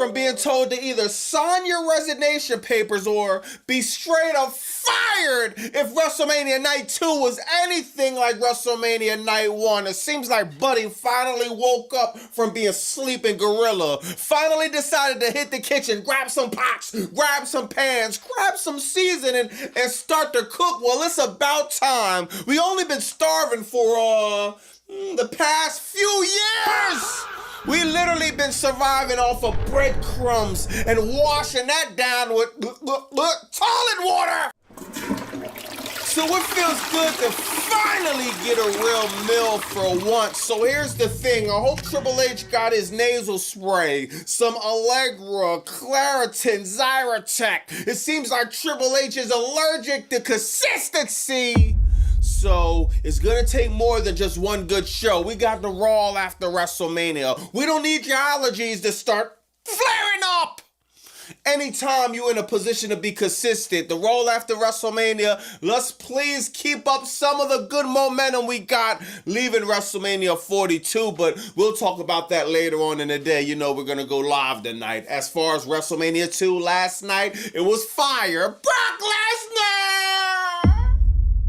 from being told to either sign your resignation papers or be straight up fired if WrestleMania Night 2 was anything like WrestleMania Night 1. It seems like Buddy finally woke up from being sleeping gorilla, finally decided to hit the kitchen, grab some pots, grab some pans, grab some seasoning, and start to cook. Well, it's about time. We only been starving for, the past few years. We literally been surviving off of breadcrumbs and washing that down with toilet water. So it feels good to finally get a real meal for once. So here's the thing. I hope Triple H got his nasal spray, some Allegra, Claritin, Zyrotec. It seems like Triple H is allergic to consistency. So it's gonna take more than just one good show. We got the Raw after WrestleMania. We don't need your allergies to start flaring up. Anytime you're in a position to be consistent, the Raw after WrestleMania, let's please keep up some of the good momentum we got leaving WrestleMania 42, but we'll talk about that later on in the day. You know we're gonna go live tonight. As far as WrestleMania 2 last night, it was fire. Brock Lesnar!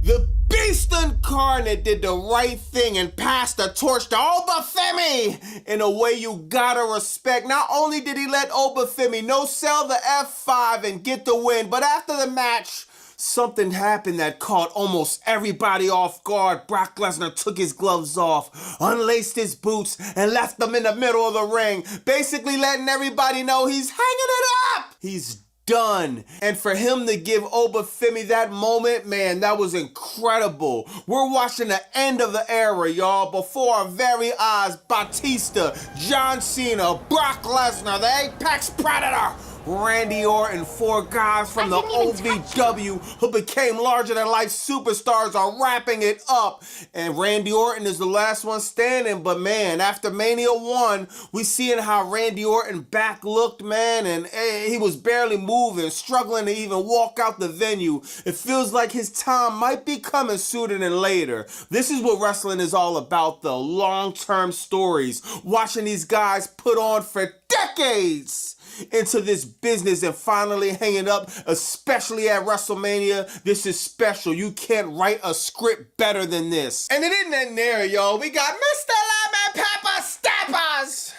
The Beast Incarnate did the right thing and passed the torch to Obafemi in a way you gotta respect. Not only did he let Obafemi no-sell the F5 and get the win, but after the match, something happened that caught almost everybody off guard. Brock Lesnar took his gloves off, unlaced his boots, and left them in the middle of the ring, basically letting everybody know he's hanging it up. He's done. And for him to give Obafemi that moment, man, that was incredible. We're watching the end of the era, y'all. Before our very eyes, Batista, John Cena, Brock Lesnar, the Apex Predator, Randy Orton, four guys from the OVW who became larger-than-life superstars are wrapping it up. And Randy Orton is the last one standing, but man, after Mania 1, we seeing how Randy Orton back looked, man, and he was barely moving, struggling to even walk out the venue. It feels like his time might be coming sooner than later. This is what wrestling is all about, though. Long-term stories. Watching these guys put on for decades into this business and finally hanging up, especially at WrestleMania. This is special. You can't write a script better than this. And it didn't end there, y'all. We got Mr. Lemon Pepper Steppers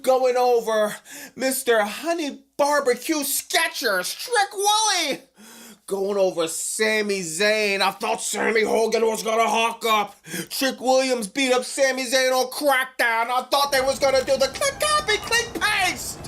going over Mr. Honey Barbecue Skechers, Trick Willie going over Sami Zayn. I thought Sammy Hogan was gonna hawk up. Trick Williams beat up Sami Zayn on Crackdown. I thought they was gonna do the click copy, click paste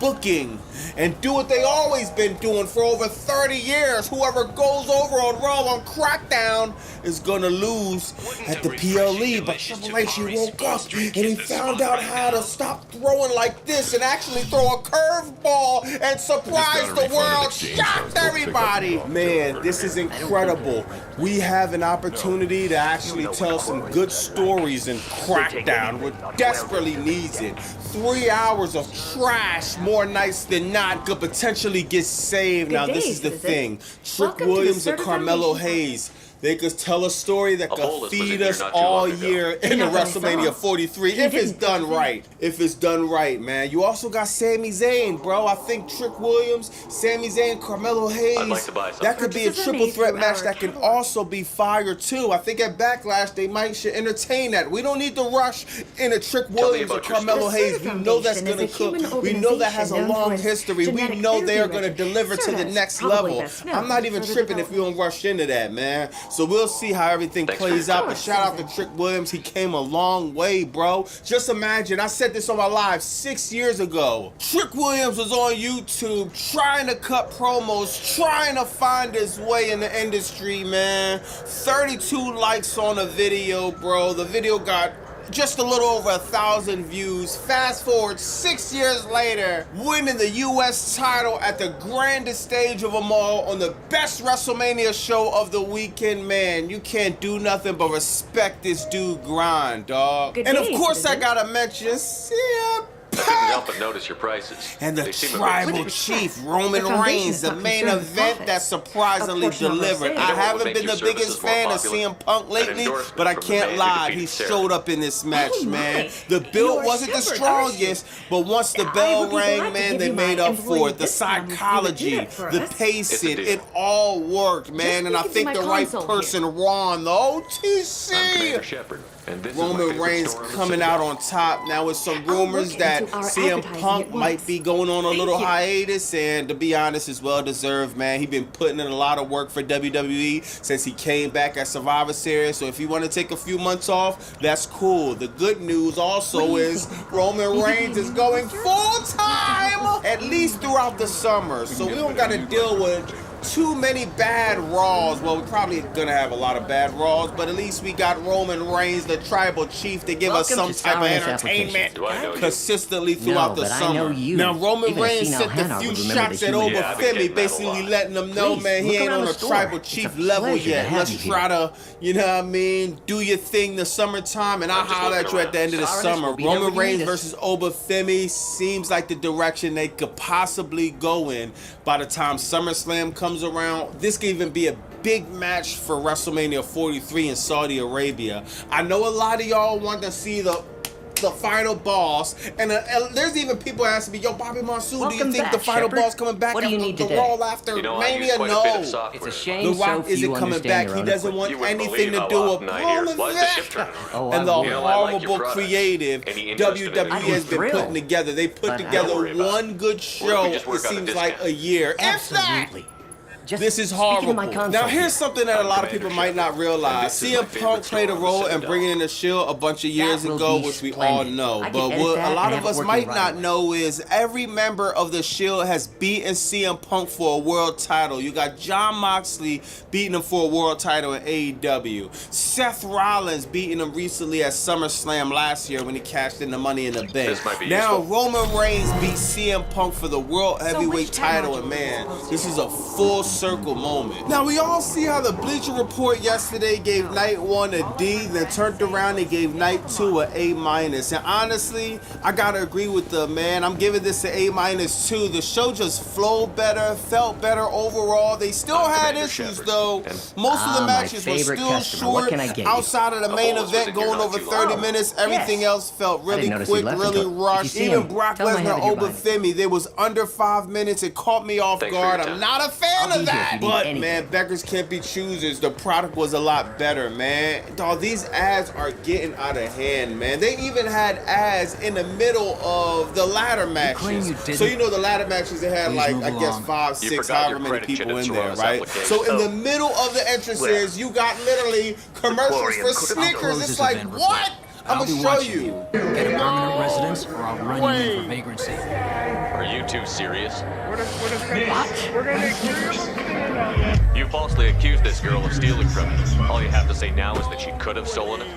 booking and do what they always been doing for over 30 years. Whoever goes over on Raw on Crackdown is gonna lose at the PLE. But Triple H, he woke up and he found out how to stop throwing like this and actually throw a curveball and surprise the world, shocked everybody. Man, this is incredible. We have an opportunity to actually tell some good stories in Crackdown, which desperately needs it. 3 hours of trash, more nights than not, could potentially get saved. Now, this is the thing. Trick Williams and Carmelo Hayes, they could tell a story that could feed us all year into WrestleMania 43 if it's done right. If it's done right, man. You also got Sami Zayn, bro. I think Trick Williams, Sami Zayn, Carmelo Hayes, that could be a triple threat match that can also be fire too. I think at Backlash they should entertain that. We don't need to rush into Trick Williams or Carmelo Hayes. We know that's gonna cook. We know that has a long history. We know they are gonna deliver to the next level. I'm not even tripping if we don't rush into that, man. So we'll see how everything plays out. But shout out to Trick Williams. He came a long way, bro. Just imagine, I said this on my live 6 years ago. Trick Williams was on YouTube trying to cut promos, trying to find his way in the industry, man. 32 likes on the video, bro. The video got just a little over 1,000 views. Fast forward 6 years later, winning the US title at the grandest stage of them all on the best WrestleMania show of the weekend. Man, you can't do nothing but respect this dude grind, dog. And of course I gotta mention CM Couldn't help but notice your prices. And the tribal chief, Roman Reigns, the main event that surprisingly delivered. I haven't been the biggest fan of CM Punk lately, but I can't lie, he showed up in this match, man. The build wasn't the strongest, but once the bell rang, man, they made up for it. The psychology, the pacing, it all worked, man. And I think the right person, Ron, the OTC. Roman Reigns coming out on top. Now with some rumors that CM Punk might be going on a little hiatus, and to be honest, is well deserved, man. He's been putting in a lot of work for WWE since he came back at Survivor Series. So if you want to take a few months off, that's cool. The good news also is Roman Reigns is going full time at least throughout the summer. So we don't got to deal with too many bad Raws. Well, we're probably gonna have a lot of bad Raws, but at least we got Roman Reigns, the tribal chief, to give us some type of entertainment consistently throughout the summer. Now, Roman Reigns sent a few shots at Obafemi, basically letting them know, man, he ain't on a tribal chief level yet. Let's try to, you know what I mean, do your thing the summertime, and I'll holler at you at the end of the summer. Roman Reigns versus Obafemi seems like the direction they could possibly go in by the time SummerSlam comes around. This could even be a big match for WrestleMania 43 in Saudi Arabia. I know a lot of y'all want to see the final boss, and there's even people asking me, yo, Bobby Monsoon, do you think the final boss coming back after the Raw after Mania? No. It's a shame The Rock isn't coming back. He doesn't want anything to do with Paul and the horrible creative WWE has been putting together. They put together one good show, it seems like a year. Absolutely. This is horrible. Now here's something that a lot of people might not realize. CM Punk played a role in bringing in the Shield a bunch of years ago, which we all know. But what a lot of us might not know is every member of the Shield has beaten CM Punk for a world title. You got Jon Moxley beating him for a world title in AEW. Seth Rollins beating him recently at SummerSlam last year when he cashed in the Money in the Bank. Now Roman Reigns beat CM Punk for the world heavyweight title, and man, this is a full circle moment. Now we all see how the Bleacher Report yesterday gave night 1 a D, then turned around and gave night 2 a A-. And honestly, I gotta agree with the man. I'm giving this an A- too. The show just flowed better, felt better overall. They still had issues though. Most of the matches were still short. Outside of the main event going over 30 minutes, everything else felt really quick, really rushed. Even Brock Lesnar Obafemi, they was under 5 minutes. It caught me off guard. I'm not a fan of that. But man, beggars can't be choosers. The product was a lot better, man. Dog, these ads are getting out of hand, man. They even had ads in the middle of the ladder matches. So you know the ladder matches, they had like, I guess 5, 6, however many people in there, right? So in the middle of the entrances, you got literally commercials for Snickers. It's like, what? I'm gonna show you. Get a permanent residence or I'll run you in for vagrancy. Are you two serious? What? You falsely accused this girl of stealing from you. All you have to say now is that she could have stolen it.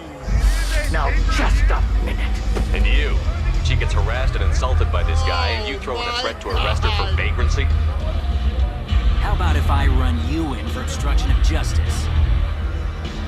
Now, just a minute. And you, she gets harassed and insulted by this guy, and you throw in a threat to arrest her for vagrancy? How about if I run you in for obstruction of justice?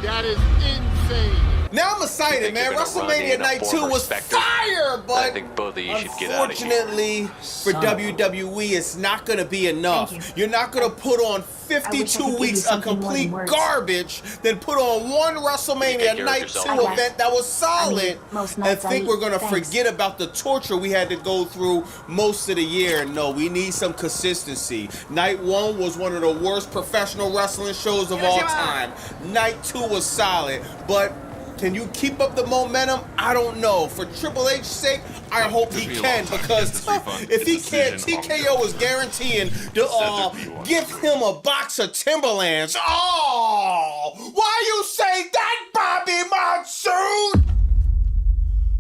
That is insane. Now I'm excited, man. WrestleMania Night 2 was fire, but I think both of you should get out of here. unfortunately for WWE, it's not going to be enough. You're not going to put on 52 weeks of complete garbage, then put on one WrestleMania Night 2 event that was solid, and think we're going to forget about the torture we had to go through most of the year. No, we need some consistency. Night 1 was one of the worst professional wrestling shows of all time. Night 2 was solid, but can you keep up the momentum? I don't know. For Triple H's sake, I hope he can, because if he can't, TKO is guaranteeing to give him a box of Timberlands. Oh, why you say that, Bobby Monsoon?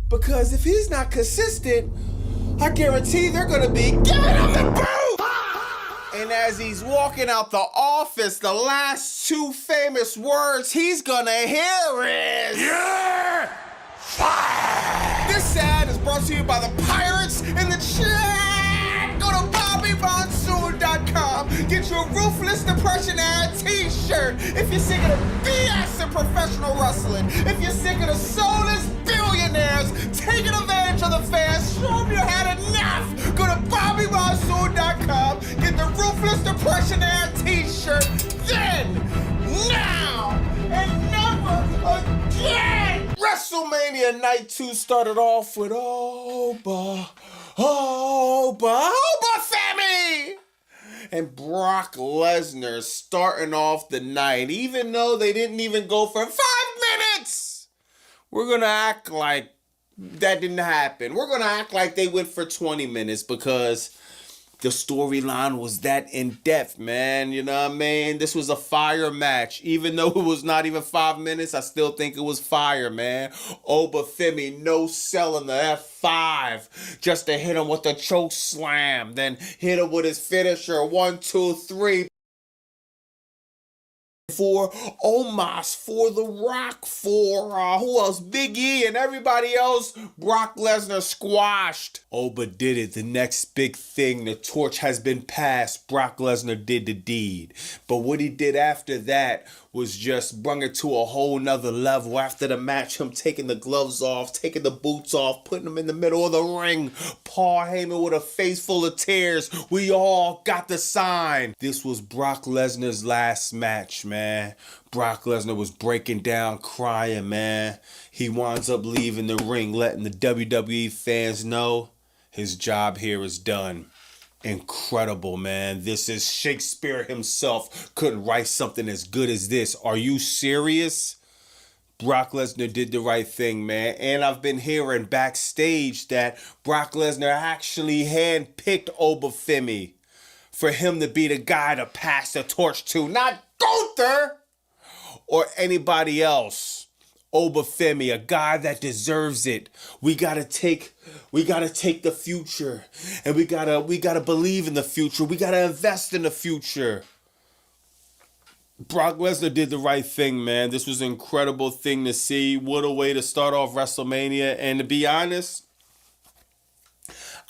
Because if he's not consistent, I guarantee they're gonna be giving him the boot. And as he's walking out the office, the last 2 famous words he's gonna hear is, "You're fired." This ad is brought to you by the Pirates in the chat. Go to BobbyMonsoon.com. Get your Ruthless Depression ad t-shirt. If you're sick of the BS in professional wrestling, if you're sick of the soulless billionaires millionaires taking advantage of the fans. Show them you had enough. Go to BobbyRasool.com, get the Ruthless Depression Era t-shirt. Then, now, and never again. WrestleMania Night 2 started off with Oba family! And Brock Lesnar starting off the night, even though they didn't even go for 5 minutes. We're gonna act like that didn't happen. We're gonna act like they went for 20 minutes because the storyline was that in-depth, man. You know what I mean? This was a fire match. Even though it was not even 5 minutes, I still think it was fire, man. Obafemi no selling the F5 just to hit him with the choke slam. Then hit him with his finisher. 1, 2, 3. For Omos, for The Rock, for who else? Big E and everybody else. Brock Lesnar squashed. Oba did it. The next big thing. The torch has been passed. Brock Lesnar did the deed. But what he did after that was just bring it to a whole nother level. After the match, him taking the gloves off, taking the boots off, putting them in the middle of the ring. Paul Heyman with a face full of tears. We all got the sign. This was Brock Lesnar's last match, man. Brock Lesnar was breaking down, crying, man. He winds up leaving the ring, letting the WWE fans know his job here is done. Incredible, man. This is Shakespeare himself couldn't write something as good as this. Are you serious? Brock Lesnar did the right thing, man. And I've been hearing backstage that Brock Lesnar actually handpicked Obafemi for him to be the guy to pass the torch to, not Gunther or anybody else. Obafemi, a guy that deserves it. We gotta take the future, and we gotta believe in the future. We gotta invest in the future. Brock Lesnar did the right thing, man. This was an incredible thing to see. What a way to start off WrestleMania. And to be honest,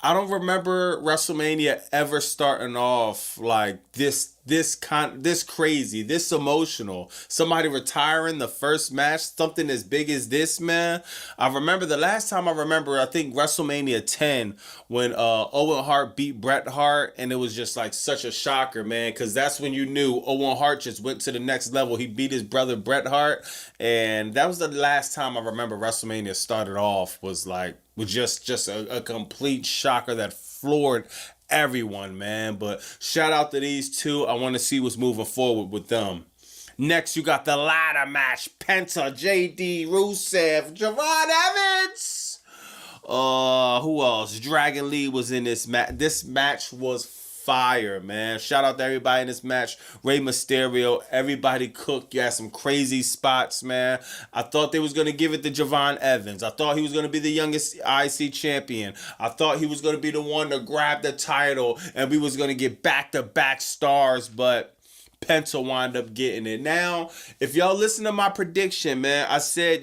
I don't remember WrestleMania ever starting off like this crazy, this emotional. Somebody retiring the first match, something as big as this, man. I remember the last time I think WrestleMania 10 when Owen Hart beat Bret Hart, and it was just like such a shocker, man, because that's when you knew Owen Hart just went to the next level. He beat his brother Bret Hart, and that was the last time I remember WrestleMania started off was just a complete shocker that floored everyone, man. But shout out to these two. I want to see what's moving forward with them. Next, you got the ladder match. Penta, JD, Rusev, Javon Evans. Who else? Dragon Lee was in this match. This match was fire, man. Shout out to everybody in this match. Rey Mysterio, everybody cooked. You had some crazy spots, man. I thought they was going to give it to Javon Evans. I thought he was going to be the youngest IC champion. I thought he was going to be the one to grab the title, and we was going to get back-to-back stars, but Penta wound up getting it. Now, if y'all listen to my prediction, man, I said,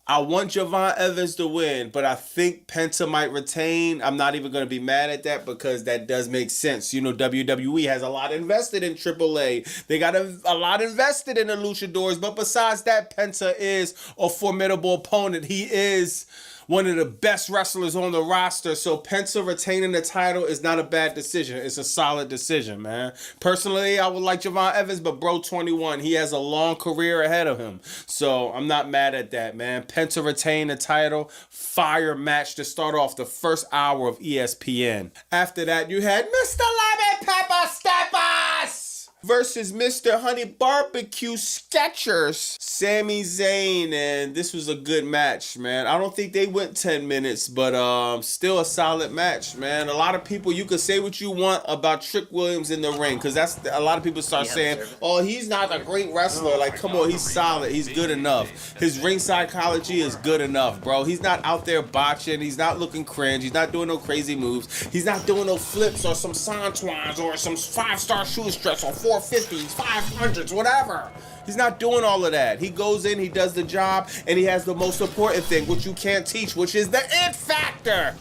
I want Javon Evans to win, but I think Penta might retain. I'm not even going to be mad at that because that does make sense. You know, WWE has a lot invested in AAA. They got a lot invested in the Luchadors, but besides that, Penta is a formidable opponent. He is one of the best wrestlers on the roster, so Penta retaining the title is not a bad decision. It's a solid decision, man. Personally, I would like Javon Evans, but bro, 21, he has a long career ahead of him, so I'm not mad at that, man. Penta retain the title. Fire match to start off the first hour of ESPN. After that, you had Mr. Lemon Pepper Steppers versus Mr. Honey Barbecue Skechers, Sami Zayn, and this was a good match, man. I don't think they went 10 minutes, but still a solid match, man. A lot of people, you could say what you want about Trick Williams in the ring, because that's a lot of people start saying, oh, he's not a great wrestler. Like, come on, he's solid. He's good enough. His ring psychology is good enough, bro. He's not out there botching. He's not looking cringe. He's not doing no crazy moves. He's not doing no flips or some santwans or some 5-star shoe strips or 450s, 500s, whatever. He's not doing all of that. He goes in, he does the job, and he has the most important thing, which you can't teach, which is the it factor.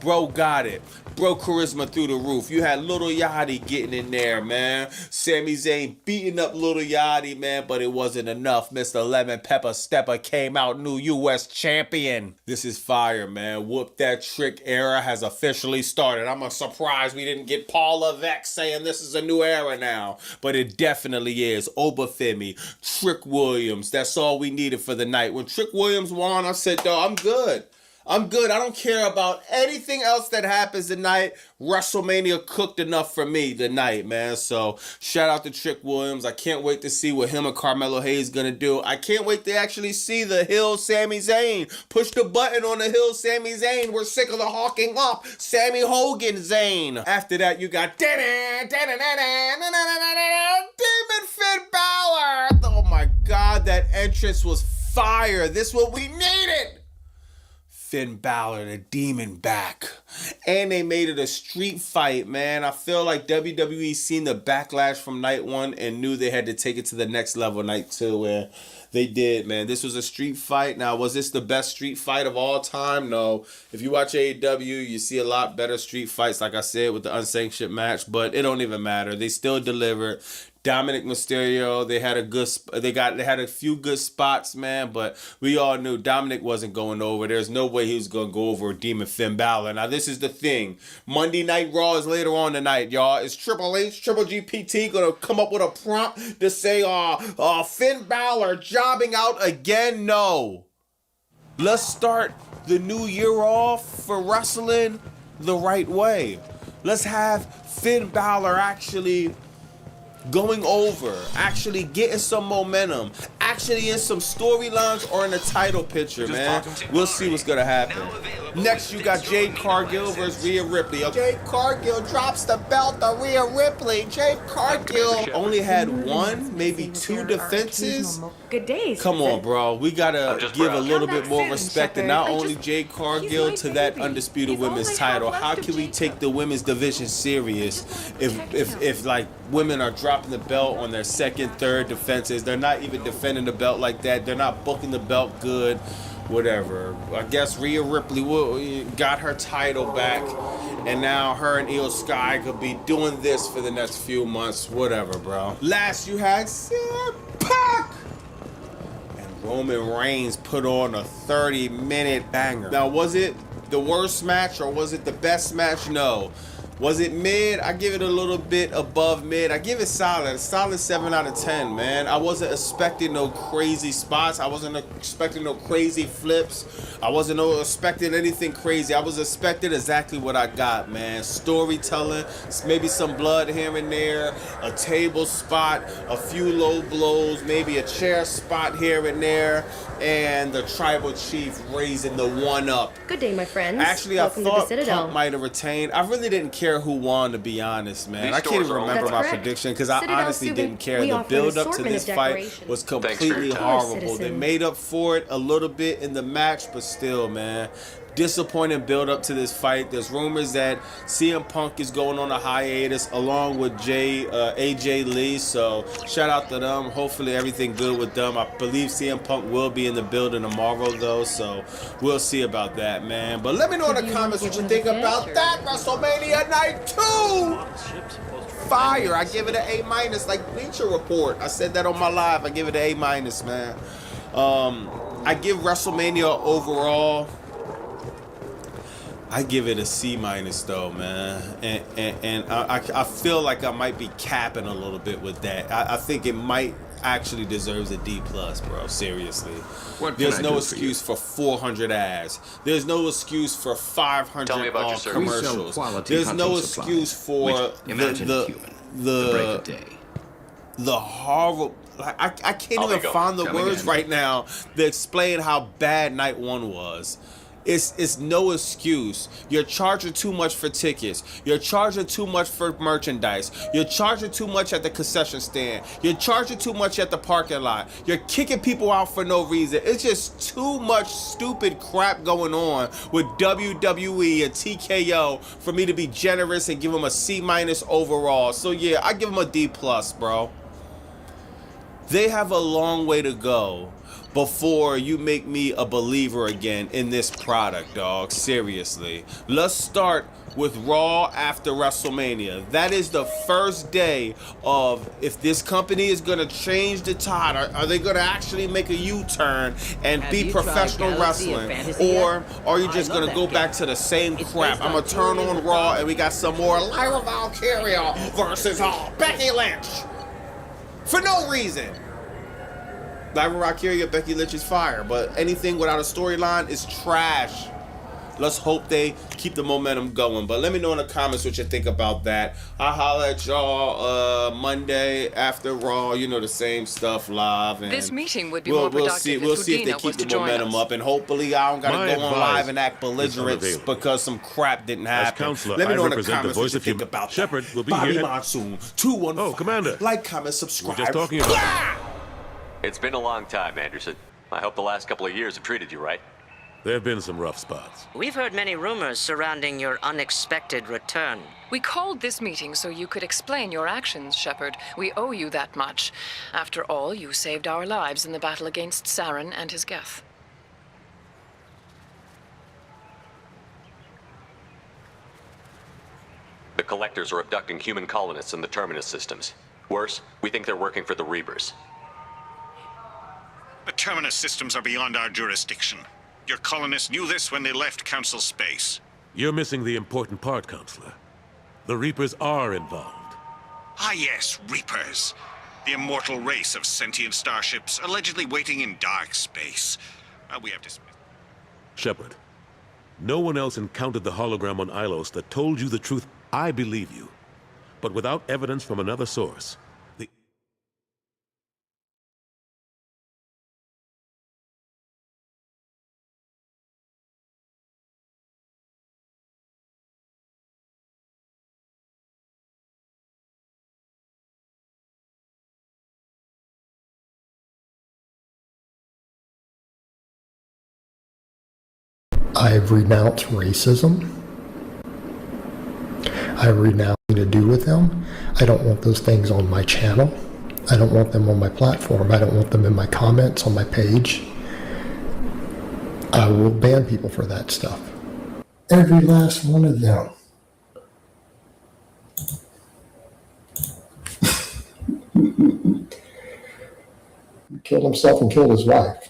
Bro got it. Bro, charisma through the roof. You had Lil Yachty getting in there, man. Sami Zayn beating up Lil Yachty, man, but it wasn't enough. Mr. Lemon Pepper Stepper came out new U.S. champion. This is fire, man. Whoop That Trick era has officially started. I'm surprised we didn't get Paula Vex saying this is a new era now, but it definitely is. Obafemi, Trick Williams. That's all we needed for the night. When Trick Williams won, I said, dog, I'm good. I'm good. I don't care about anything else that happens tonight. WrestleMania cooked enough for me tonight, man. So shout out to Trick Williams. I can't wait to see what him and Carmelo Hayes gonna do. I can't wait to actually see the Hill Sami Zayn. Push the button on the Hill Sami Zayn. We're sick of the hawking up Sammy Hogan Zayn. After that, you got Demon Finn Balor. Oh my God, that entrance was fire. This is what we needed. Finn Balor, the demon back. And they made it a street fight, man. I feel like WWE seen the backlash from night one and knew they had to take it to the next level night two, and they did, man. This was a street fight. Now, was this the best street fight of all time? No. If you watch AEW, you see a lot better street fights, like I said, with the unsanctioned match, but it don't even matter. They still delivered. Dominic Mysterio, they had a few good spots, man, but we all knew Dominic wasn't going over. There's no way he was going to go over Demon Finn Balor. Now, this is the thing. Monday Night Raw is later on tonight, y'all. Is Triple H, Triple GPT going to come up with a prompt to say, Finn Balor jobbing out again? No. Let's start the new year off for wrestling the right way. Let's have Finn Balor actually going over, actually getting some momentum, actually in some storylines or in a title picture, man. We'll see what's gonna happen. Next, you got Jade Cargill versus Rhea Ripley. Jade Cargill drops the belt to Rhea Ripley. Jade Cargill only had one, maybe two defenses. Good days. Come on, bro. We gotta give a little bit more respect to not only Jade Cargill to that undisputed women's title. How can we take the women's division serious if like women are dropping the belt on their second, third defenses? They're not even defending the belt like that. They're not booking the belt good. Whatever. I guess Rhea Ripley got her title back, and now her and Io Sky could be doing this for the next few months. Whatever, bro. Last, you had CM Punk, and Roman Reigns put on a 30-minute banger. Now, was it the worst match or was it the best match? No. Was it mid? I give it a little bit above mid. I give it solid. A solid 7 out of 10, man. I wasn't expecting no crazy spots. I wasn't expecting no crazy flips. I wasn't expecting anything crazy. I was expecting exactly what I got, man. Storytelling, maybe some blood here and there, a table spot, a few low blows, maybe a chair spot here and there, and the tribal chief raising the one up. Good day, my friends. Actually, Welcome I thought to the Citadel. Punk might have retained. I really didn't care who won, to be honest, man. I can't even remember my prediction because I honestly didn't care. The build-up to this fight was completely horrible. They made up for it a little bit in the match, but still, man. Disappointing build up to this fight. There's rumors that CM Punk is going on a hiatus along with AJ Lee, so shout out to them. Hopefully everything good with them. I believe CM Punk will be in the building tomorrow though, so we'll see about that, man. But let me know in the comments what you think about that WrestleMania Night 2. Fire. I give it an A- like Bleacher Report. I said that on my live. I give it an A-, man. I give WrestleMania overall, I give it a C- though, man, and I feel like I might be capping a little bit with that. I think it might actually deserves a D+, bro. Seriously, there's no excuse for 400 ads. There's no excuse for 500 commercials. There's no excuse for the horrible. I can't even find the words right now to explain how bad night one was. It's no excuse. You're charging too much for tickets. You're charging too much for merchandise. You're charging too much at the concession stand. You're charging too much at the parking lot. You're kicking people out for no reason. It's just too much stupid crap going on with WWE and TKO for me to be generous and give them a C- overall. So yeah, I give them a D+, bro. They have a long way to go. before you make me a believer again in this product, dog. Seriously. Let's start with Raw after WrestleMania. That is the first day of if this company is going to change the tide. Are they going to actually make a U-turn and Have be you tried professional Galaxy of wrestling? Fantasy Or yet? are you I just love going to go that back game. to the same It's crap? based I'm on going to turn Vampire on Raw Kiril. and we got some more Lyra Valkyria versus Becky Lynch. For no reason. Lyra Valkyria, Becky Lynch is fire, but anything without a storyline is trash. Let's hope they keep the momentum going. But let me know in the comments what you think about that. I'll holler at y'all Monday after Raw. You know, the same stuff live. And This meeting would be more productive we'll if see if they Udina keep was the to join momentum us. up. And hopefully I don't got to My go on advice live and act is belligerent unavailable. because some crap didn't As happen. counselor, Let me I know in the represent the comments what voice you of think human- about Shepard that. will be Bobby here. Monsoon, 215. Oh, Commander. Like, comment, subscribe. We're just talking about. It's been a long time, Anderson. I hope the last couple of years have treated you right. There have been some rough spots. We've heard many rumors surrounding your unexpected return. We called this meeting so you could explain your actions, Shepard. We owe you that much. After all, you saved our lives in the battle against Saren and his Geth. The Collectors are abducting human colonists in the Terminus systems. Worse, we think they're working for the Reapers. The Terminus systems are beyond our jurisdiction. Your colonists knew this when they left Council space. You're missing the important part, Counselor. The Reapers are involved. Ah yes, Reapers. The immortal race of sentient starships allegedly waiting in dark space. We have dismissed. Shepard, no one else encountered the hologram on Ilos that told you the truth. I believe you. But without evidence from another source, the... I've renounced racism. I renounce to do with them. I don't want those things on my channel. I don't want them on my platform. I don't want them in my comments on my page. I will ban people for that stuff. Every last one of them. Killed himself and killed his wife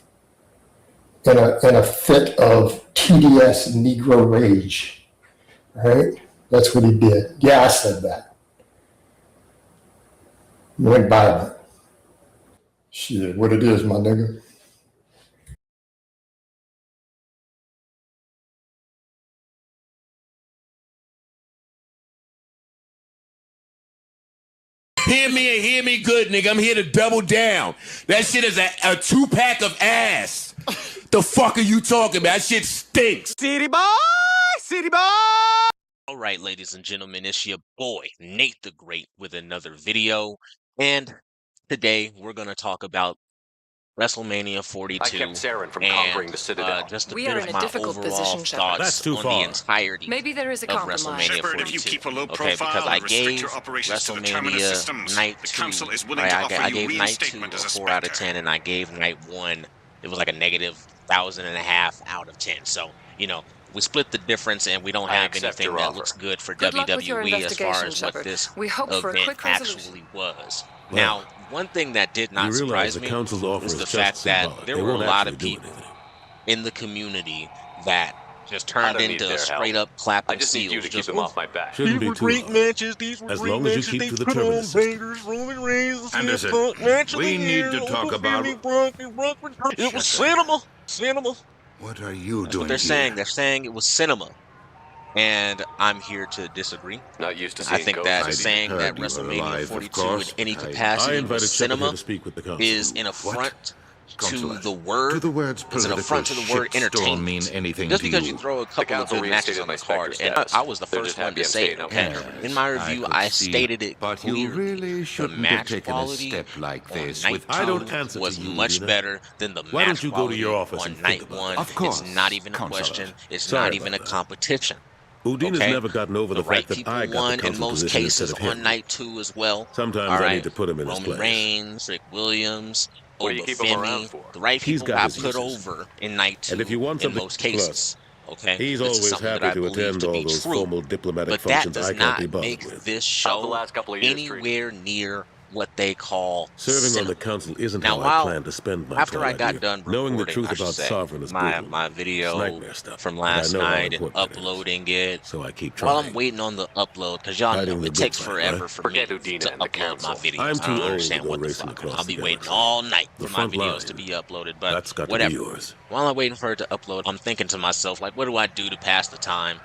in a fit of TDS Negro rage. Right? That's what he did. Yeah, I said that. Went violent. Shit, what it is, my nigga. Hear me and hear me good, nigga. I'm here to double down. That shit is a 2-pack of ass. The fuck are you talking about? That shit stinks. City boy! City boy! Alright, ladies and gentlemen, it's your boy, Nate the Great, with another video. And today, we're going to talk about WrestleMania 42. I kept Saren from conquering the Citadel. Just a We bit are of in a my difficult overall position, Shepard. thoughts That's too on far. the entirety Maybe there is a of compromise. WrestleMania Shepard, 42. if you keep a low Okay, profile because I and restrict gave your operations to the Terminus WrestleMania systems, Night the 2, Council is willing right, to I offer you gave Night 2 reinstatement a as a 4 out of Spectre. 10, and I gave Night 1, it was like a negative 1,500 out of 10. So, you know, we split the difference, and we don't I have accept anything your that offer. looks good for Good luck with your WWE as far investigation, as what Shepard. this We hope for a event quick resolution. actually was. Well, Now, one thing that did not You realize surprise the me Council's offer was is the just fact that symbolic. there They were a won't lot of actually do people anything. in the community that just I turned don't need into their straight help. up clapping I just need you to keep seals. them off my back. Shouldn't be too hard. matches. These were As great long as you matches. keep They to the put Terminus on system. bangers, Roman Reigns, Anderson, match of we the need year, to talk Uncle about- Billy it was cinema. Cinema. What are you That's what they're saying. They're saying it was cinema. And I'm here to disagree. Not used to I seeing think ghosts. that I saying that heard you were WrestleMania alive, of 42 in course. any I capacity invited was Shepard here cinema to speak with the Council. is an affront to Counselor, the word. do the words It's an affront to the word shitstorm entertainment. mean anything Just to because you? you throw a The couple of Council good matches reinstated on the my card, Spectre and status. I was the They're first just one happy to I'm say it. staying Okay, okay. in my I review, could I see, stated it but you clearly. really The shouldn't have match taken a quality step like on this night with- I don't 2 answer to was you, much Udina. better than the Why don't match you go to your quality office and on think night about 1. it? Of course, It's not even a Counselor. question. It's Sorry not even a about that. competition. Udina's Okay? never gotten over the, right fact that people I got won the in Council most position cases instead of him. on night 2 as well. Sometimes All I right? need to put him in his Roman place. Reigns, Rick Williams, What do you keep him around Obafemi. for? The right He's people got got his put uses. over in night 2 And if you want in something most plus, cases. Okay, he's this is always something that happy I to believe attend to all be those true. formal diplomatic But that functions does I can't not be bothered make with. this How's the show last couple of years treated? anywhere near what they call Serving on cinema. the council isn't Now, how I while plan to spend my after I twilight got years. done Knowing the recording, truth I should about say, Sovereign is my brutal. my It's video nightmare stuff. from But I last know how night and important it is. uploading it, So I keep while I'm trying. waiting on the upload, because y'all Hiding know the it good takes fight, forever right? for me Forget Udina to and the upload my council. videos. I'm I too don't old to understand go what the racing fuck. across I'll the be waiting galaxy. all night The for my front videos to line. be uploaded, but That's got to whatever. be yours. While I'm waiting for it to upload, I'm thinking to myself, like, what do I do to pass the time,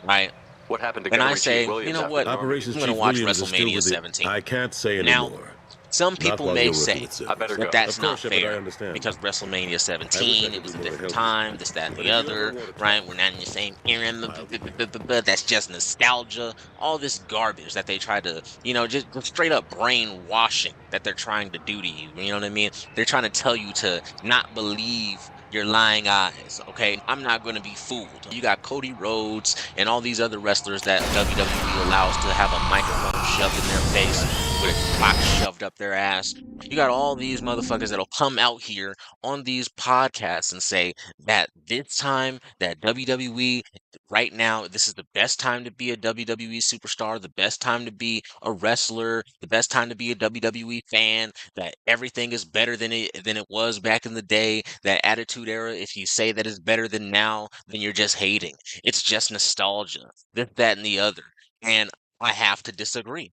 right? What happened to And I Gunnery Chief say, you Williams know after what? the Operations I'm going to Chief watch Williams is still WrestleMania with the... 17. I can't say Now, anymore. some Not people while may you're working say with Sirius. I better that go. that's Of course, not Shepard, I fair understand. because WrestleMania I wish 17, I it was could a be more different helpful. time, this, that, and But the if you other, ever want to right? talk, We're not in the same era. I'll be there. That's just nostalgia. All this garbage that they try to, just straight up brainwashing that they're trying to do to you. You know what I mean? They're trying to tell you to not believe your lying eyes, okay? I'm not going to be fooled. You got Cody Rhodes and all these other wrestlers that WWE allows to have a microphone shoved in their face with a box shoved up their ass. You got all these motherfuckers that'll come out here on these podcasts and say that this time that WWE right now, this is the best time to be a WWE superstar, the best time to be a wrestler, the best time to be a WWE fan, that everything is better than it was back in the day, that attitude era, if you say that it's better than now, then you're just hating. It's just nostalgia, this, that, and the other. And I have to disagree.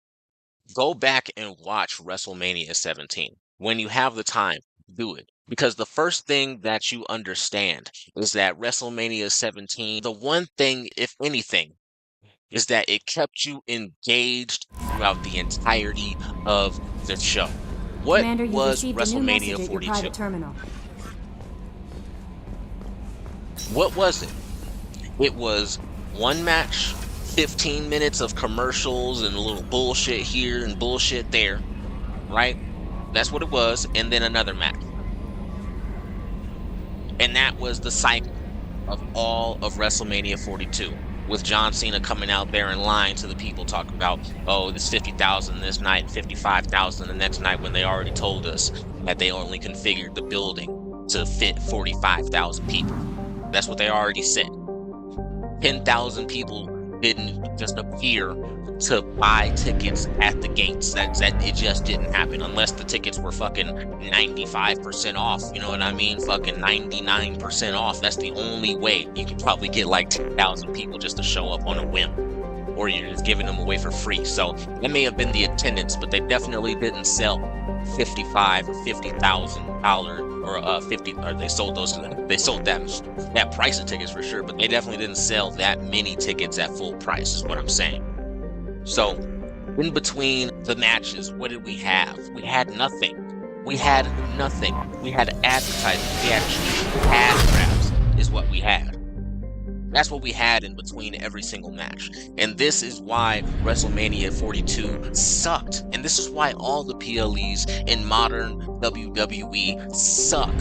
Go back and watch WrestleMania 17. When you have the time, do it. Because the first thing that you understand is that WrestleMania 17, the one thing, if anything, is that it kept you engaged throughout the entirety of the show. What Commander, you've was received a new message WrestleMania at your 42? private terminal. What was it? It was one match, 15 minutes of commercials and a little bullshit here and bullshit there, right? That's what it was, and then another match. And that was the cycle of all of WrestleMania 42, with John Cena coming out there and lying to the people, talking about, oh, this 50,000 this night, 55,000 the next night, when they already told us that they only configured the building to fit 45,000 people. That's what they already said. 10,000 people didn't just appear to buy tickets at the gates. That it just didn't happen unless the tickets were fucking 95% off. You know what I mean? Fucking 99% off. That's the only way you could probably get like 10,000 people just to show up on a whim, or you're just giving them away for free. So that may have been the attendance, but they definitely didn't sell $55,000 or $50,000 or 50. Or they sold that price of tickets for sure, but they definitely didn't sell that many tickets at full price. Is what I'm saying. So, in between the matches, what did we have? We had nothing. We had nothing. We had advertising. We had cash grabs is what we had. That's what we had in between every single match. And this is why WrestleMania 42 sucked. And this is why all the PLEs in modern WWE suck.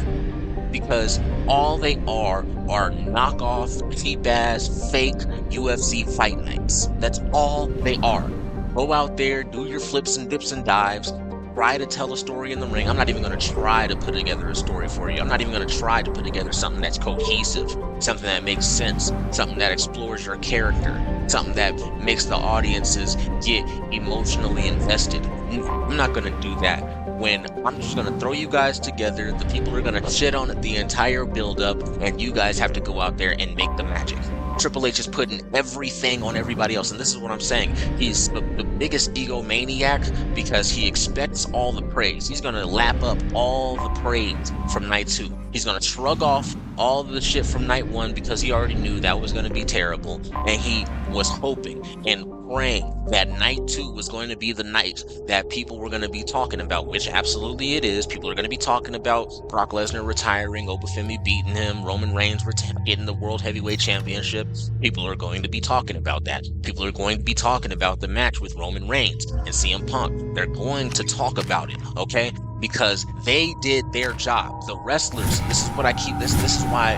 Because all they are knockoff, cheap-ass, fake UFC fight nights. That's all they are. Go out there, do your flips and dips and dives, try to tell a story in the ring. I'm not even going to try to put together a story for you. I'm not even going to try to put together something that's cohesive, something that makes sense, something that explores your character, something that makes the audiences get emotionally invested. I'm not going to do that. When I'm just going to throw you guys together, the people are going to shit on it the entire build-up, and you guys have to go out there and make the magic. Triple H is putting everything on everybody else, and this is what I'm saying. He's the biggest egomaniac because he expects all the praise. He's going to lap up all the praise from night 2. He's going to shrug off all the shit from night 1 because he already knew that was going to be terrible, and he was hoping and praying that night 2 was going to be the night that people were going to be talking about, which absolutely it is. People are going to be talking about Brock Lesnar retiring, Obafemi beating him, Roman Reigns getting the World Heavyweight Championship. People are going to be talking about that. People are going to be talking about the match with Roman Reigns and CM Punk. They're going to talk about it, okay? Because they did their job. The wrestlers, this is what I keep, this is why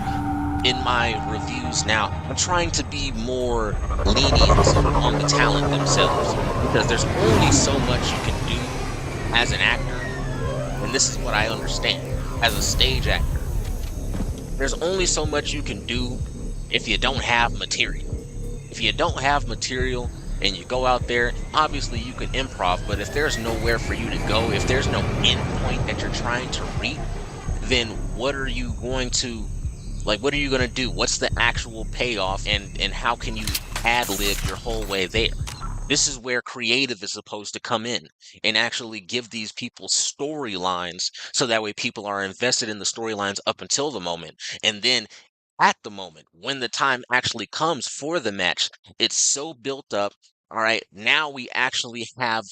in my reviews now, I'm trying to be more lenient on the talent themselves, because there's only so much you can do as an actor, and and this is what I understand as a stage actor. There's only so much you can do if you don't have material. If you don't have material and you go out there, obviously you can improv, but if there's nowhere for you to go, if there's no end point that you're trying to reach, then what are you going to, what are you going to do? What's the actual payoff, and how can you ad-lib your whole way there? This is where creative is supposed to come in and actually give these people storylines, so that way people are invested in the storylines up until the moment. And then at the moment, when the time actually comes for the match, it's so built up. All right, now we actually have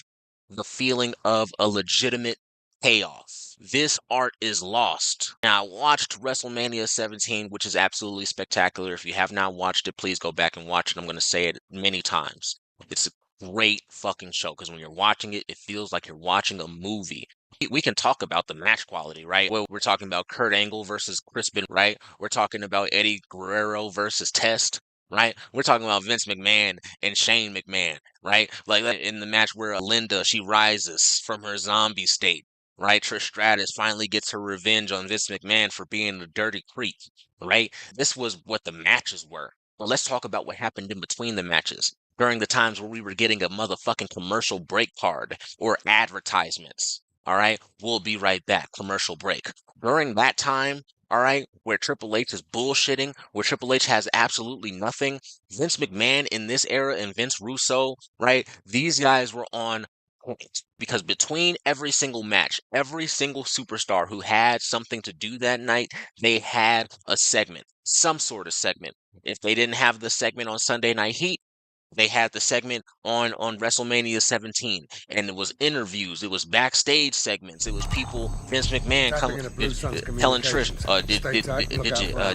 the feeling of a legitimate payoff. This art is lost. Now, I watched WrestleMania 17, which is absolutely spectacular. If you have not watched it, please go back and watch it. I'm going to say it many times. It's a great fucking show, because when you're watching it, it feels like you're watching a movie. We can talk about the match quality, right? Well, we're talking about Kurt Angle versus Crispin, right? We're talking about Eddie Guerrero versus Test, right? We're talking about Vince McMahon and Shane McMahon, right? Like in the match where Linda, she rises from her zombie state, right? Trish Stratus finally gets her revenge on Vince McMahon for being a dirty creep, right? This was what the matches were. But let's talk about what happened in between the matches, during the times where we were getting a motherfucking commercial break card or advertisements. All right, we'll be right back. Commercial break. During that time, all right, where Triple H is bullshitting, where Triple H has absolutely nothing, Vince McMahon in this era and Vince Russo, right, these guys were on point. Because between every single match, every single superstar who had something to do that night, they had a segment, some sort of segment. If they didn't have the segment on Sunday Night Heat, they had the segment on WrestleMania 17, and it was interviews, it was backstage segments, it was people, Vince McMahon telling Trish,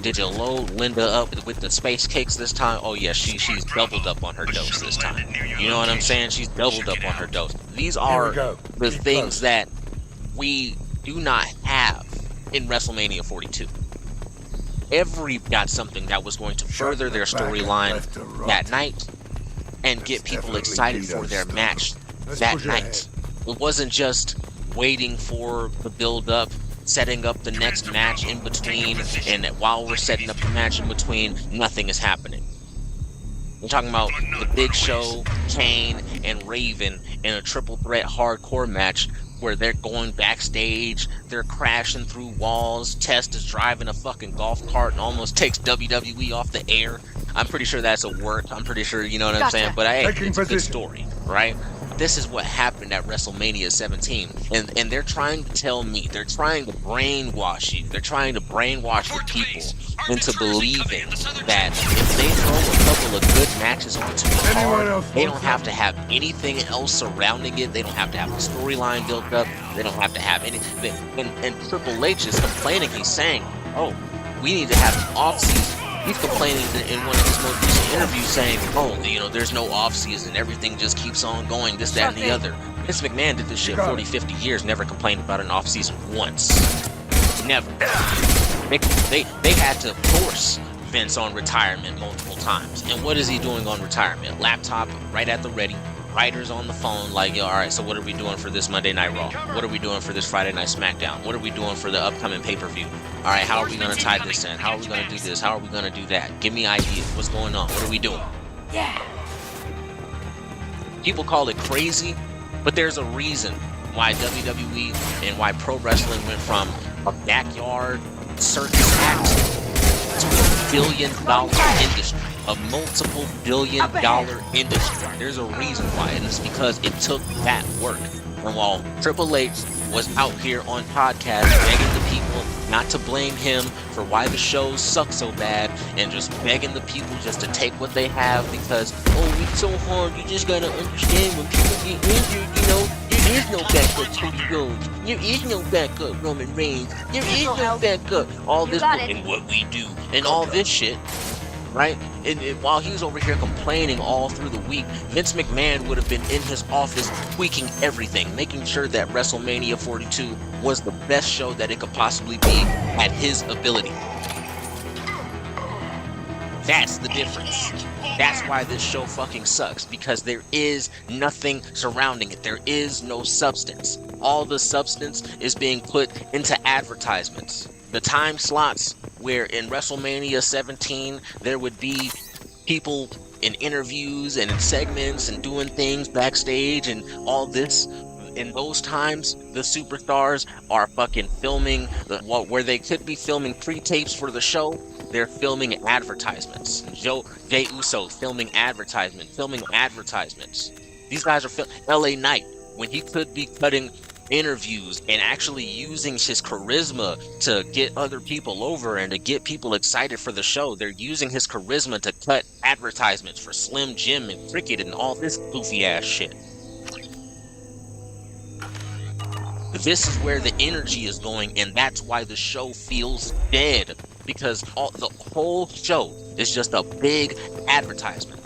did you load Linda up with the space cakes this time? Oh yeah, she's doubled up on her dose this time. You know what I'm saying? She's doubled up on her dose. These are the things that we do not have in WrestleMania 42. Every got something that was going to further their storyline that night and get people excited for their match that night. It wasn't just waiting for the build-up, setting up the next match in between, and while we're setting up the match in between, nothing is happening. We're talking about the Big Show, Kane, and Raven in a triple threat hardcore match where they're going backstage, they're crashing through walls, Test is driving a fucking golf cart and almost takes WWE off the air. I'm pretty sure that's a work. I'm pretty sure, you know what I'm saying? But hey, it's a good story, right? This is what happened at WrestleMania 17. And they're trying to tell me, they're trying to brainwash you. They're trying to brainwash the people into believing that if they throw a couple of good matches onto the card, they don't have to have anything else surrounding it. They don't have to have a storyline built up. They don't have to have anything. And Triple H is complaining. He's saying, oh, we need to have an off-season. He's complaining in one of his most recent interviews saying, oh, you know, there's no off-season. Everything just keeps on going, this, that, and the other. Vince McMahon did this shit 40, 50 years, never complained about an off-season once. Never. They had to force Vince on retirement multiple times. And what is he doing on retirement? Laptop right at the ready. Writers on the phone like, yo, all right, so what are we doing for this Monday Night Raw? What are we doing for this Friday Night SmackDown? What are we doing for the upcoming pay-per-view? All right, how are we going to tie this in? How are we going to do this? How are we going to do that? Give me ideas. What's going on? What are we doing? Yeah. People call it crazy, but there's a reason why WWE and why pro wrestling went from a backyard circus act to a billion-dollar industry. A multiple billion-dollar industry. There's a reason why, and it's because it took that work. And while Triple H was out here on podcasts begging the people not to blame him for why the shows suck so bad, and just begging the people just to take what they have because, oh, it's so hard, you just gotta understand when people get injured, you know, there is no backup Cody Rhodes, there is no backup Roman Reigns, there is no backup all this and what we do, and all this shit. Right? And while he's over here complaining all through the week, Vince McMahon would have been in his office tweaking everything, making sure that WrestleMania 42 was the best show that it could possibly be at his ability. That's the difference. That's why this show fucking sucks, because there is nothing surrounding it. There is no substance. All the substance is being put into advertisements. The time slots where in WrestleMania 17 there would be people in interviews and in segments and doing things backstage and all this. In those times, the superstars are fucking filming where they could be filming pre-tapes for the show. They're filming advertisements. Jey Uso filming advertisements. These guys are LA Knight, when he could be cutting interviews and actually using his charisma to get other people over and to get people excited for the show. They're using his charisma to cut advertisements for Slim Jim and Cricket and all this goofy ass shit. This is where the energy is going, and that's why the show feels dead, because the whole show is just a big advertisement.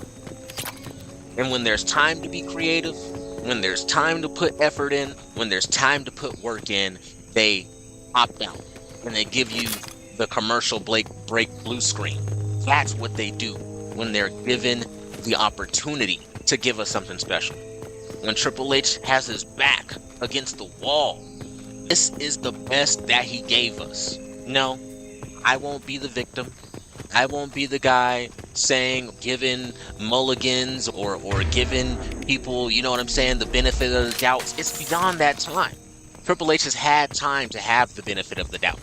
And when there's time to be creative, when there's time to put effort in, when there's time to put work in, they opt out and they give you the commercial break blue screen. That's what they do when they're given the opportunity to give us something special. When Triple H has his back against the wall, this is the best that he gave us. No, I won't be the victim. I won't be the guy giving mulligans or giving people, you know what I'm saying, the benefit of the doubt. It's beyond that time. Triple H has had time to have the benefit of the doubt.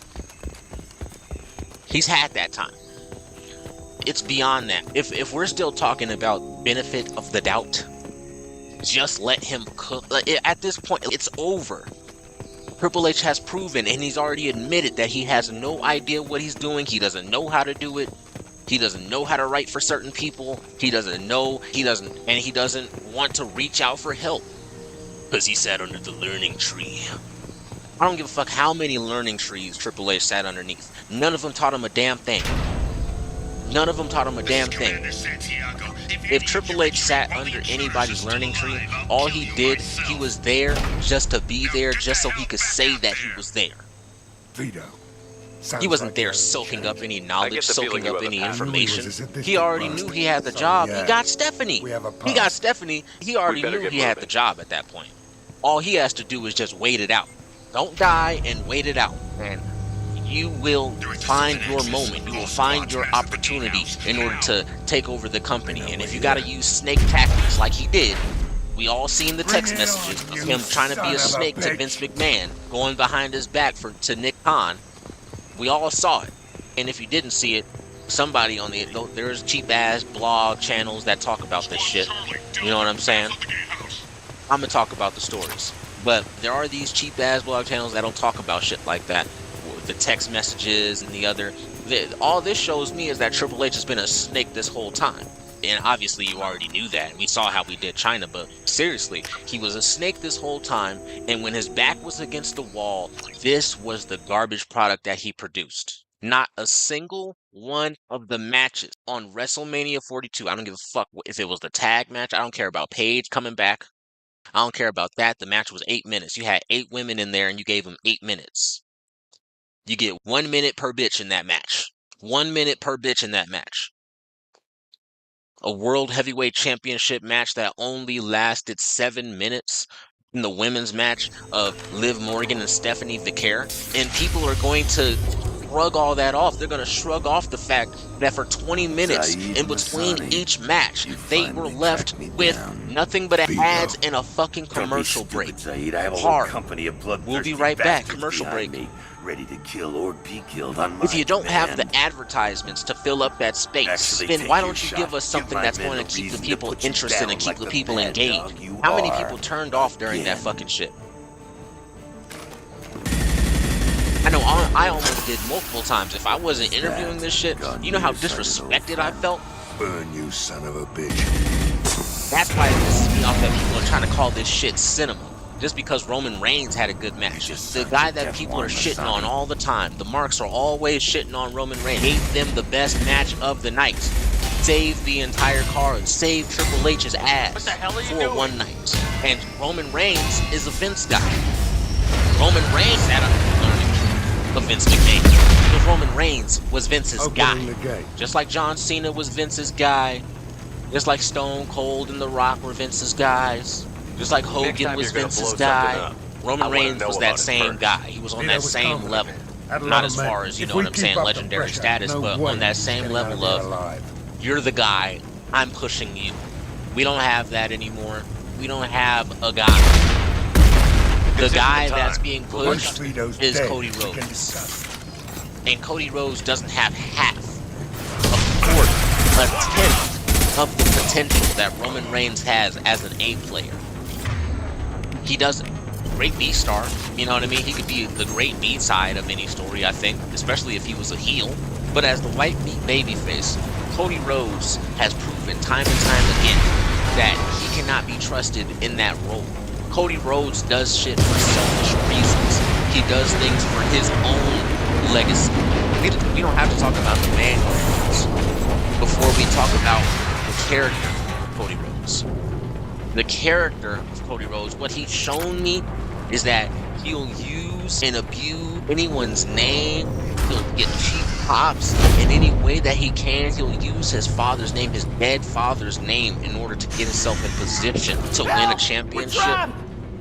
He's had that time. It's beyond that. If we're still talking about benefit of the doubt, just let him cook. At this point, it's over. Triple H has proven, and he's already admitted, that he has no idea what he's doing. He doesn't know how to do it. He doesn't know how to write for certain people. He doesn't want to reach out for help, because he sat under the learning tree. I don't give a fuck how many learning trees Triple H sat underneath. None of them taught him a damn thing. None of them taught him a damn thing. If Triple H sat under anybody's learning tree, all he did, he was there just to be there, just so he could say that he was there. He wasn't there soaking up any knowledge, soaking up any information. He already knew he had the job. He got Stephanie. He already knew he had the job at that point. All he has to do is just wait it out. Don't die and wait it out. And you will find your moment. You will find your opportunity in order to take over the company. And if you got to use snake tactics like he did, we all seen the text messages of him trying to be a snake to Vince McMahon, going behind his back to Nick Khan. We all saw it. And if you didn't see it, somebody on there's cheap ass blog channels that talk about this shit. You know what I'm saying? I'm gonna talk about the stories. But there are these cheap ass blog channels that don't talk about shit like that. The text messages and the other. All this shows me is that Triple H has been a snake this whole time. And obviously you already knew that. We saw how we did China, but seriously, he was a snake this whole time, and when his back was against the wall, this was the garbage product that he produced. Not a single one of the matches on WrestleMania 42, I don't give a fuck if it was the tag match, I don't care about Paige coming back, I don't care about that. The match was 8 minutes. You had 8 women in there and you gave them 8 minutes. You get 1 minute per bitch in that match. 1 minute per bitch in that match. A World Heavyweight Championship match that only lasted 7 minutes in the women's match of Liv Morgan and Stephanie Vicaire. And people are going to shrug all that off. They're going to shrug off the fact that for 20 minutes in between each match, they were left with nothing but ads and a fucking commercial break. Hard. We'll be right back. Commercial break. Ready to kill or be killed on my If you don't have the advertisements to fill up that space, then why don't you give us something that's going to keep the people interested and keep the people engaged? How many people turned off during that fucking shit? I know I almost did multiple times. If I wasn't interviewing this shit, you know how disrespected I felt? Burn, you son of a bitch. That's why it pisses me off that people are trying to call this shit cinema. Just because Roman Reigns had a good match. The guy that people are shitting on all the time. The marks are always shitting on Roman Reigns. Gave them the best match of the night. Saved the entire card. Saved Triple H's ass for one night. And Roman Reigns is a Vince guy. Roman Reigns had a learning. of Vince McMahon. Because Roman Reigns was Vince's guy. Just like John Cena was Vince's guy. Just like Stone Cold and The Rock were Vince's guys. Just like Hogan was Vince's guy. Roman Reigns was that same guy. He was on that same level. Not as far as, you know what I'm saying, legendary status, but on that same level of, you're the guy, I'm pushing you. We don't have that anymore. We don't have a guy. The guy that's being pushed is Cody Rhodes. And Cody Rhodes doesn't have half, a fourth, a tenth of the potential that Roman Reigns has as an A player. He doesn't. Great B star, you know what I mean? He could be the great B side of any story, I think, especially if he was a heel. But as the white meat babyface, Cody Rhodes has proven time and time again that he cannot be trusted in that role. Cody Rhodes does shit for selfish reasons. He does things for his own legacy. We don't have to talk about the man before we talk about the character of Cody Rhodes. The character of Cody Rhodes, what he's shown me is that he'll use and abuse anyone's name. He'll get cheap pops in any way that he can. He'll use his father's name, his dead father's name, in order to get himself in position to win a championship.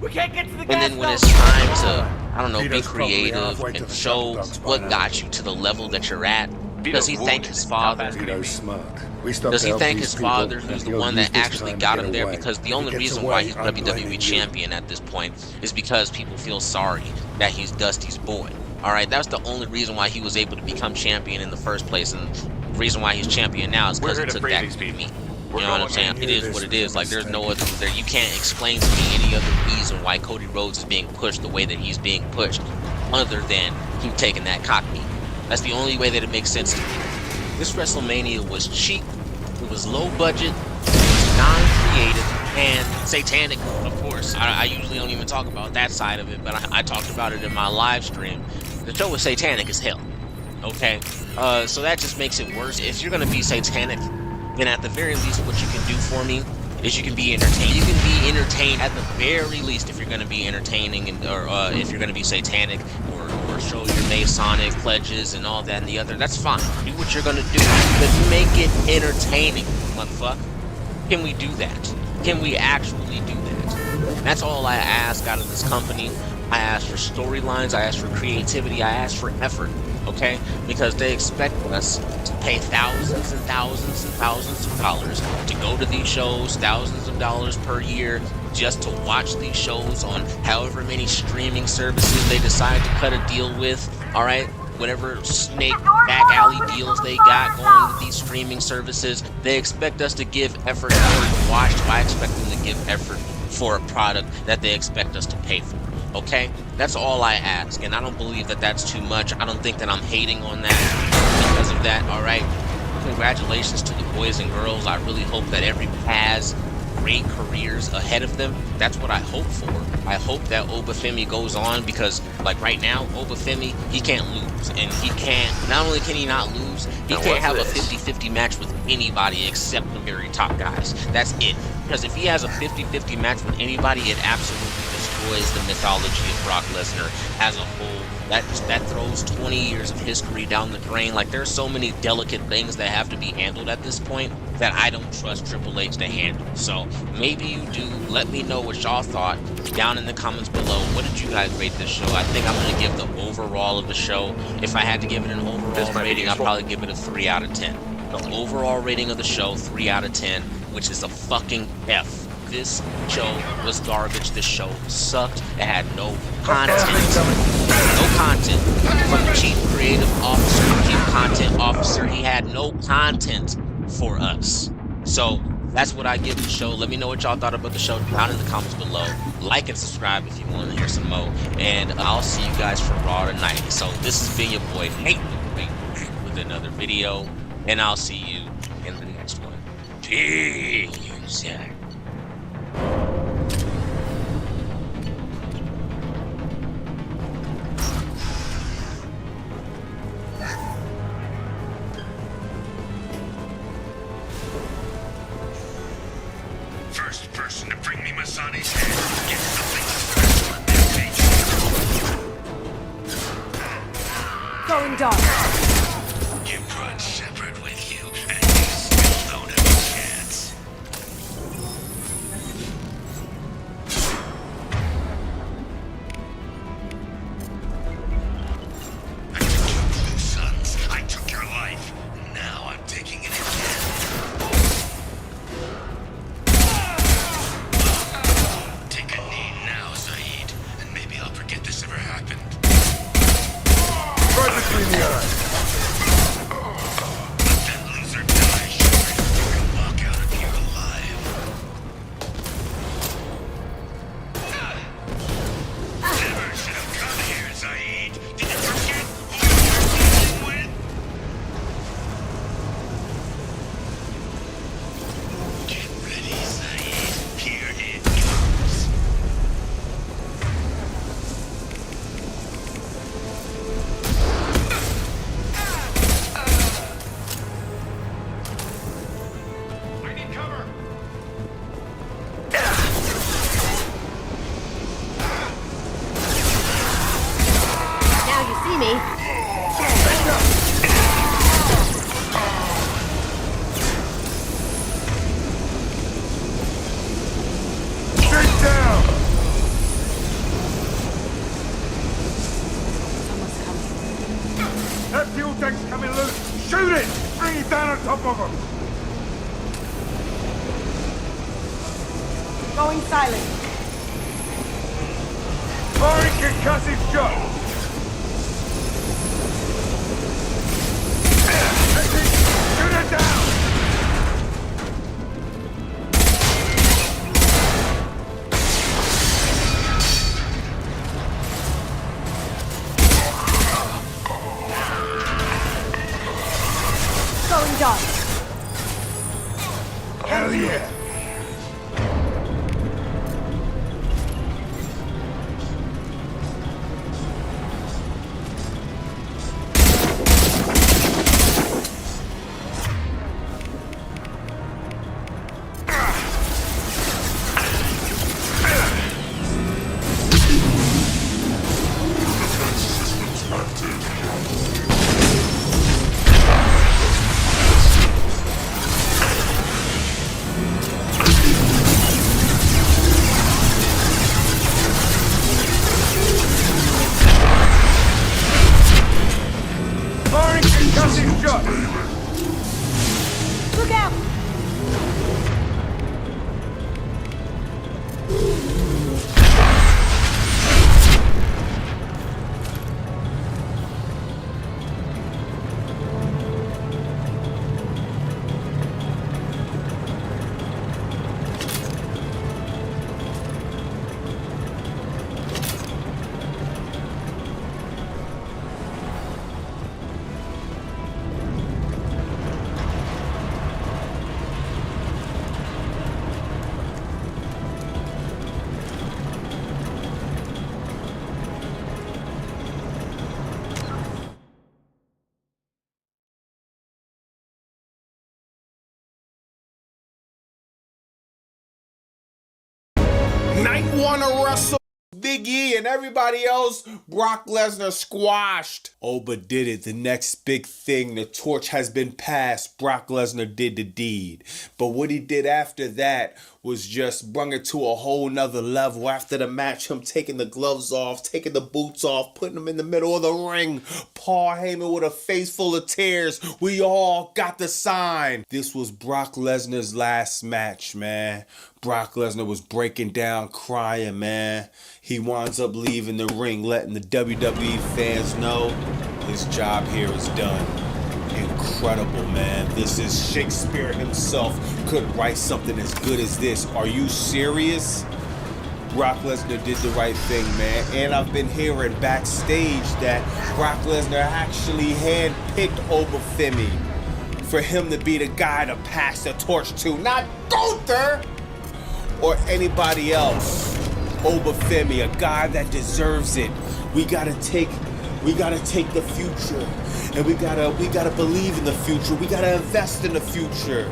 We can't get to the And then when it's time to, I don't know, be creative and show what got you to the level that you're at, does he thank his father? Does he thank his father, who's the one that actually got him there? Because the only reason why he's WWE champion at this point is because people feel sorry that he's Dusty's boy. Alright, that's the only reason why he was able to become champion in the first place, and the reason why he's champion now is because he took that to me. You know what I'm saying? It is what it is. Like, there's no other there. You can't explain to me any other reason why Cody Rhodes is being pushed the way that he's being pushed, other than him taking that cockney. That's the only way that it makes sense to me. This WrestleMania was cheap, it was low budget, it was non-creative, and satanic, of course. I usually don't even talk about that side of it, but I talked about it in my live stream. The show was satanic as hell, okay? So that just makes it worse. If you're gonna be satanic, then at the very least what you can do for me is you can be entertained. You can be entertained at the very least if you're gonna be entertaining, and or if you're gonna be satanic, or show your Masonic pledges and all that and the other. That's fine. Do what you're gonna do, but make it entertaining, motherfucker. Can we do that? Can we actually do that? That's all I ask out of this company. I ask for storylines, I ask for creativity, I ask for effort, okay? Because they expect us to pay thousands and thousands and thousands of dollars to go to these shows, thousands of dollars per year, just to watch these shows on however many streaming services they decide to cut a deal with, alright? Whatever snake back alley deals they got going with these streaming services, they expect us to give effort in order to watch. So I expect them to give effort for a product that they expect us to pay for. Okay? That's all I ask, and I don't believe that that's too much. I don't think that I'm hating on that because of that, alright? Congratulations to the boys and girls. I really hope that everyone has great careers ahead of them. That's what I hope for. I hope that Obafemi goes on, because like right now, Obafemi, he can't lose. And he can't, not only can he not lose, he can't have a 50-50 match with anybody except the very top guys. That's it. Because if he has a 50-50 match with anybody, it absolutely destroys the mythology of Brock Lesnar as a whole. That throws 20 years of history down the drain. Like, there's so many delicate things that have to be handled at this point that I don't trust Triple H to handle. So maybe you do. Let me know what y'all thought down in the comments below. What did you guys rate this show? I think I'm gonna give the overall of the show. If I had to give it an overall rating, I'd probably give it a 3 out of 10. The overall rating of the show, 3 out of 10, which is a fucking F. This show was garbage. This show sucked. It had no content. No content. From the chief creative officer, chief content officer, he had no content for us. So that's what I give the show. Let me know what y'all thought about the show down in the comments below. Like and subscribe if you want to hear some more. And I'll see you guys for Raw tonight. So this has been your boy Nate with another video. And I'll see you in the next one. Peace. First person to bring me Masani's head gets nothing special on this page. Going dark. You brought Shepard with you, and you still don't have a chance. I took your blue sons. I took your life. Now I'm taking it again. Take a knee now, Zaid, and maybe I'll forget this ever happened. Right between the eyes. Let that loser die, Shepard. You can walk out of here alive. Never should have come here, Zaid. Did you forget who you're dealing with? Get ready, Zaid. Here it comes. I need cover. Now you see me. Straight down. Someone's coming. That fuel tank's coming loose. Shoot it. Bring it down on top of him. Going silent. Firing concussive shot. Shoot it down. Going dark. Hell yeah. Firing concussive shot. Look out! Night one of Wrestle Big E and everybody else, Brock Lesnar squashed. Oh, but did it? The next big thing, the torch has been passed. Brock Lesnar did the deed. But what he did after that was just bring it to a whole nother level. After the match, him taking the gloves off, taking the boots off, putting them in the middle of the ring. Paul Heyman with a face full of tears. We all got the sign. This was Brock Lesnar's last match, man. Brock Lesnar was breaking down, crying, man. He winds up leaving the ring, letting the WWE fans know his job here is done. Incredible, man. This is Shakespeare himself couldn't write something as good as this. Are you serious? Brock Lesnar did the right thing, man. And I've been hearing backstage that Brock Lesnar actually handpicked Obafemi for him to be the guy to pass the torch to, not Gunther or anybody else. Obafemi, a guy that deserves it. We gotta take the future, and we gotta believe in the future. We gotta invest in the future.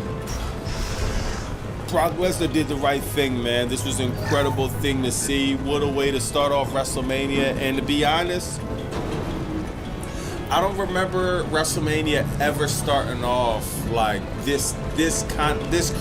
Brock Lesnar did the right thing, man. This was an incredible thing to see. What a way to start off WrestleMania. And to be honest, I don't remember WrestleMania ever starting off like this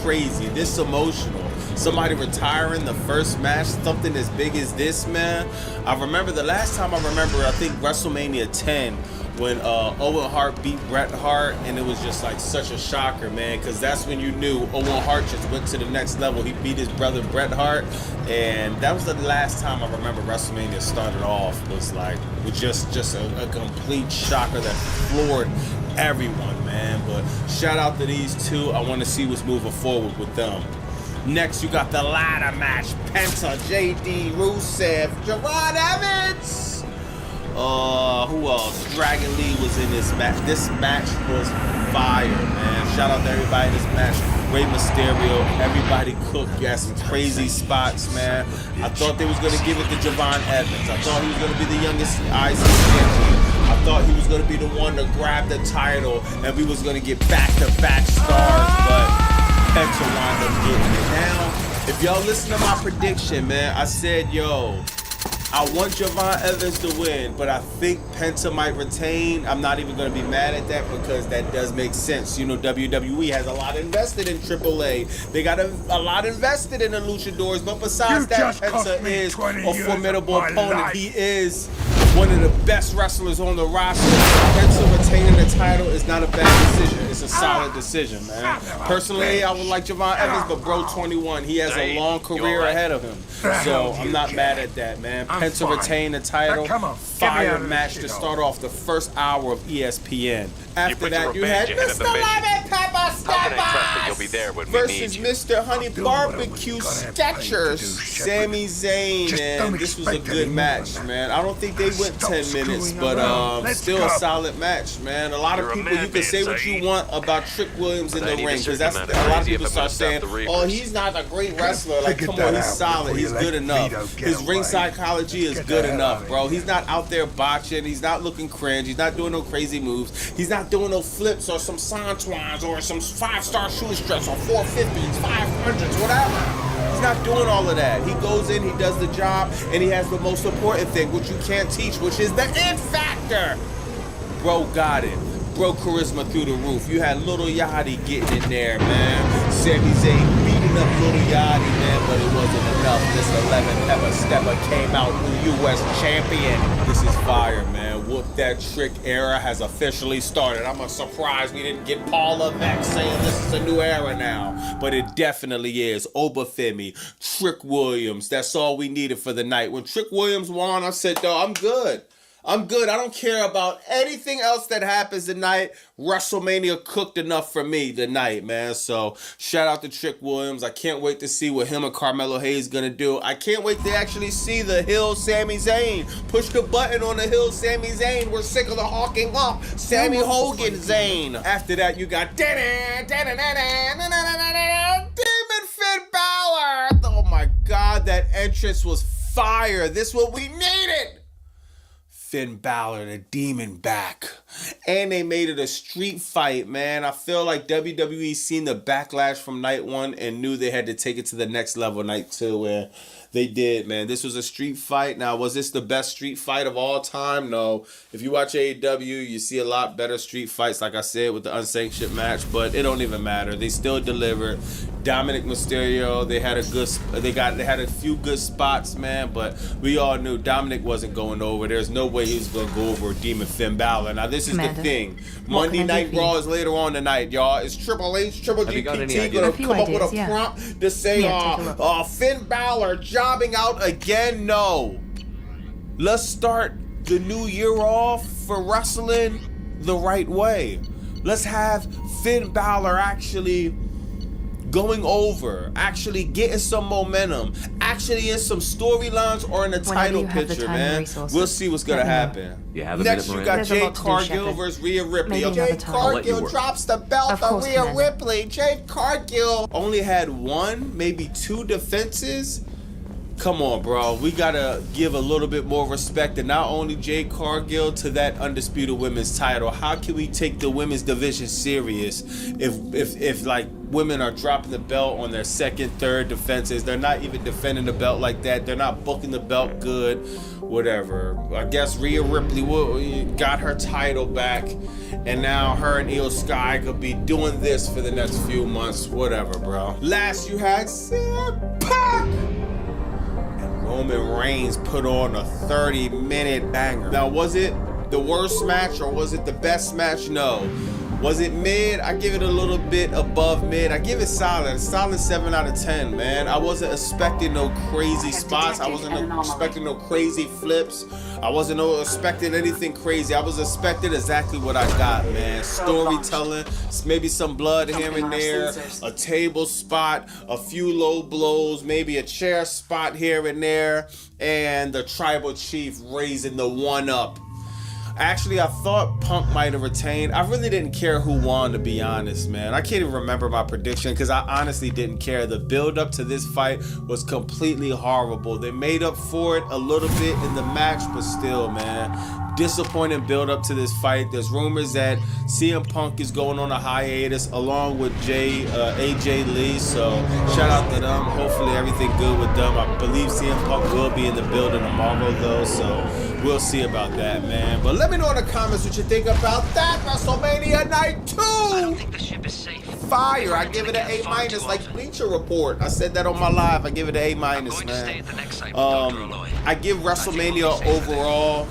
crazy, this emotional. Somebody retiring the first match, something as big as this, man. I remember the last time I think WrestleMania 10, when Owen Hart beat Bret Hart, and it was just like such a shocker, man, because that's when you knew Owen Hart just went to the next level. He beat his brother Bret Hart, and that was the last time I remember WrestleMania started off was like with just a complete shocker that floored everyone, man. But shout out to these two. I want to see what's moving forward with them. Next, you got the ladder match. Penta, JD, Rusev, Javon Evans. Who else? Dragon Lee was in this match. This match was fire, man. Shout out to everybody in this match. Rey Mysterio, everybody cooked. You had some crazy spots, man. I thought they was going to give it to Javon Evans. I thought he was going to be the youngest IC champion. I thought he was going to be the one to grab the title, and we was going to get back-to-back stars, but Penta wound up getting it. Now, if y'all listen to my prediction, man, I said, yo, I want Javon Evans to win, but I think Penta might retain. I'm not even going to be mad at that because that does make sense. You know, WWE has a lot invested in AAA. They got a lot invested in the Luchadors, but besides that, Penta is a formidable opponent. He is one of the best wrestlers on the roster. Penta retaining the title is not a bad decision. It's a solid decision, man. Personally, I would like Javon Evans, but bro, 21, he has a long career ahead of him. So I'm not mad at that, man. Penta retain the title. Fire match to start off the first hour of ESPN. After that, you had Mr. Lemon Pepper Steppers versus Mr. Honey Barbecue Sketchers, Sami Zayn, and this was a good match, man. I don't think they went 10 minutes, but still a solid match, man. A lot of people, you can say what you want about Trick Williams in the ring, because that's a lot of people start saying, oh, he's not a great wrestler. Like, come on, he's solid. He's good enough. His ring psychology is good enough, bro. He's not out there botching. He's not looking cringe. He's not doing no crazy moves. He's not doing no flips or some santwans or some 5-star shooting strips or 450s, 500s, whatever. He's not doing all of that. He goes in, he does the job, and he has the most important thing, which you can't teach, which is the it factor. Bro got it. Bro charisma through the roof. You had Little Yachty getting in there, man. Sami Zayn beating up Little Yachty, man, but it wasn't enough. This 11 Pepper Stepper came out new U.S. champion. This is fire, man. Whoop That Trick era has officially started. I'm surprised we didn't get Paul Levesque saying this is a new era now, but it definitely is. Obafemi, Trick Williams, that's all we needed for the night. When Trick Williams won, I said, "Yo, I'm good. I'm good. I don't care about anything else that happens tonight. WrestleMania cooked enough for me tonight, man." So shout out to Trick Williams. I can't wait to see what him and Carmelo Hayes gonna do. I can't wait to actually see the Hill Sami Zayn. Push the button on the Hill Sami Zayn. We're sick of the hawking up Sammy Hogan Zayn. After that, you got Demon Finn Balor. Oh my God, that entrance was fire. This is what we needed. Finn Balor, the demon back. And they made it a street fight, man. I feel like WWE seen the backlash from night one and knew they had to take it to the next level night two, and they did, man. This was a street fight. Now, was this the best street fight of all time? No. If you watch AEW, you see a lot better street fights, like I said, with the unsanctioned match, but it don't even matter. They still delivered. Dominic Mysterio, they had a few good spots, man, but we all knew Dominic wasn't going over. There's no way he was going to go over Demon Finn Balor. Now, this is the thing. Monday Night Raw is later on tonight, y'all. Is Triple H, Triple GPT going to come up with a prompt to say, Finn Balor jobbing out again? No. Let's start the new year off for wrestling the right way. Let's have Finn Balor actually going over, actually getting some momentum, actually in some storylines or in a title picture, man. We'll see what's gonna happen. Next, you got Jade Cargill versus Rhea Ripley. Jade Cargill drops the belt on Rhea Ripley. Jade Cargill only had one, maybe two defenses. Come on, bro. We gotta give a little bit more respect to not only Jade Cargill to that undisputed women's title. How can we take the women's division serious if like women are dropping the belt on their second, third defenses. They're not even defending the belt like that. They're not booking the belt good, whatever. I guess Rhea Ripley got her title back, and now her and Io Sky could be doing this for the next few months, whatever, bro. Last you had CM Punk, and Roman Reigns put on a 30-minute banger. Now, was it the worst match or was it the best match? No. Was it mid? I give it a little bit above mid. I give it solid. A solid 7 out of 10, man. I wasn't expecting no crazy spots. I wasn't expecting no crazy flips. I wasn't expecting anything crazy. I was expecting exactly what I got, man. Storytelling, maybe some blood here and there, a table spot, a few low blows, maybe a chair spot here and there, and the tribal chief raising the one up. Actually, I thought Punk might have retained. I really didn't care who won, to be honest, man. I can't even remember my prediction because I honestly didn't care. The build up to this fight was completely horrible. They made up for it a little bit in the match, but still, man, disappointing build up to this fight. There's rumors that CM Punk is going on a hiatus along with AJ Lee, so shout out to them. Hopefully everything good with them. I believe CM Punk will be in the building tomorrow though, so we'll see about that, man. But let me know in the comments what you think about that WrestleMania Night 2. I don't think the ship is safe. Fire. I give it an A- like Bleacher Report. I said that on my live. I give it an A-, man. I give WrestleMania overall,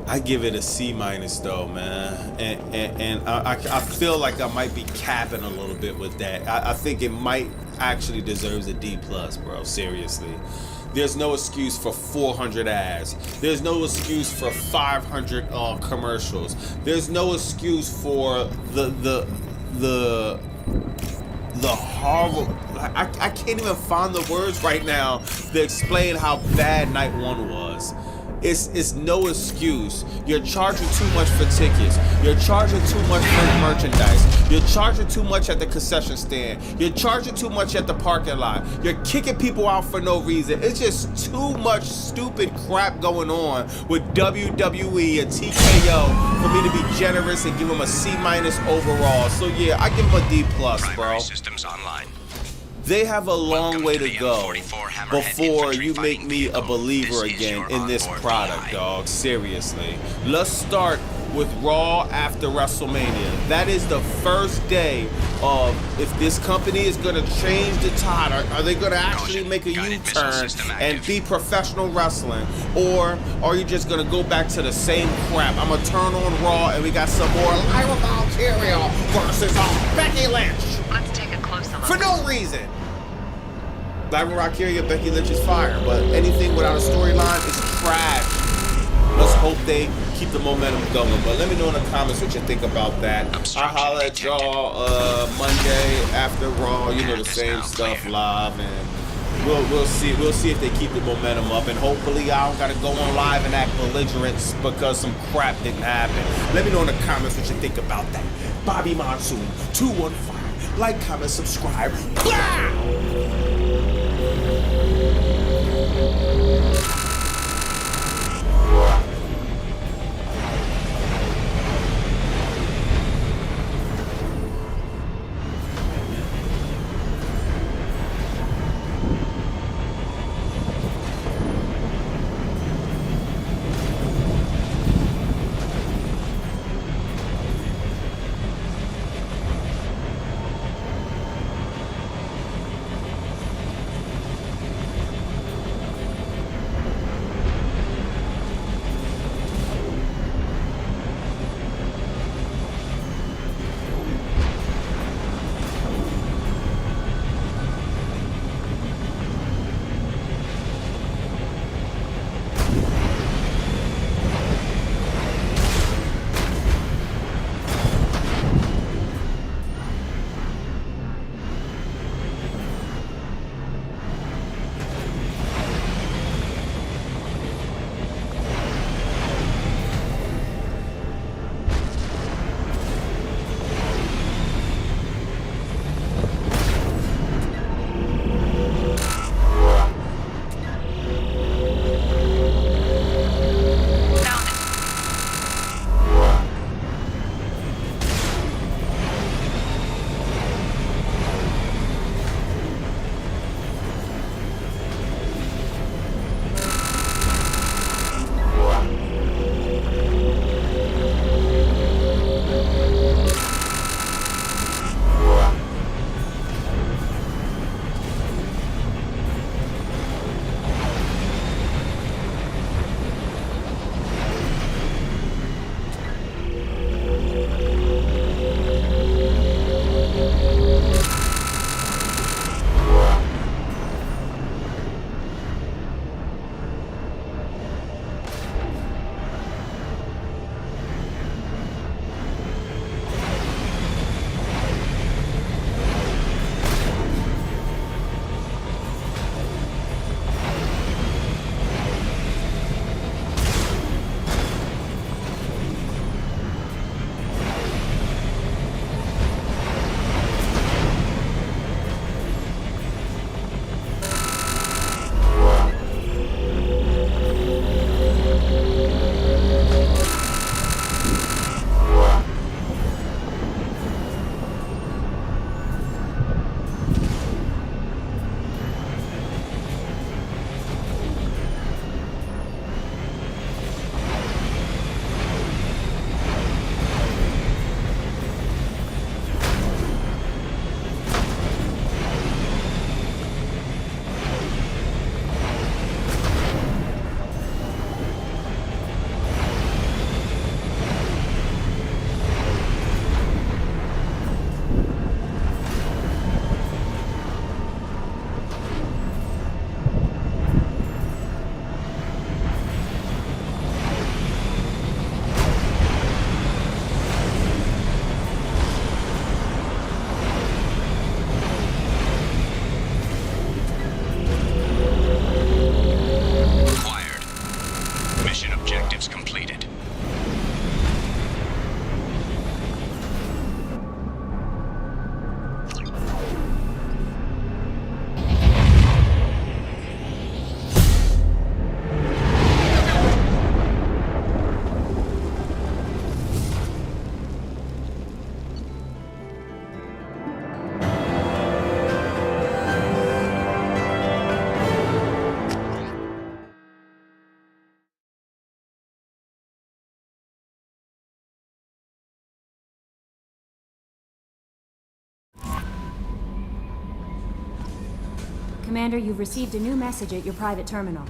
I give it a C- though, man. And I feel like I might be capping a little bit with that. I think it might actually deserves a D+, bro. Seriously. There's no excuse for 400 ads. There's no excuse for 500 commercials. There's no excuse for the horrible. I can't even find the words right now to explain how bad Night 1 was. It's no excuse. You're charging too much for tickets. You're charging too much for merchandise. You're charging too much at the concession stand. You're charging too much at the parking lot. You're kicking people out for no reason. It's just too much stupid crap going on with WWE and TKO for me to be generous and give them a C- overall. So yeah, I give them a D+, bro. Systems online. They have a long way to go before you make me a believer again in this product, dog. Seriously. Let's start with Raw after WrestleMania. That is the first day of if this company is going to change the tide. Are they going to actually make a U-turn and be professional wrestling? Or are you just going to go back to the same crap? I'm going to turn on Raw and we got some more Lyra Valkyria versus Becky Lynch. Let's take a closer look. For no reason. Lyra Valkyria, Becky Lynch is fire, but anything without a storyline is trash. Let's hope they keep the momentum going. But let me know in the comments what you think about that. I'll holler at y'all Monday after Raw. You know, the same stuff live, and we'll see if they keep the momentum up. And hopefully I don't gotta go on live and act belligerent because some crap didn't happen. Let me know in the comments what you think about that. Bobby Monsoon 215. Like, comment, subscribe. Blah! Commander, you've received a new message at your private terminal.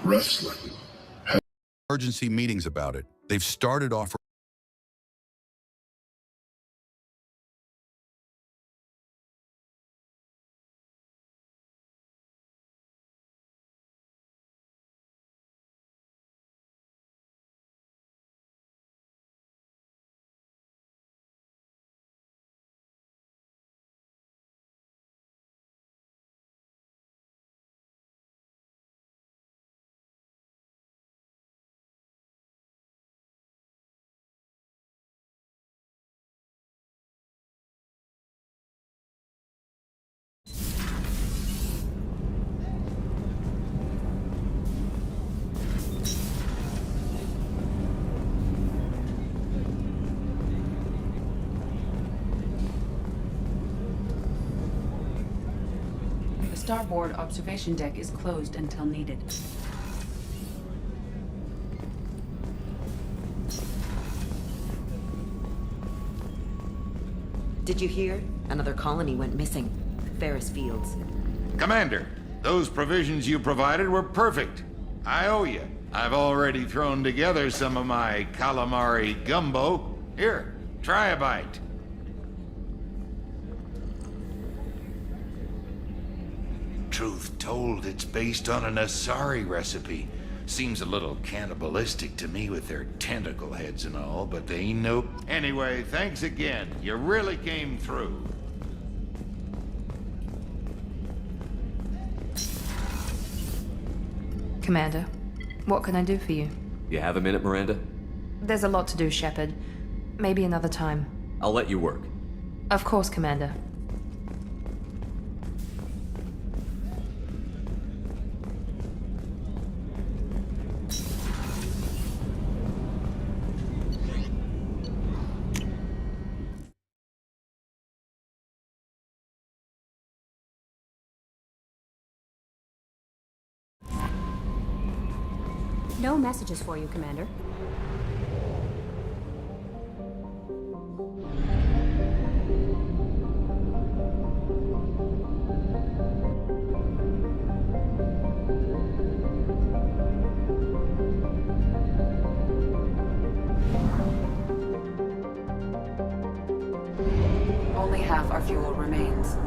Wrestling. Emergency meetings about it. They've started off. The starboard observation deck is closed until needed. Did you hear? Another colony went missing. Ferris Fields. Commander, those provisions you provided were perfect. I owe you. I've already thrown together some of my calamari gumbo. Here, try a bite. Truth told, it's based on an Asari recipe. Seems a little cannibalistic to me with their tentacle heads and all, but they ain't no... Anyway, thanks again. You really came through. Commander, what can I do for you? You have a minute, Miranda? There's a lot to do, Shepard. Maybe another time. I'll let you work. Of course, Commander. No messages for you, Commander. Only half our fuel remains.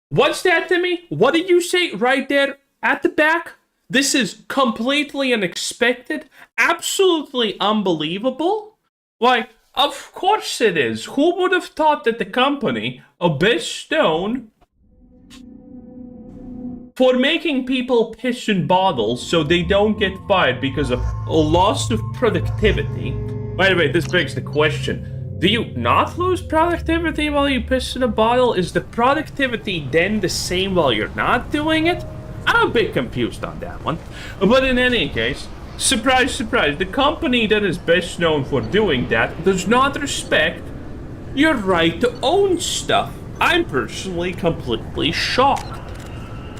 What's that, Timmy? What did you say right there at the back? This is completely unexpected, absolutely unbelievable. Why, of course it is. Who would have thought that the company, Abyss Stone, for making people piss in bottles so they don't get fired because of a loss of productivity. By the way, this begs the question. Do you not lose productivity while you piss in a bottle? Is the productivity then the same while you're not doing it? I I'm a bit confused on that one. But in any case, surprise, surprise, the company that is best known for doing that does not respect your right to own stuff. I'm personally completely shocked.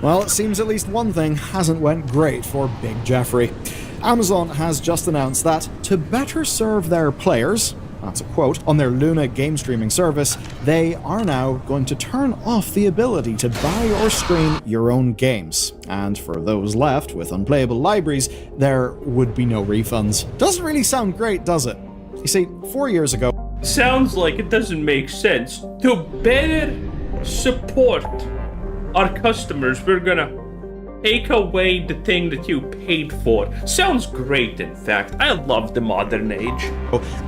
Well, it seems at least one thing hasn't went great for Big Jeffrey. Amazon has just announced that to better serve their players, that's a quote, on their Luna game streaming service, they are now going to turn off the ability to buy or stream your own games. And for those left with unplayable libraries, there would be no refunds. Doesn't really sound great, does it? You see, 4 years ago... Sounds like it doesn't make sense. To better support our customers, we're gonna take away the thing that you paid for. Sounds great, in fact. I love the modern age.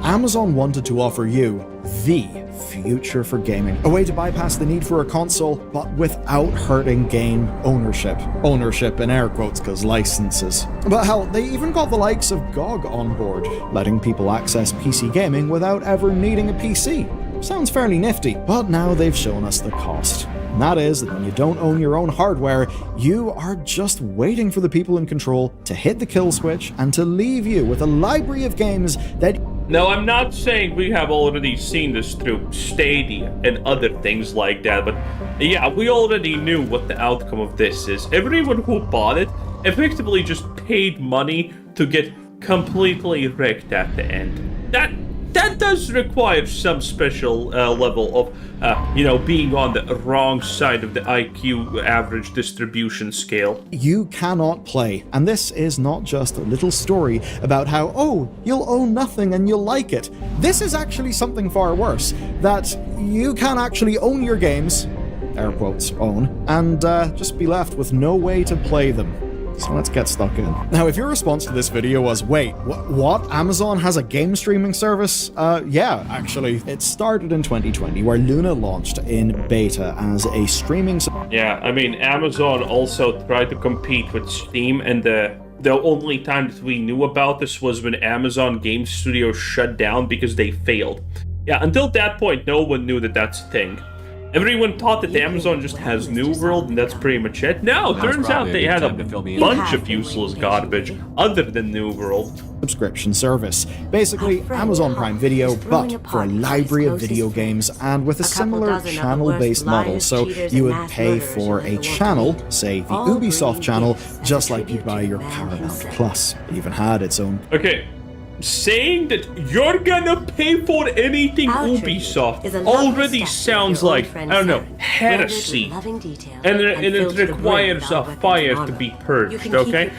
Amazon wanted to offer you the future for gaming. A way to bypass the need for a console, but without hurting game ownership. Ownership in air quotes, because licenses. But hell, they even got the likes of GOG on board, letting people access PC gaming without ever needing a PC. Sounds fairly nifty, but now they've shown us the cost. And that is that when you don't own your own hardware, you are just waiting for the people in control to hit the kill switch and to leave you with a library of games that... No, I'm not saying we have already seen this through Stadia and other things like that, but yeah, we already knew what the outcome of this is. Everyone who bought it effectively just paid money to get completely wrecked at the end. That does require some special level of, being on the wrong side of the IQ average distribution scale. You cannot play, and this is not just a little story about how, oh, you'll own nothing and you'll like it. This is actually something far worse, that you can actually own your games, air quotes, own, and just be left with no way to play them. So let's get stuck in. Now, if your response to this video was, wait, what? Amazon has a game streaming service? Yeah, actually. It started in 2020, where Luna launched in beta as a streaming... Yeah, I mean, Amazon also tried to compete with Steam, and the only time that we knew about this was when Amazon Game Studios shut down because they failed. Yeah, until that point, no one knew that that's a thing. Everyone thought that Amazon just has New World and that's pretty much it. No, turns out they had a bunch of useless garbage other than New World. Subscription service. Basically, Amazon Prime Video, but for a library of video games and with a similar channel-based model. So you would pay for a channel, say the Ubisoft channel, just like you buy your Paramount Plus. It even had its own... Okay. Saying that you're gonna pay for anything Ubisoft already sounds like, I don't know, heresy. And it requires a fire to be purged, okay?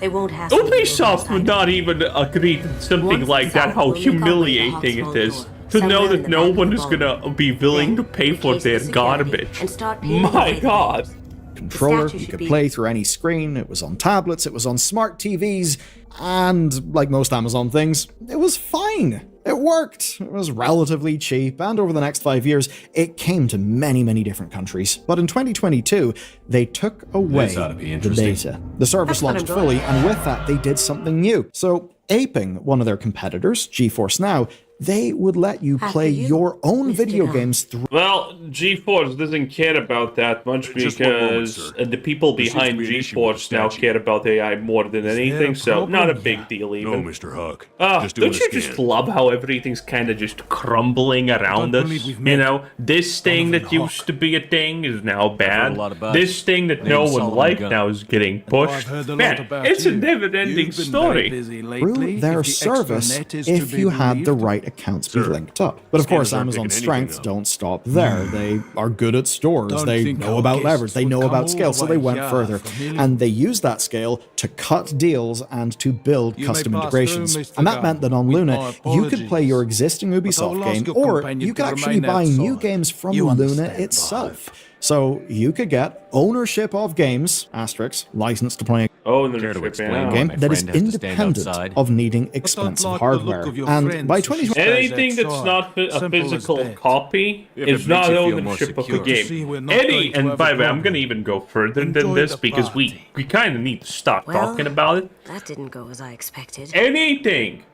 Ubisoft would not even agree to something like that, how humiliating it is. To know that no one is gonna be willing to pay for their garbage. My god. Controller, you could play through any screen, it was on tablets, it was on smart TVs, and like most Amazon things, it was fine. It worked, it was relatively cheap, and over the next 5 years, it came to many, many different countries. But in 2022, they took away the beta. The service launched fully, and with that, they did something new. So, aping one of their competitors, GeForce Now, they would let you play your own video games through... Well, GeForce doesn't care about that much because the people behind GeForce now care about AI more than anything, so not a big deal even. No, Mr. Huck. Don't you just love how everything's kind of just crumbling around us? You know, this thing that used to be a thing is now bad. This thing that no one liked now is getting pushed. Man, it's a never-ending story. Through their service, if you had the right accounts be linked up. But of course, Amazon's strengths don't stop there. They are good at stores, they know about leverage, they know about scale, so they went further. And they used that scale to cut deals and to build custom integrations. And that meant that on Luna, you could play your existing Ubisoft game, or you could actually buy new games from Luna itself. So you could get ownership of games, asterisk, licensed to play a game that is independent of needing expensive hardware. And by 2020... Anything that's not a physical copy is not ownership of the game. And by the way, I'm going to even go further than this because we kind of need to start talking about it. That didn't go as I expected. Anything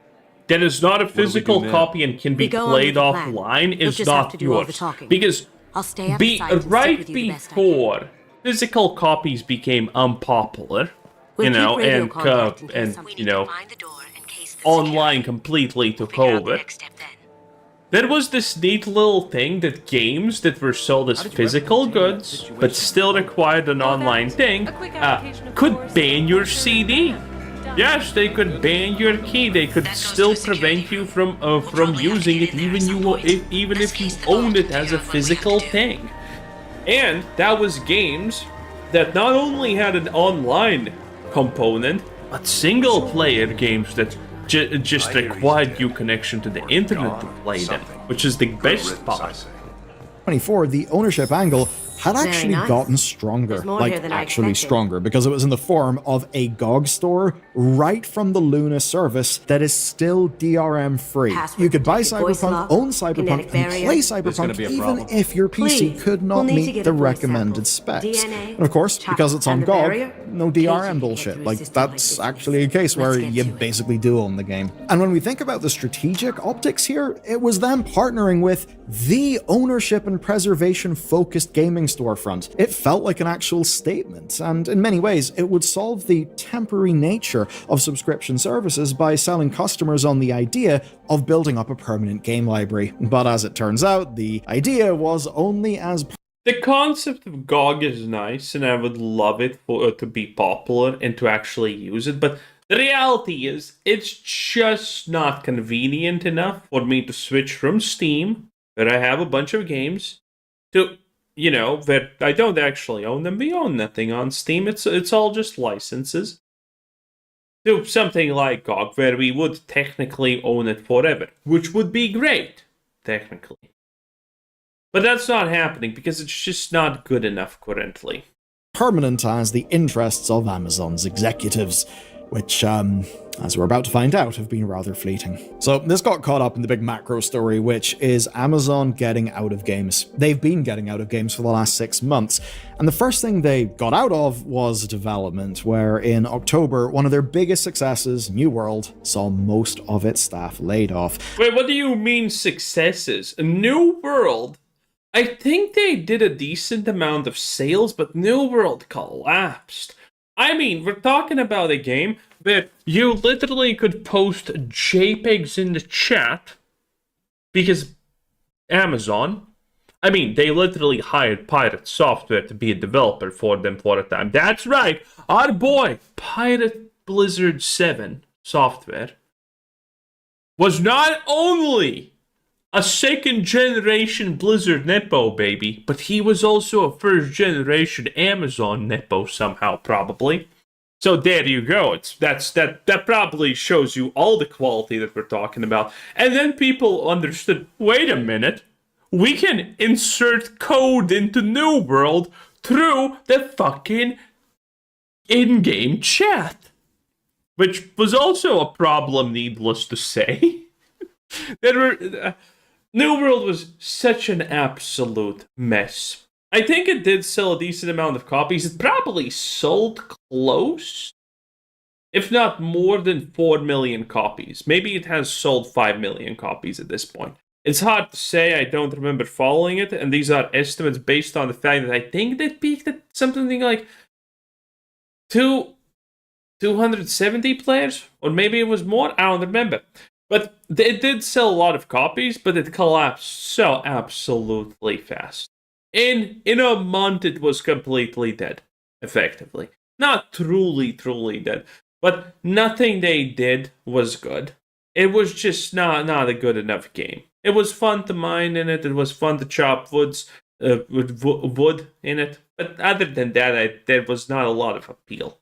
that is not a physical copy and can be played offline is not yours. Because right before physical copies became unpopular, We'll keep radio and contact in case online completely took over. There was this neat little thing that games that were sold as physical goods, but still required an online thing, could ban your CD. Yes, they could ban your key. They could still prevent you from using it, even if you owned it as a physical thing. And that was games that not only had an online component, but single-player games that just required you connection to the internet to play them, which is the best part. 24, the ownership angle had actually gotten stronger, like actually stronger, because it was in the form of a GOG store right from the Luna service that is still DRM free. You could buy Cyberpunk, own Cyberpunk, and play Cyberpunk even if your PC could not meet the recommended specs. And of course, because it's on GOG, no DRM bullshit. Like, that's actually a case where you basically do own the game. And when we think about the strategic optics here, it was them partnering with the ownership and preservation focused gaming storefront. It felt like an actual statement, and in many ways, it would solve the temporary nature of subscription services by selling customers on the idea of building up a permanent game library. But as it turns out, the idea was only as... The concept of GOG is nice, and I would love it to be popular and to actually use it, but the reality is, it's just not convenient enough for me to switch from Steam, where I have a bunch of games, to, that I don't actually own them. We own nothing on Steam. It's all just licenses. To something like GOG, where we would technically own it forever, which would be great, technically. But that's not happening because it's just not good enough currently. Permanent as the interests of Amazon's executives, which, as we're about to find out, have been rather fleeting. So this got caught up in the big macro story, which is Amazon getting out of games. They've been getting out of games for the last 6 months, and the first thing they got out of was development, where in October, one of their biggest successes, New World, saw most of its staff laid off. Wait, what do you mean successes? New World? I think they did a decent amount of sales, but New World collapsed. I mean, we're talking about a game that you literally could post JPEGs in the chat because Amazon, I mean, they literally hired Pirate Software to be a developer for them for a time. That's right, our boy, Pirate Blizzard 7 Software, was not only a second-generation Blizzard Nepo baby, but he was also a first-generation Amazon Nepo somehow, probably. So there you go. That probably shows you all the quality that we're talking about. And then people understood, wait a minute, we can insert code into New World through the fucking in-game chat. Which was also a problem, needless to say. New World was such an absolute mess. I think it did sell a decent amount of copies. It probably sold close, if not more than 4 million copies. Maybe it has sold 5 million copies at this point. It's hard to say, I don't remember following it, and these are estimates based on the fact that I think they peaked at something like 270 players, or maybe it was more, I don't remember. But it did sell a lot of copies, but it collapsed so absolutely fast. In a month, it was completely dead, effectively. Not truly dead, but nothing they did was good. It was just not a good enough game. It was fun to mine in it, it was fun to chop wood in it, but other than that, there was not a lot of appeal.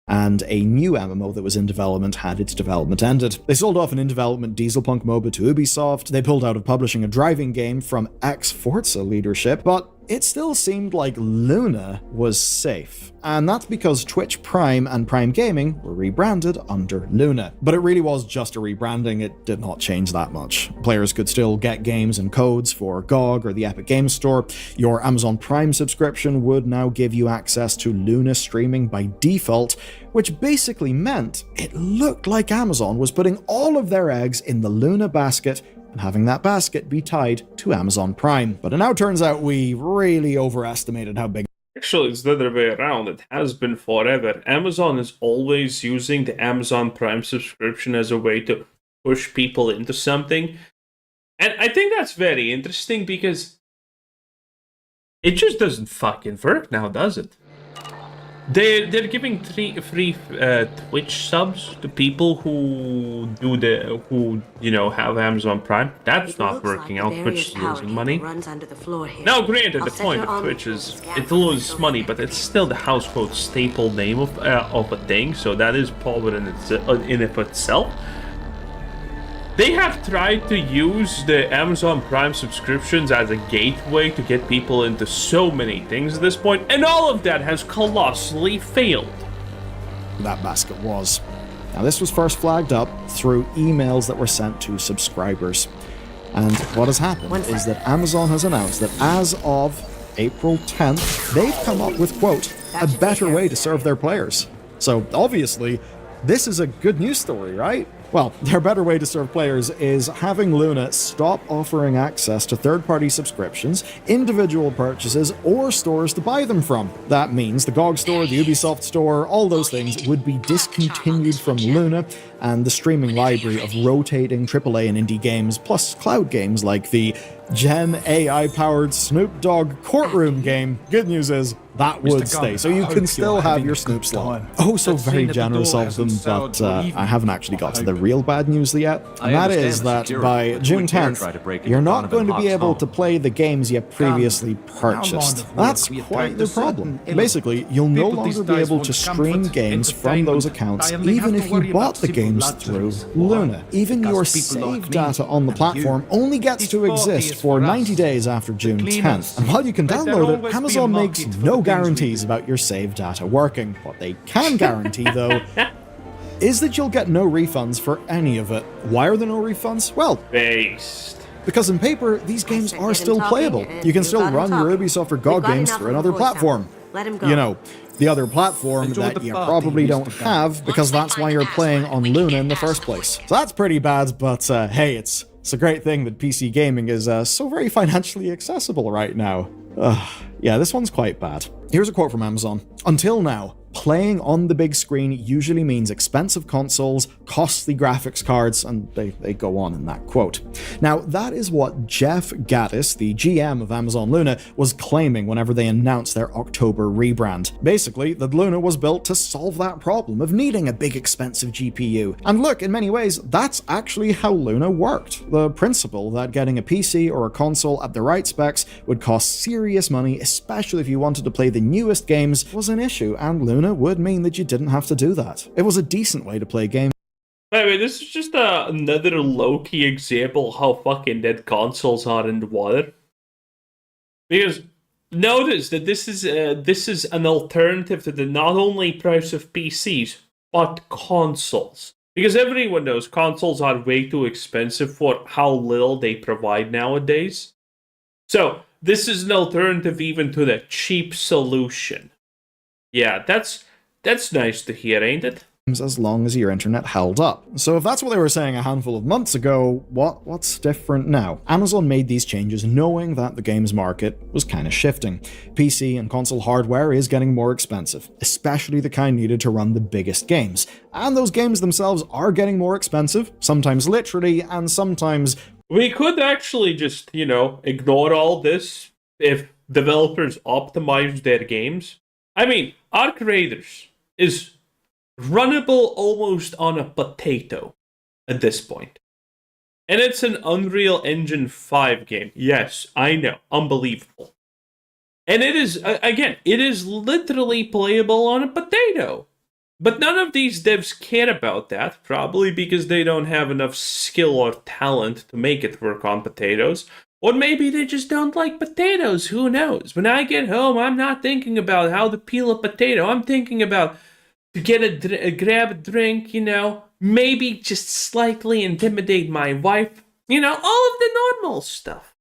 And a new MMO that was in development had its development ended. They sold off an in-development Dieselpunk MOBA to Ubisoft, they pulled out of publishing a driving game from ex-Forza leadership, but it still seemed like Luna was safe. And that's because Twitch Prime and Prime Gaming were rebranded under Luna. But it really was just a rebranding, it did not change that much. Players could still get games and codes for GOG or the Epic Games Store. Your Amazon Prime subscription would now give you access to Luna streaming by default, which basically meant it looked like Amazon was putting all of their eggs in the Luna basket and having that basket be tied to Amazon Prime. But it now turns out we really overestimated how big... Actually, it's the other way around. It has been forever. Amazon is always using the Amazon Prime subscription as a way to push people into something. And I think that's very interesting because it just doesn't fucking work now, does it? They're giving free Twitch subs to people who have Amazon Prime. That's not working out. Twitch is losing money. Now, granted, the point of Twitch is it loses money, but it's still the household staple name of a thing. So that is power in of itself. They have tried to use the Amazon Prime subscriptions as a gateway to get people into so many things at this point, and all of that has colossally failed. That basket was. Now, this was first flagged up through emails that were sent to subscribers. And what has happened is that Amazon has announced that as of April 10th, they've come up with, quote, a better way to serve their players. So, obviously, this is a good news story, right? Well, their better way to serve players is having Luna stop offering access to third-party subscriptions, individual purchases, or stores to buy them from. That means the GOG store, the Ubisoft store, all those things would be discontinued from Luna, and the streaming library of rotating AAA and indie games, plus cloud games like the Gen AI-powered Snoop Dogg courtroom game. Good news is, that would stay, so you can still have your Snoop slot. Oh, so very generous of them, but I haven't actually got to the real bad news yet, and that is that by June 10th, you're not going to be able to play the games you previously purchased. That's quite the problem. Basically, you'll no longer be able to stream games from those accounts, even if you bought the games through Luna. Even your save data on the platform only gets to exist for 90 days after June 10th, and while you can download it, Amazon makes no guarantees about your save data working. What they can guarantee, though, is that you'll get no refunds for any of it. Why are there no refunds? Well, based. Because in paper, these games are still playable. You can still run your Ubisoft or GOG games through another platform. You know, the other platform that you probably don't have, because that's why you're playing on Luna in the first place. So that's pretty bad, but hey, it's a great thing that PC gaming is so very financially accessible right now. Yeah, this one's quite bad. Here's a quote from Amazon. Until now, playing on the big screen usually means expensive consoles, costly graphics cards, and they go on in that quote. Now, that is what Jeff Gaddis, the GM of Amazon Luna, was claiming whenever they announced their October rebrand. Basically, that Luna was built to solve that problem of needing a big expensive GPU. And look, in many ways, that's actually how Luna worked. The principle that getting a PC or a console at the right specs would cost serious money, especially if you wanted to play the newest games, was an issue, and Luna would mean that you didn't have to do that. It was a decent way to play games. By the way, this is just another low-key example of how fucking dead consoles are in the water. Because notice that this is an alternative to the not only price of PCs, but consoles. Because everyone knows consoles are way too expensive for how little they provide nowadays. So, this is an alternative even to the cheap solution. Yeah, that's nice to hear, ain't it? As long as your internet held up. So if that's what they were saying a handful of months ago, what's different now? Amazon made these changes knowing that the games market was kind of shifting. PC and console hardware is getting more expensive, especially the kind needed to run the biggest games. And those games themselves are getting more expensive, sometimes literally, and sometimes... We could actually just, ignore all this if developers optimize their games. I mean, Arc Raiders is runnable almost on a potato at this point. And it's an Unreal Engine 5 game. Yes, I know. Unbelievable. And it is, again, it is literally playable on a potato. But none of these devs care about that, probably because they don't have enough skill or talent to make it work on potatoes. Or maybe they just don't like potatoes, who knows? When I get home, I'm not thinking about how to peel a potato. I'm thinking about to get grab a drink, maybe just slightly intimidate my wife. All of the normal stuff.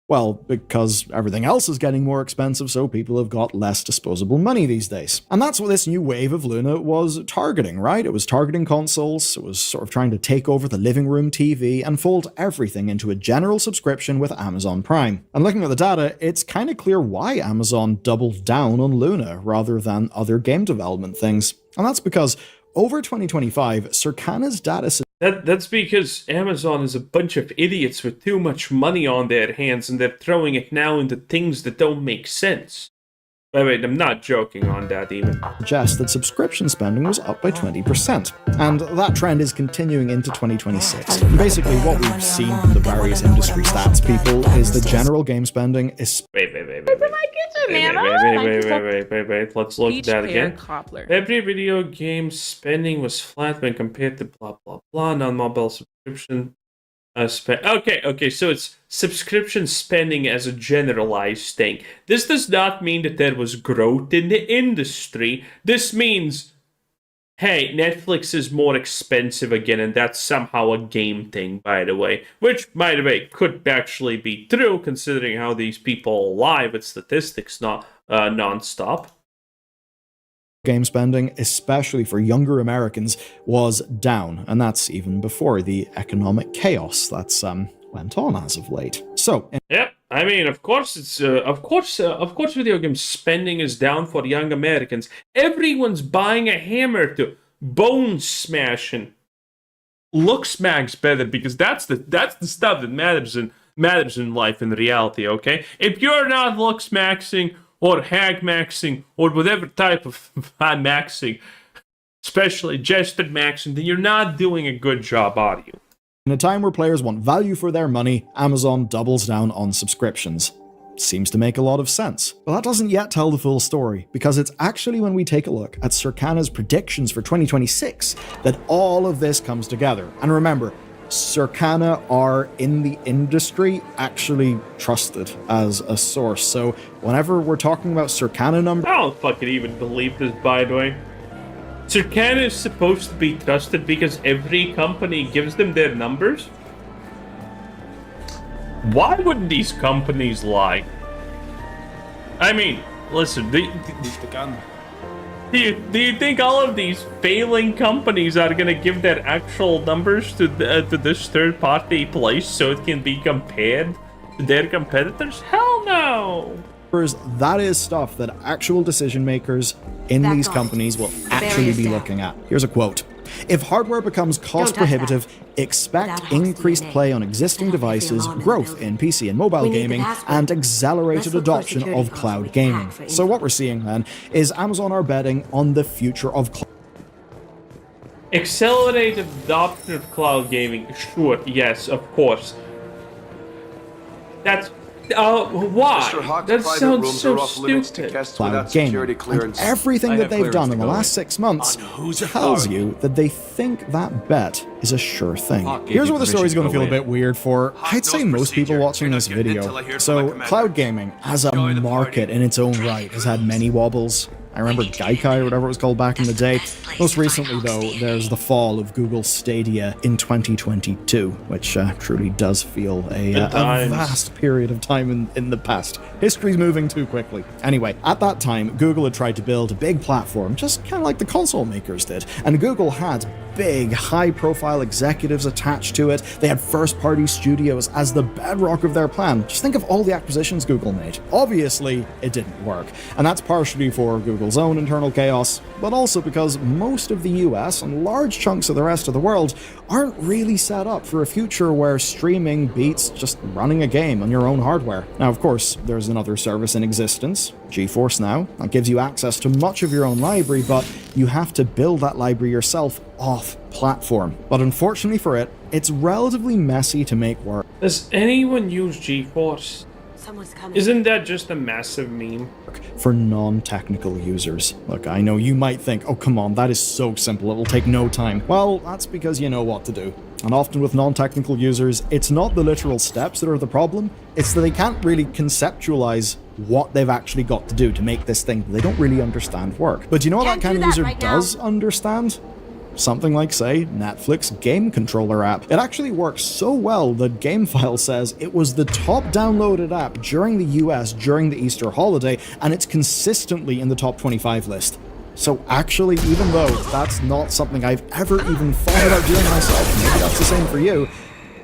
Well, because everything else is getting more expensive, so people have got less disposable money these days. And that's what this new wave of Luna was targeting, right? It was targeting consoles, it was sort of trying to take over the living room TV and fold everything into a general subscription with Amazon Prime. And looking at the data, it's kind of clear why Amazon doubled down on Luna rather than other game development things. And that's because over 2025, Circana's data That's because Amazon is a bunch of idiots with too much money on their hands and they're throwing it now into things that don't make sense. Wait, I'm not joking on that even. Suggests that subscription spending was up by 20%. And that trend is continuing into 2026. Basically, what we've seen from the various industry stats people is the general game spending is... Wait. Let's look at that again. Every video game spending was flat when compared to blah blah blah non-mobile subscription Okay, so it's subscription spending as a generalized thing. This does not mean that there was growth in the industry. This means, hey, Netflix is more expensive again, and that's somehow a game thing, by the way. Which, by the way, could actually be true, considering how these people lie with statistics non-stop. Game spending, especially for younger Americans, was down, and that's even before the economic chaos that's went on as of late. So, yep, I mean, of course, it's of course, video game spending is down for young Americans. Everyone's buying a hammer to bone smash and look smacks better because that's the stuff that matters in life in reality. Okay, if you're not look smashing or hag maxing, or whatever type of maxing, especially gested maxing, then you're not doing a good job, are you? In a time where players want value for their money, Amazon doubles down on subscriptions. Seems to make a lot of sense. But that doesn't yet tell the full story, because it's actually when we take a look at Circana's predictions for 2026 that all of this comes together. And remember, Circana are, in the industry, actually trusted as a source. So whenever we're talking about Circana numbers... I don't fucking even believe this, by the way. Circana is supposed to be trusted because every company gives them their numbers? Why wouldn't these companies lie? I mean, listen, do you think all of these failing companies are going to give their actual numbers to this third-party place so it can be compared to their competitors? Hell no! That is stuff that actual decision makers in these companies will actually be looking at. Here's a quote. If hardware becomes cost prohibitive, expect increased play on existing devices, growth in PC and mobile gaming, and accelerated adoption of cloud gaming. So what we're seeing then is Amazon are betting on the future of cloud. Accelerated adoption of cloud gaming, sure, yes, of course. That's why? That sounds so stupid. Cloud gaming. And everything that they've done in the last 6 months tells you that they think that bet is a sure thing. Here's where the story's going to feel a bit weird for, I'd say, most people watching this video. So, cloud gaming, as a market in its own right, has had many wobbles. I remember Gaikai or whatever it was called back in the day. Most recently, though, there's the fall of Google Stadia in 2022, which truly does feel a vast period of time in the past. History's moving too quickly. Anyway, at that time, Google had tried to build a big platform, just kind of like the console makers did, and Google had big, high-profile executives attached to it. They had first-party studios as the bedrock of their plan. Just think of all the acquisitions Google made. Obviously, it didn't work, and that's partially for Google's own internal chaos, but also because most of the US and large chunks of the rest of the world aren't really set up for a future where streaming beats just running a game on your own hardware. Now, of course, there's another service in existence, GeForce Now, that gives you access to much of your own library, but you have to build that library yourself off-platform. But unfortunately for it, it's relatively messy to make work. Does anyone use GeForce? Isn't that just a massive meme? For non-technical users. Look, I know you might think, oh come on, that is so simple, it'll take no time. Well, that's because you know what to do. And often with non-technical users, it's not the literal steps that are the problem, it's that they can't really conceptualize what they've actually got to do to make this thing they don't really understand work. But you know what that kind of user does understand? Something like, say, Netflix Game Controller app. It actually works so well that GameFile says it was the top downloaded app during the US during the Easter holiday, and it's consistently in the top 25 list. So actually, even though that's not something I've ever even thought about doing myself, maybe that's the same for you,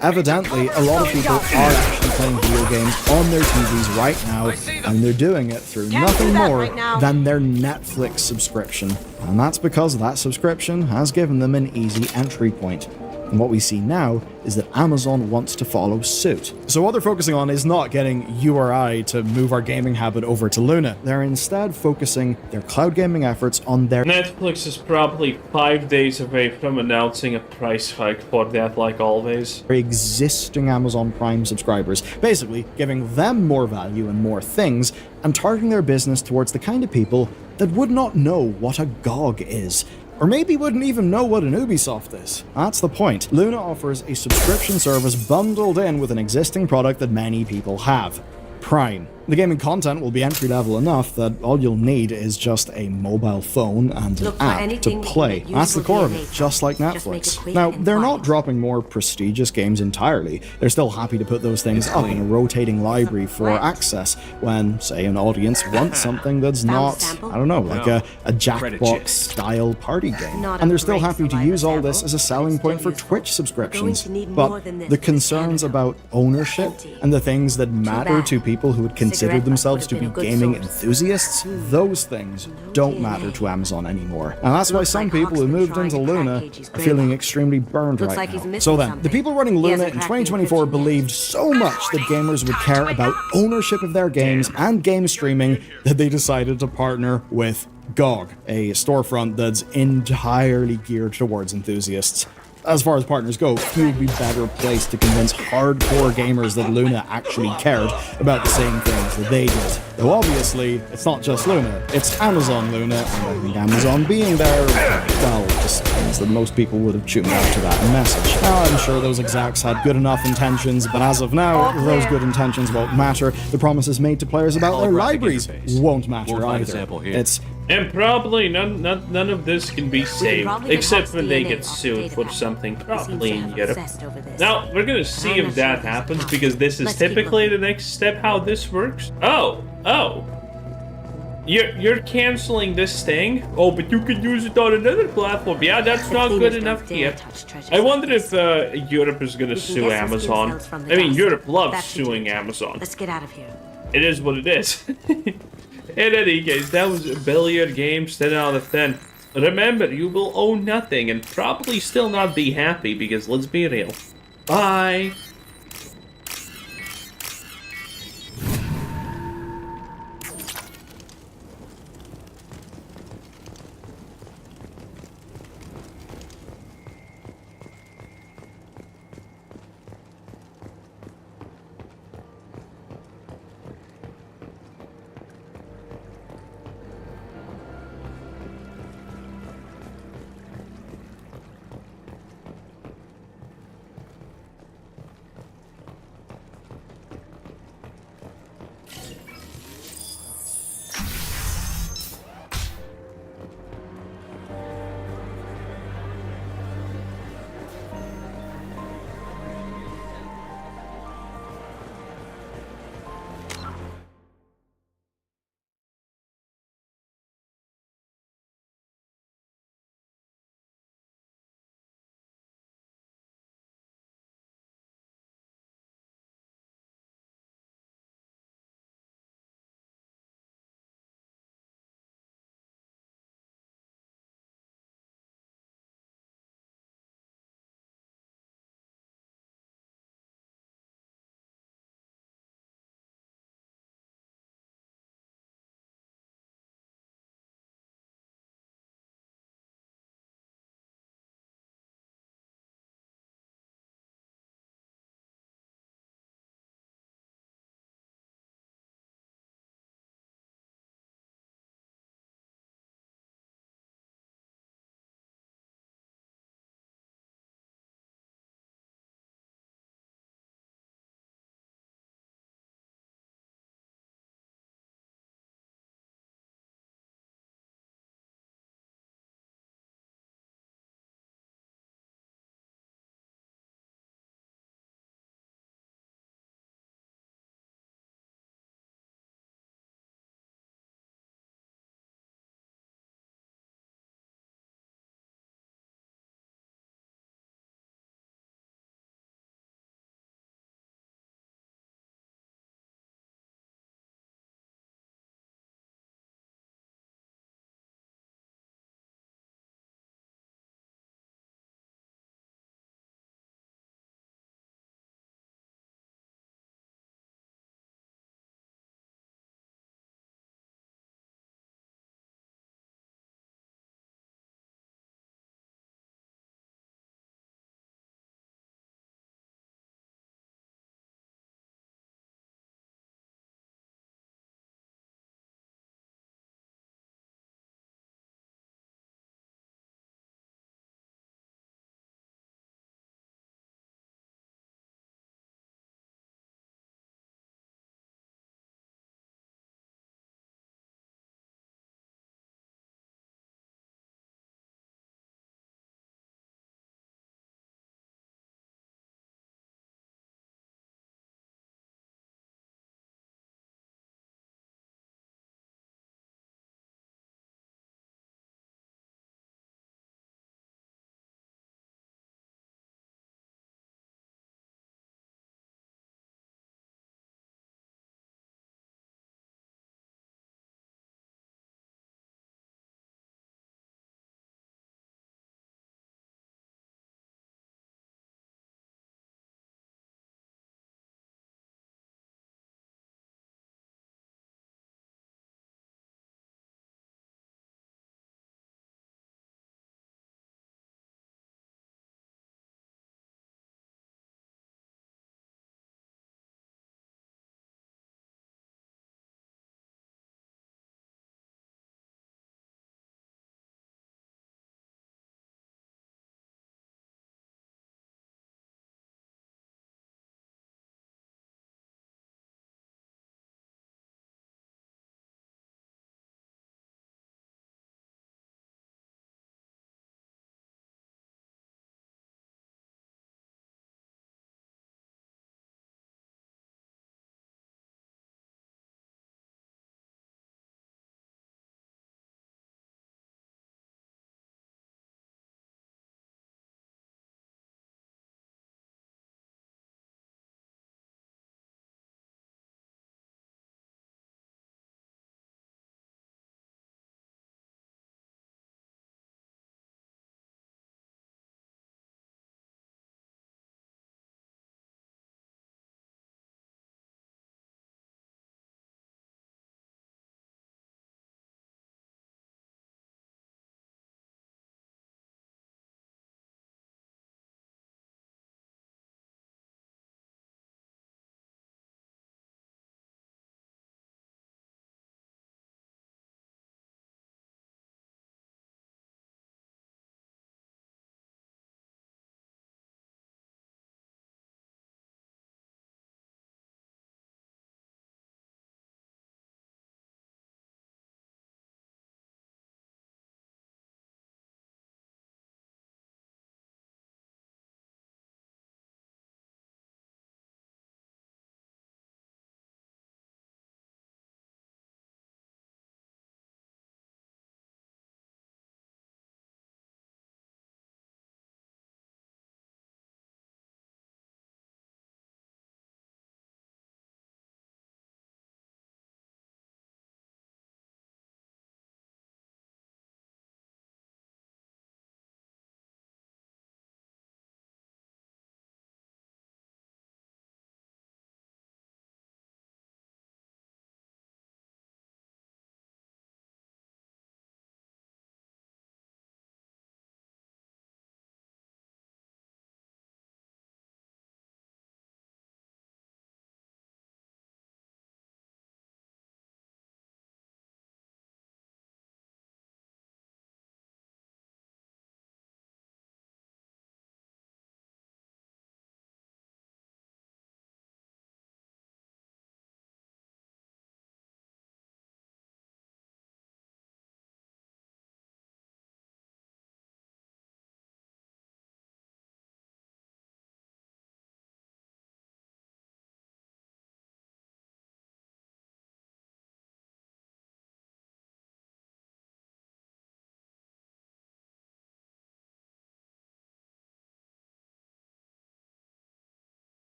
evidently a lot of people are actually playing video games on their TVs right now, and they're doing it through nothing more than their Netflix subscription. And that's because that subscription has given them an easy entry point. And what we see now is that Amazon wants to follow suit. So what they're focusing on is not getting you or I to move our gaming habit over to Luna. They're instead focusing their cloud gaming efforts on their... Netflix is probably 5 days away from announcing a price hike for that, like always. Existing Amazon Prime subscribers, basically giving them more value and more things, and targeting their business towards the kind of people that would not know what a GOG is. Or maybe wouldn't even know what an Ubisoft is. That's the point. Luna offers a subscription service bundled in with an existing product that many people have: Prime. The gaming content will be entry-level enough that all you'll need is just a mobile phone and an app to play. That's the core of it, just like Netflix. Now, they're not dropping more prestigious games entirely. They're still happy to put those things up in a rotating library for access when, say, an audience wants something that's not, I don't know, like a Jackbox-style party game. And they're still happy to use all this as a selling point for Twitch subscriptions. But the concerns about ownership and the things that matter to people who would consider themselves to be gaming enthusiasts, those things don't matter to Amazon anymore. And that's why some people who moved into Luna are feeling extremely burned right now. So then, the people running Luna in 2024 believed so much that gamers would care about ownership of their games and game streaming that they decided to partner with GOG, a storefront that's entirely geared towards enthusiasts. As far as partners go, few would be better placed to convince hardcore gamers that Luna actually cared about the same things that they did. Though obviously, it's not just Luna, it's Amazon Luna, and I think Amazon being there, well, just means that most people would have tuned out to that message. Now, I'm sure those execs had good enough intentions, but as of now, those good intentions won't matter. The promises made to players about their libraries won't matter either. It's... And probably none of this can be saved, except when they get sued for something, probably in Europe. Now, we're gonna see if that happens, because this is typically the next step how this works. Oh. You're canceling this thing? Oh, but you could use it on another platform. Yeah, that's not good enough here. I wonder if Europe is gonna sue Amazon. I mean, Europe loves suing Amazon. Let's get out of here. It is what it is. In any case, that was a billiard games, 10 out of 10. Remember, you will own nothing and probably still not be happy, because let's be real. Bye!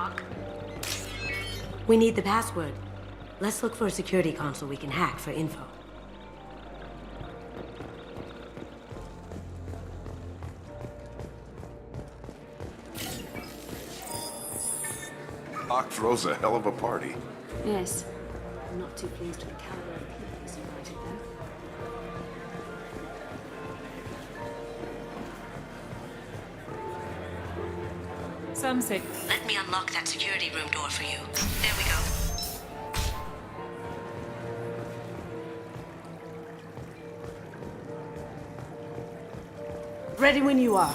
unlock? We need the password. Let's look for a security console we can hack for info. Doc throws a hell of a party. Yes. I'm not too pleased with the caliber of people he's invited, though. Some say. Let me unlock that security room door for you. There we go. Ready when you are.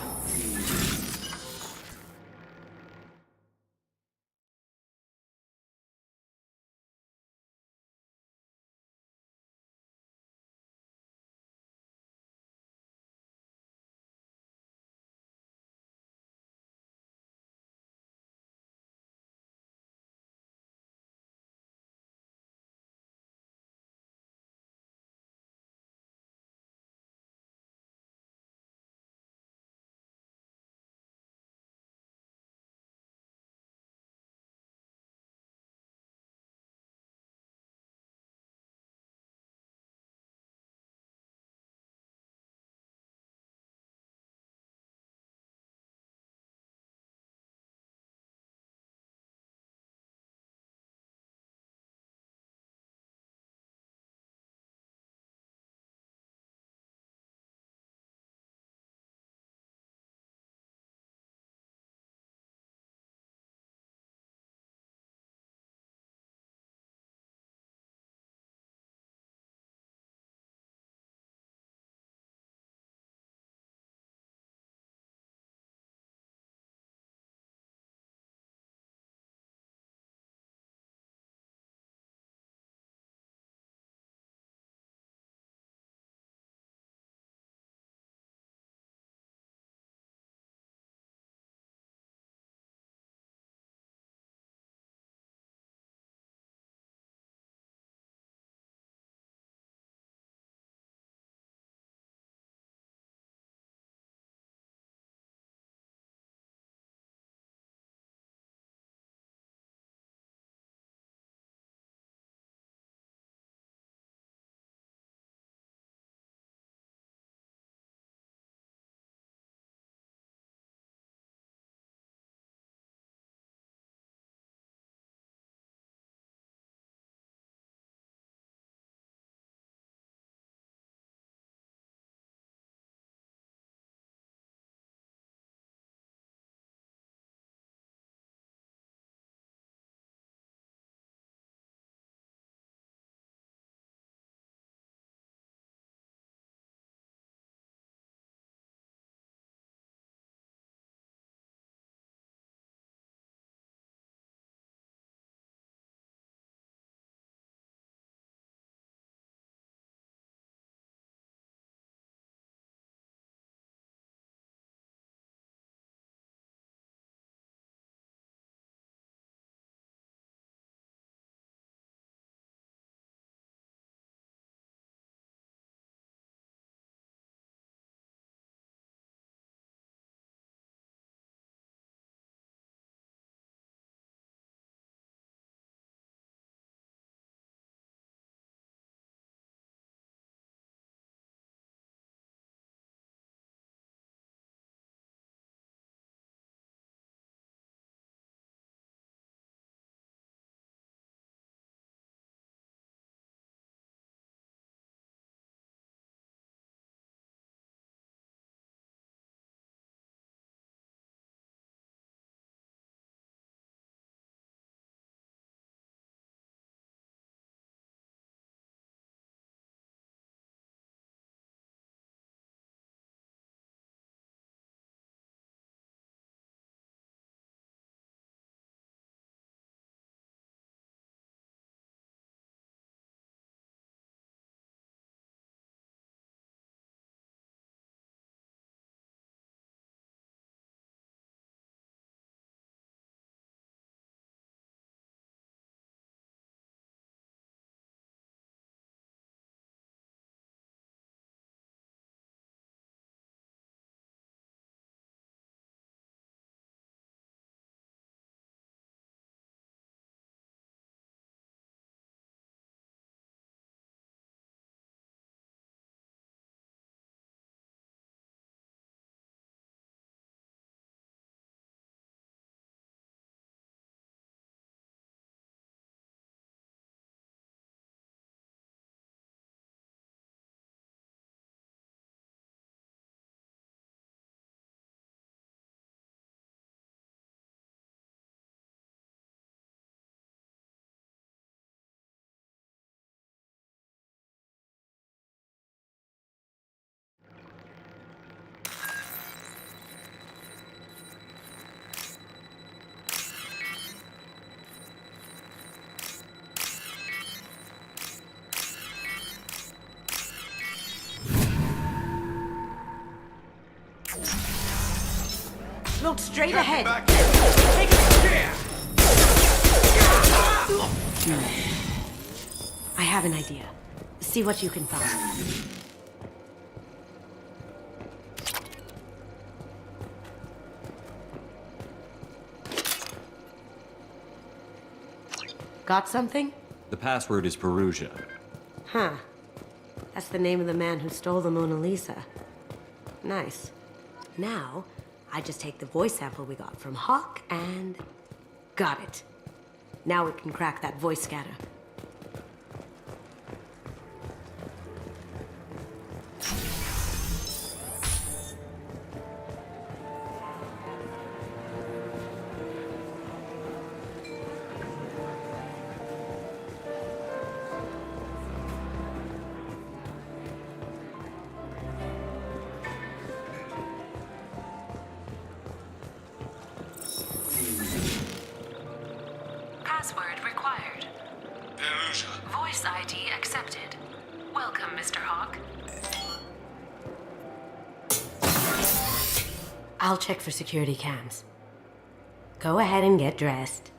Look straight ahead. I have an idea. See what you can find. Got something? The password is Perugia. Huh. That's the name of the man who stole the Mona Lisa. Nice. Now, I just take the voice sample we got from Hawk and... got it. Now we can crack that voice scanner. Password required. Perugia. Voice ID accepted. Welcome, Mr. Hawk. I'll check for security cams. Go ahead and get dressed.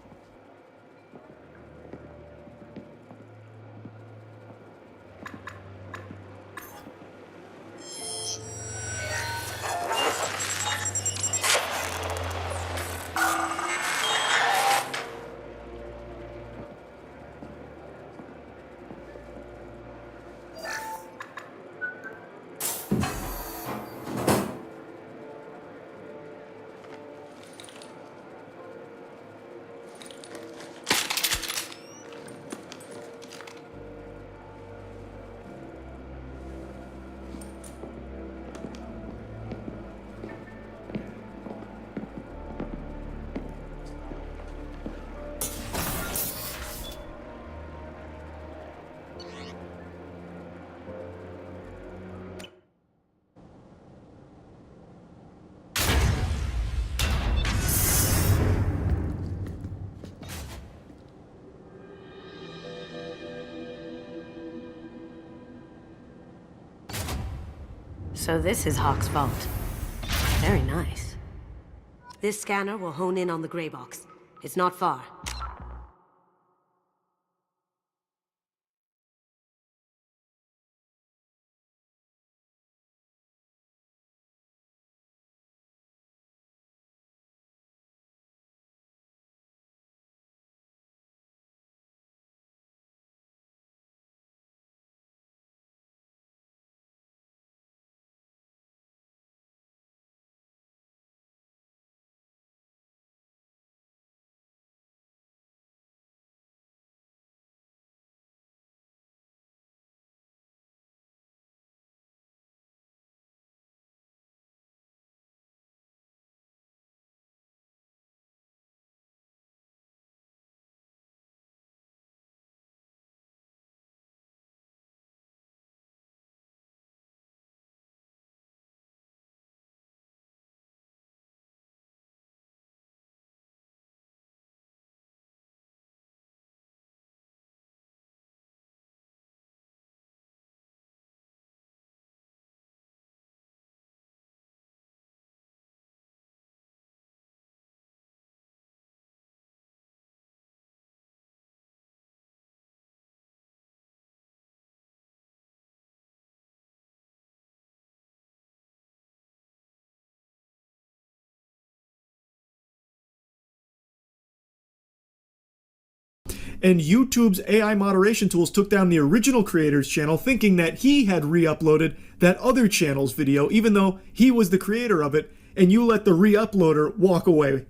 So this is Hawk's vault. Very nice. This scanner will hone in on the gray box. It's not far. And YouTube's AI moderation tools took down the original creator's channel, thinking that he had re-uploaded that other channel's video, even though he was the creator of it, and you let the re-uploader walk away.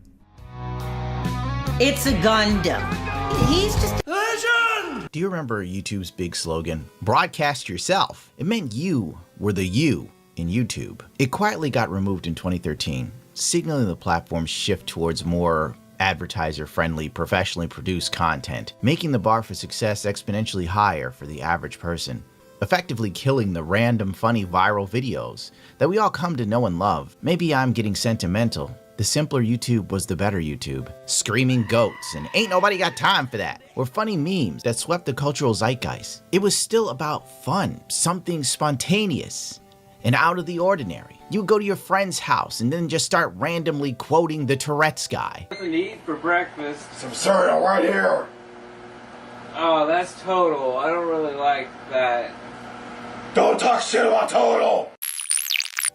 It's a Gundam. He's just... Legend! Do you remember YouTube's big slogan? Broadcast yourself. It meant you were the you in YouTube. It quietly got removed in 2013, signaling the platform's shift towards more advertiser-friendly, professionally produced content, making the bar for success exponentially higher for the average person, effectively killing the random funny viral videos that we all come to know and love. Maybe I'm getting sentimental. The simpler YouTube was the better YouTube. Screaming goats and ain't nobody got time for that, or funny memes that swept the cultural zeitgeist. It was still about fun, something spontaneous and out of the ordinary. You would go to your friend's house and then just start randomly quoting the Tourette's guy. What to eat for breakfast? Some cereal right here. Oh, that's Total. I don't really like that. Don't talk shit about Total.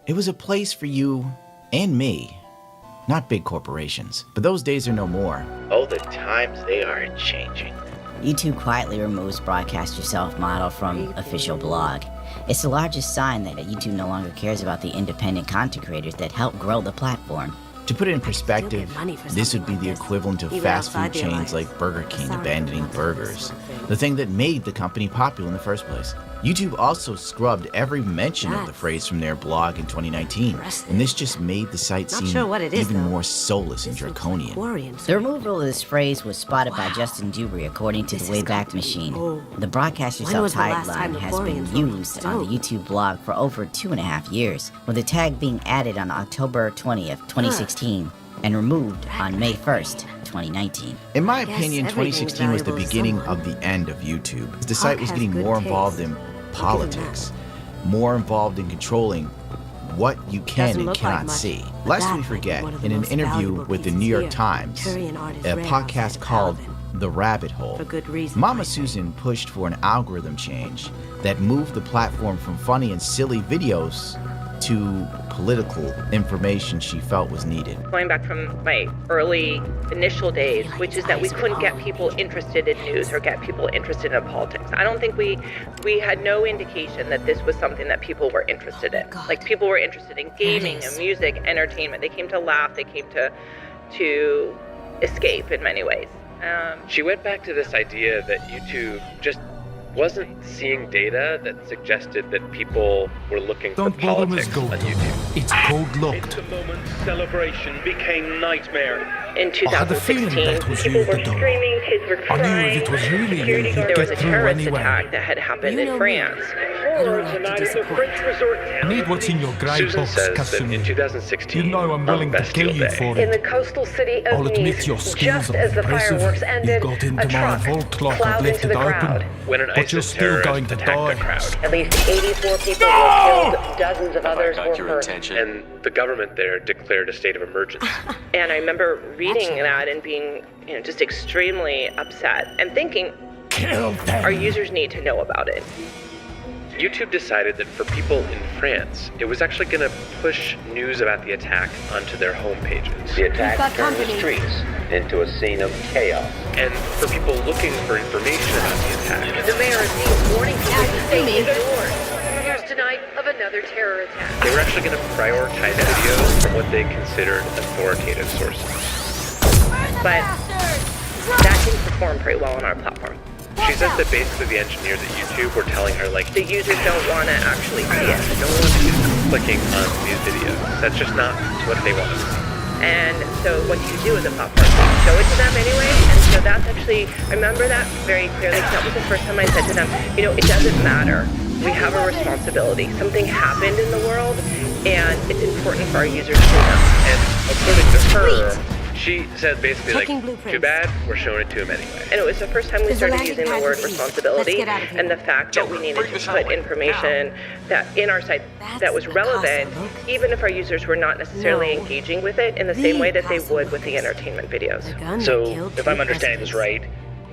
It was a place for you and me, not big corporations. But those days are no more. Oh, the times they are changing. YouTube quietly removes Broadcast Yourself model from official blog. It's the largest sign that YouTube no longer cares about the independent content creators that help grow the platform. To put it in perspective, this would be the equivalent of fast food chains like Burger King abandoning burgers, the thing that made the company popular in the first place. YouTube also scrubbed every mention of the phrase from their blog in 2019, and this just made the site seem even more soulless and draconian. The removal of this phrase was spotted by Justin Dubry according to the Wayback Machine. The Broadcast Yourself tagline has been used on the YouTube blog for over 2.5 years, with the tag being added on October 20th, 2016, and removed on May 1st, 2019. In my opinion, 2016 was the beginning of the end of YouTube. The site was getting more involved in politics, more involved in controlling what you can and cannot see. Lest we forget, in an interview with the New York Times, a podcast called The Rabbit Hole, Mama Susan pushed for an algorithm change that moved the platform from funny and silly videos to political information she felt was needed. Going back from my early initial days, which is that we couldn't get people interested in news or get people interested in politics. I don't think we had no indication that this was something that people were interested in. Like, people were interested in gaming and music, entertainment. They came to laugh, they came to escape in many ways. She went back to this idea that YouTube just wasn't seeing data that suggested that people were looking for politics on YouTube. It's code locked. In the moment, celebration became nightmare. In 2016, people were screaming, kids were crying. It was really There was a terrorist attack that had happened in France. Horror tonight at the French resort town. I need what's in your grey Susan box, says that Casimir. in 2016, You know I'm willing to kill you for In it. the coastal city of I'll admit Nice, your skills just are as the impressive. fireworks ended, You got a into my truck vault like plowed I'd left into it the crowd. open. when an But you're ISIS still going to terrorist attacked the die. crowd. At least 84 people were killed, dozens of others were hurt. And the government there declared a state of emergency. And I remember reading that and being, just extremely upset and thinking, our users need to know about it. YouTube decided that for people in France, it was actually going to push news about the attack onto their homepages. The attack turned the streets into a scene of chaos. And for people looking for information about the attack, The mayor of Nice warning people to stay indoors. Rumors tonight of another terror attack. they were actually going to prioritize videos from what they considered authoritative sources. But that didn't perform very well on our platform. She says that basically the engineers at YouTube were telling her, like, The users don't want to actually see it. no one's clicking on these videos. That's just not what they want to see. And so what do you do as a platform? Show it to them anyway? And so that's actually, I remember that very clearly. That was the first time I said to them, it doesn't matter. We have a responsibility. Something happened in the world, and it's important for our users to know. And according to her, she said basically, like, too bad, we're showing it to him anyway. And it was the first time we started using the word responsibility and the fact that we needed to put information that in our site that was relevant, even if our users were not necessarily engaging with it in the same way that they would with the entertainment videos. So, if I'm understanding this right,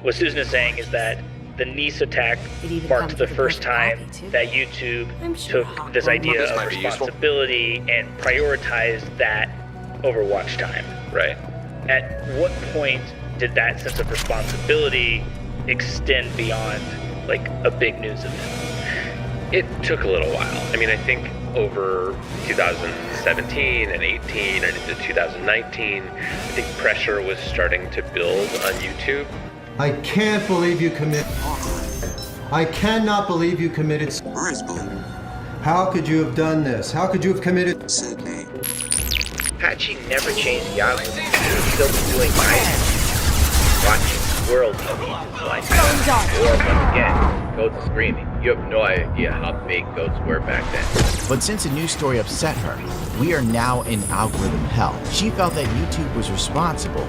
what Susan is saying is that the Nice attack marked the first time that YouTube took this idea of responsibility and prioritized that over watch time. Right. At what point did that sense of responsibility extend beyond, like, a big news event? It took a little while. I mean, I think over 2017 and 18 and into 2019, I think pressure was starting to build on YouTube. I can't believe you I cannot believe you committed. How could you have done this? How could you have committed? Had she never changed the algorithm, she would still be doing my watching World TV like that. Or once again, goats screaming. You have no idea how big goats were back then. But since a news story upset her, we are now in algorithm hell. She felt that YouTube was responsible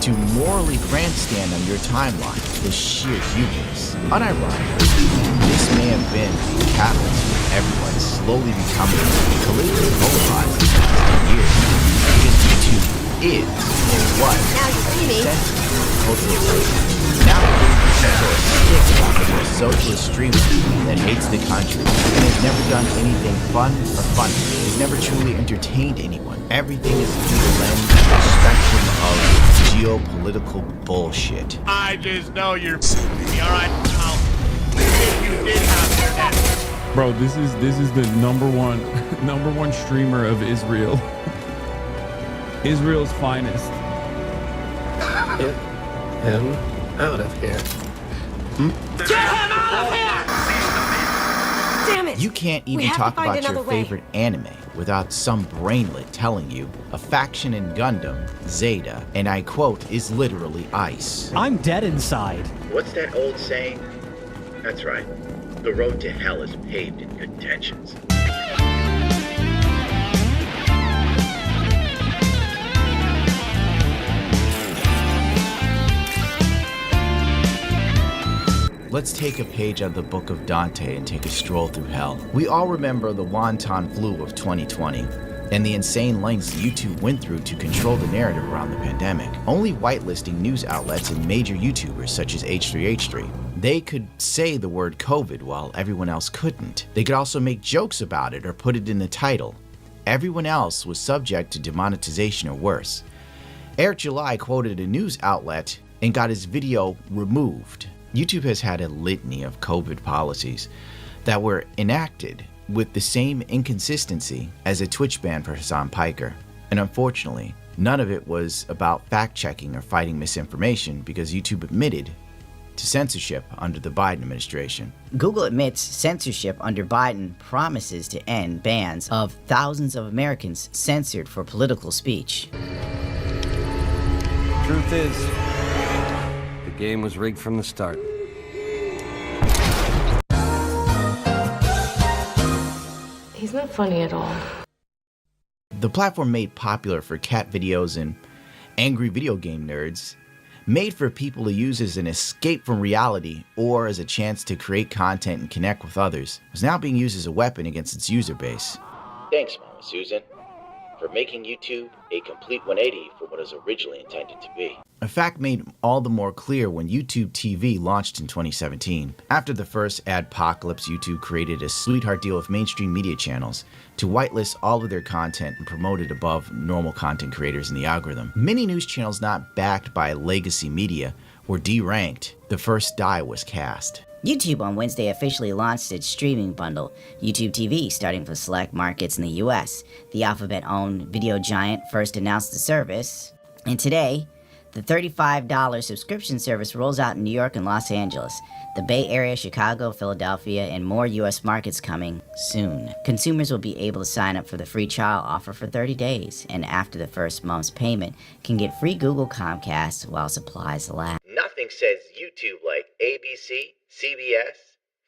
to morally grandstand on your timeline, the sheer hubris. Unironically, this may have been the catalyst for everyone slowly becoming politically polarized in the past 10 years. Because YouTube is, or was, sensitive cultural place. Now people are sick about the more socialist streamer that hates the country and has never done anything fun or funny. Has never truly entertained anyone. Everything is through the lens or spectrum of geopolitical bullshit. I just know you're alright. If you did have your head. Bro, this is the number one streamer of Israel. Israel's finest. Get him out of here. Get him out of here! Damn it! You can't even talk about your favorite anime without some brainlet telling you a faction in Gundam, Zeta, and I quote, is literally ice. I'm dead inside. What's that old saying? That's right. The road to hell is paved in good intentions. Let's take a page out of the book of Dante and take a stroll through hell. We all remember the wonton flu of 2020 and the insane lengths YouTube went through to control the narrative around the pandemic. Only whitelisting news outlets and major YouTubers such as H3H3. They could say the word COVID while everyone else couldn't. They could also make jokes about it or put it in the title. Everyone else was subject to demonetization or worse. Eric July quoted a news outlet and got his video removed. YouTube has had a litany of COVID policies that were enacted with the same inconsistency as a Twitch ban for Hassan Piker. And unfortunately, none of it was about fact-checking or fighting misinformation because YouTube admitted to censorship under the Biden administration. Google admits censorship under Biden promises to end bans of thousands of Americans censored for political speech. Truth is, the game was rigged from the start. He's not funny at all. The platform made popular for cat videos and angry video game nerds, made for people to use as an escape from reality or as a chance to create content and connect with others, was now being used as a weapon against its user base. Thanks, Mama Susan, for making YouTube a complete 180 from what it was originally intended to be. A fact made all the more clear when YouTube TV launched in 2017. After the first adpocalypse, YouTube created a sweetheart deal with mainstream media channels to whitelist all of their content and promote it above normal content creators in the algorithm. Many news channels not backed by legacy media were deranked. The first die was cast. YouTube on Wednesday officially launched its streaming bundle, YouTube TV, starting for select markets in the US. The Alphabet-owned video giant first announced the service, and today, the $35 subscription service rolls out in New York and Los Angeles, the Bay Area, Chicago, Philadelphia, and more US markets coming soon. Consumers will be able to sign up for the free trial offer for 30 days, and after the first month's payment, can get free Google Comcast while supplies last. Nothing says YouTube like ABC, CBS,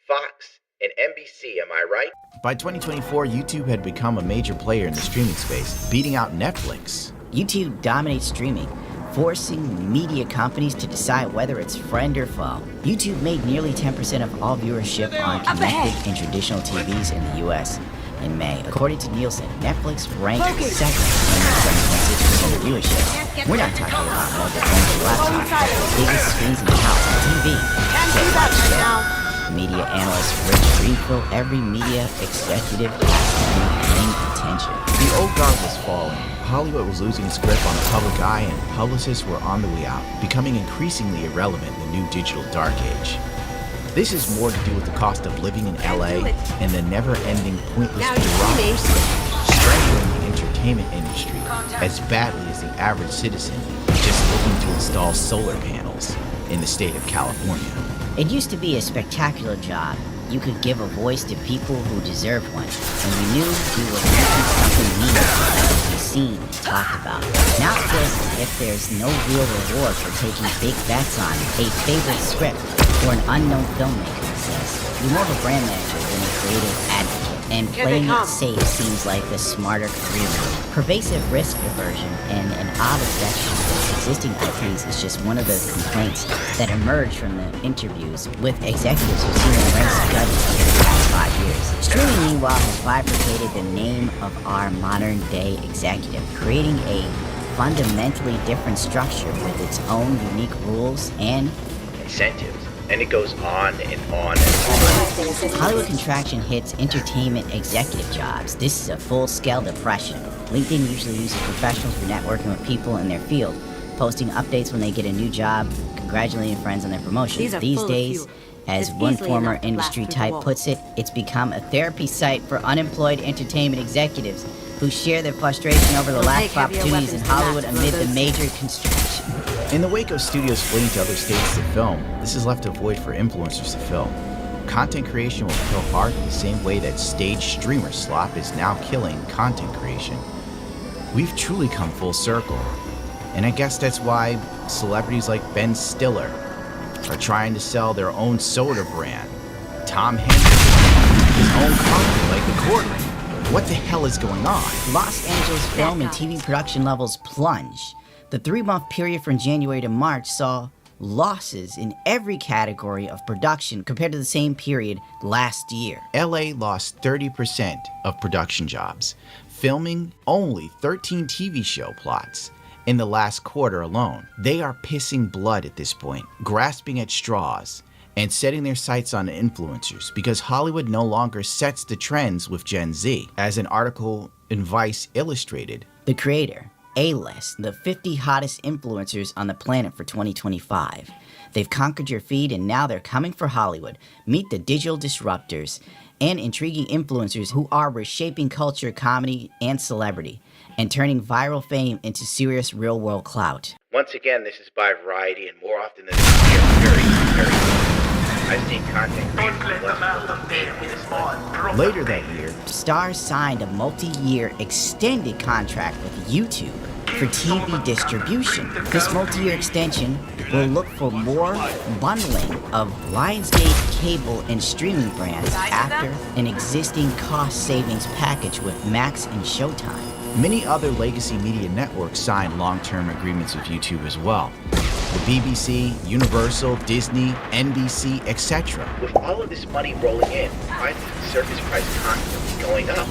Fox, and NBC, am I right? By 2024, YouTube had become a major player in the streaming space, beating out Netflix. YouTube dominates streaming, forcing media companies to decide whether it's friend or foe. YouTube made nearly 10% of all viewership on connected and traditional TVs in the US in May. According to Nielsen, Netflix ranked second with 7.6% viewership. We're not talking about mobile phones or laptops, but the biggest screens in the house, TV. Media analyst Rich Greenfield, every media executive has to be paying attention. The old guard was falling. Hollywood was losing its grip on the public eye, and publicists were on the way out, becoming increasingly irrelevant in the new digital dark age. This is more to do with the cost of living in LA and the never-ending pointless bureaucracy strangling the entertainment industry as badly as the average citizen just looking to install solar panels in the state of California. It used to be a spectacular job. You could give a voice to people who deserved one, and you knew you were making something meaningful that would be seen and talked about. Now it feels as if there's no real reward for taking big bets on a favorite script or an unknown filmmaker, he says. You're more of a brand manager than a creative advocate, and playing it safe seems like the smarter career move. Pervasive risk aversion and an odd obsession with existing IPs is just one of the complaints that emerged from the interviews with executives who've seen the ranks of judges over the past 5 years. Streaming, meanwhile, has bifurcated the name of our modern-day executive, creating a fundamentally different structure with its own unique rules and incentives. And it goes on and on and on. Hollywood contraction hits entertainment executive jobs. This is a full-scale depression. LinkedIn usually uses professionals for networking with people in their field, posting updates when they get a new job, congratulating friends on their promotions. These days, as one former industry type puts it, it's become a therapy site for unemployed entertainment executives who share their frustration over the lack of opportunities in Hollywood amid the major construction. In the wake of studios fleeing to other states to film, this has left a void for influencers to fill. Content creation will kill art the same way that stage streamer slop is now killing content creation. We've truly come full circle. And I guess that's why celebrities like Ben Stiller are trying to sell their own soda brand. Tom Hanks, his own coffee like the Courtroom. What the hell is going on? Los Angeles film and TV production levels plunge. The 3-month period from January to March saw losses in every category of production compared to the same period last year. LA lost 30% of production jobs, filming only 13 TV show plots in the last quarter alone. They are pissing blood at this point, grasping at straws, and setting their sights on influencers because Hollywood no longer sets the trends with Gen Z. As an article in Vice illustrated, The Creator, A-List, the 50 hottest influencers on the planet for 2025. They've conquered your feed and now they're coming for Hollywood. Meet the digital disruptors and intriguing influencers who are reshaping culture, comedy, and celebrity, and turning viral fame into serious real-world clout. Once again, this is by Variety, and more often than not, we are very, very I've seen content later that year, Starz signed a multi-year extended contract with YouTube for TV distribution. This multi-year extension will look for more bundling of Lionsgate cable and streaming brands after an existing cost savings package with Max and Showtime. Many other legacy media networks signed long-term agreements with YouTube as well. The BBC, Universal, Disney, NBC, etc. With all of this money rolling in, why is the surface price constantly going up?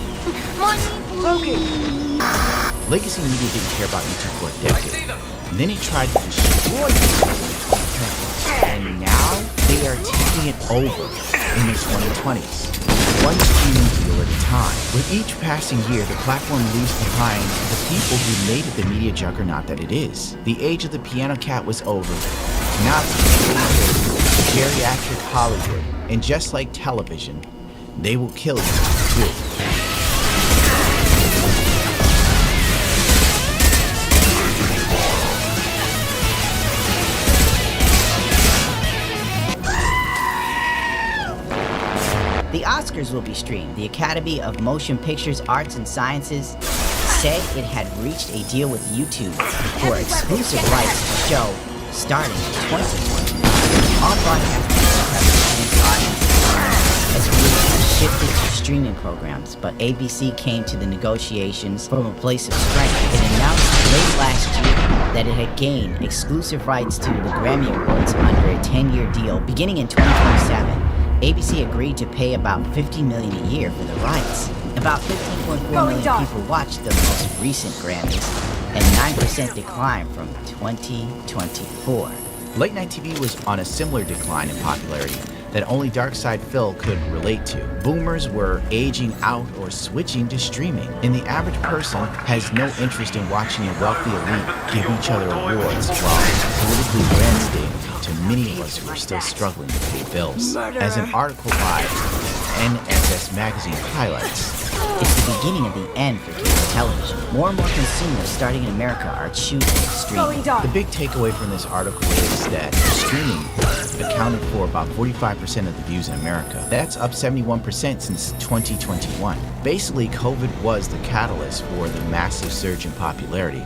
Legacy media didn't care about YouTube for a decade. And then it tried to destroy YouTube. And now they are taking it over in the 2020s. One streaming deal at a time. With each passing year, the platform leaves behind the people who made it the media juggernaut that it is. The age of the piano cat was over. Now it's the age of geriatric Hollywood. And just like television, they will kill you too. The Oscars will be streamed. The Academy of Motion Pictures Arts and Sciences said it had reached a deal with YouTube for exclusive rights to the show starting in 2020. All broadcasting as we shifted to streaming programs, but ABC came to the negotiations from a place of strength. It announced late last year that it had gained exclusive rights to the Grammy Awards under a 10-year deal beginning in 2027. ABC agreed to pay about $50 million a year for the rights. About 15.4 million people watched the most recent Grammys, a 9% decline from 2024. Late night TV was on a similar decline in popularity that only Dark Side Phil could relate to. Boomers were aging out or switching to streaming, and the average person has no interest in watching a wealthy elite give each other awards while politically grandstanding to many of us who are still struggling to pay bills. As an article by NSS Magazine highlights, it's the beginning of the end for cable television. More and more consumers starting in America are choosing streaming. The big takeaway from this article is that streaming accounted for about 45% of the views in America. That's up 71% since 2021. Basically, COVID was the catalyst for the massive surge in popularity.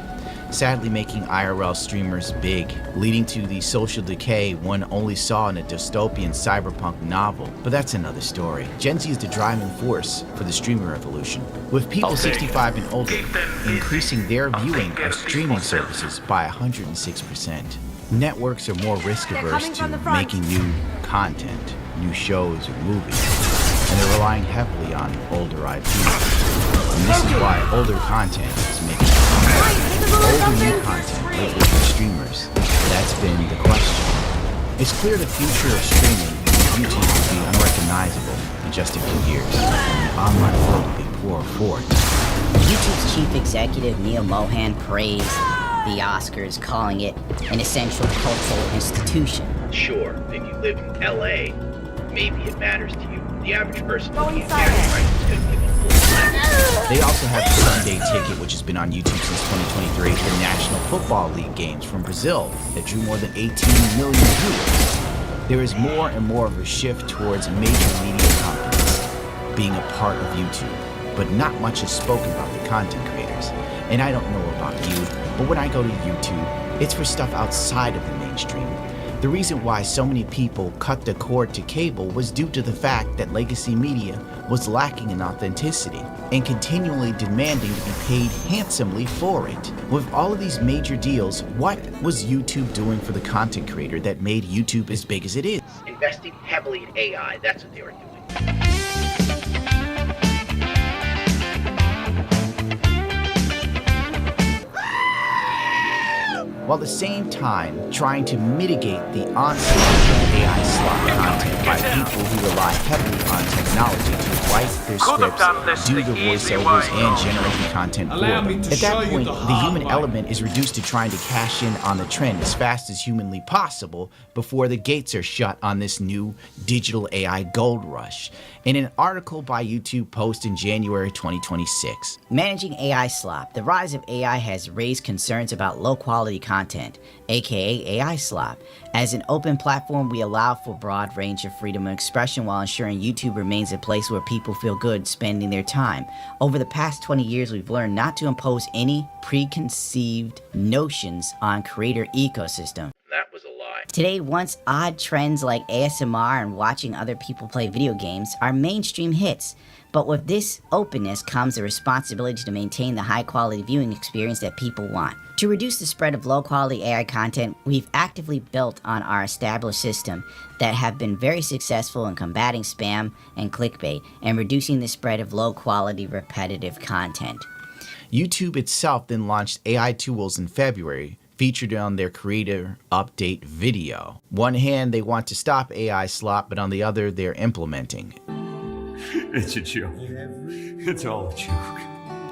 sadly making IRL streamers big, leading to the social decay one only saw in a dystopian cyberpunk novel. But that's another story. Gen Z is the driving force for the streaming revolution, with people 65 and older increasing their viewing of streaming services by 106%. Networks are more risk-averse to making new content, new shows or movies, and they're relying heavily on older IP. And this is why older content is making older new content lately for streamers. That's been the question. It's clear the future of streaming and YouTube will be unrecognizable in just a few years, and the online world will be poorer for it. YouTube's chief executive Neil Mohan praised the Oscars, calling it an essential cultural institution. Sure, if you live in LA, maybe it matters to you. The average person can't get right. They also have the Sunday Ticket, which has been on YouTube since 2023, the National Football League games from Brazil that drew more than 18 million viewers. There is more and more of a shift towards major media companies being a part of YouTube, but not much is spoken about the content creators. And I don't know about you, but when I go to YouTube, it's for stuff outside of the mainstream. The reason why so many people cut the cord to cable was due to the fact that legacy media was lacking in authenticity and continually demanding to be paid handsomely for it. With all of these major deals, what was YouTube doing for the content creator that made YouTube as big as it is? Investing heavily in AI, that's what they were doing. While at the same time trying to mitigate the onslaught of AI slot content by people who rely heavily on technology to write their scripts, do the voiceovers, and generate the content for them. At that point, the human element is reduced to trying to cash in on the trend as fast as humanly possible before the gates are shut on this new digital AI gold rush. In an article by YouTube Post in January 2026. Managing AI slop. The rise of AI has raised concerns about low-quality content, aka AI slop. As an open platform, we allow for broad range of freedom of expression while ensuring YouTube remains a place where people feel good spending their time. Over the past 20 years, we've learned not to impose any preconceived notions on creator ecosystem. That was a lie. Today, once odd trends like ASMR and watching other people play video games are mainstream hits. But with this openness comes a responsibility to maintain the high-quality viewing experience that people want. To reduce the spread of low-quality AI content, we've actively built on our established system that have been very successful in combating spam and clickbait and reducing the spread of low-quality repetitive content. YouTube itself then launched AI tools in February, featured on their creator update video. One hand, they want to stop AI slop, but on the other, they're implementing. It's a joke. It's all a joke.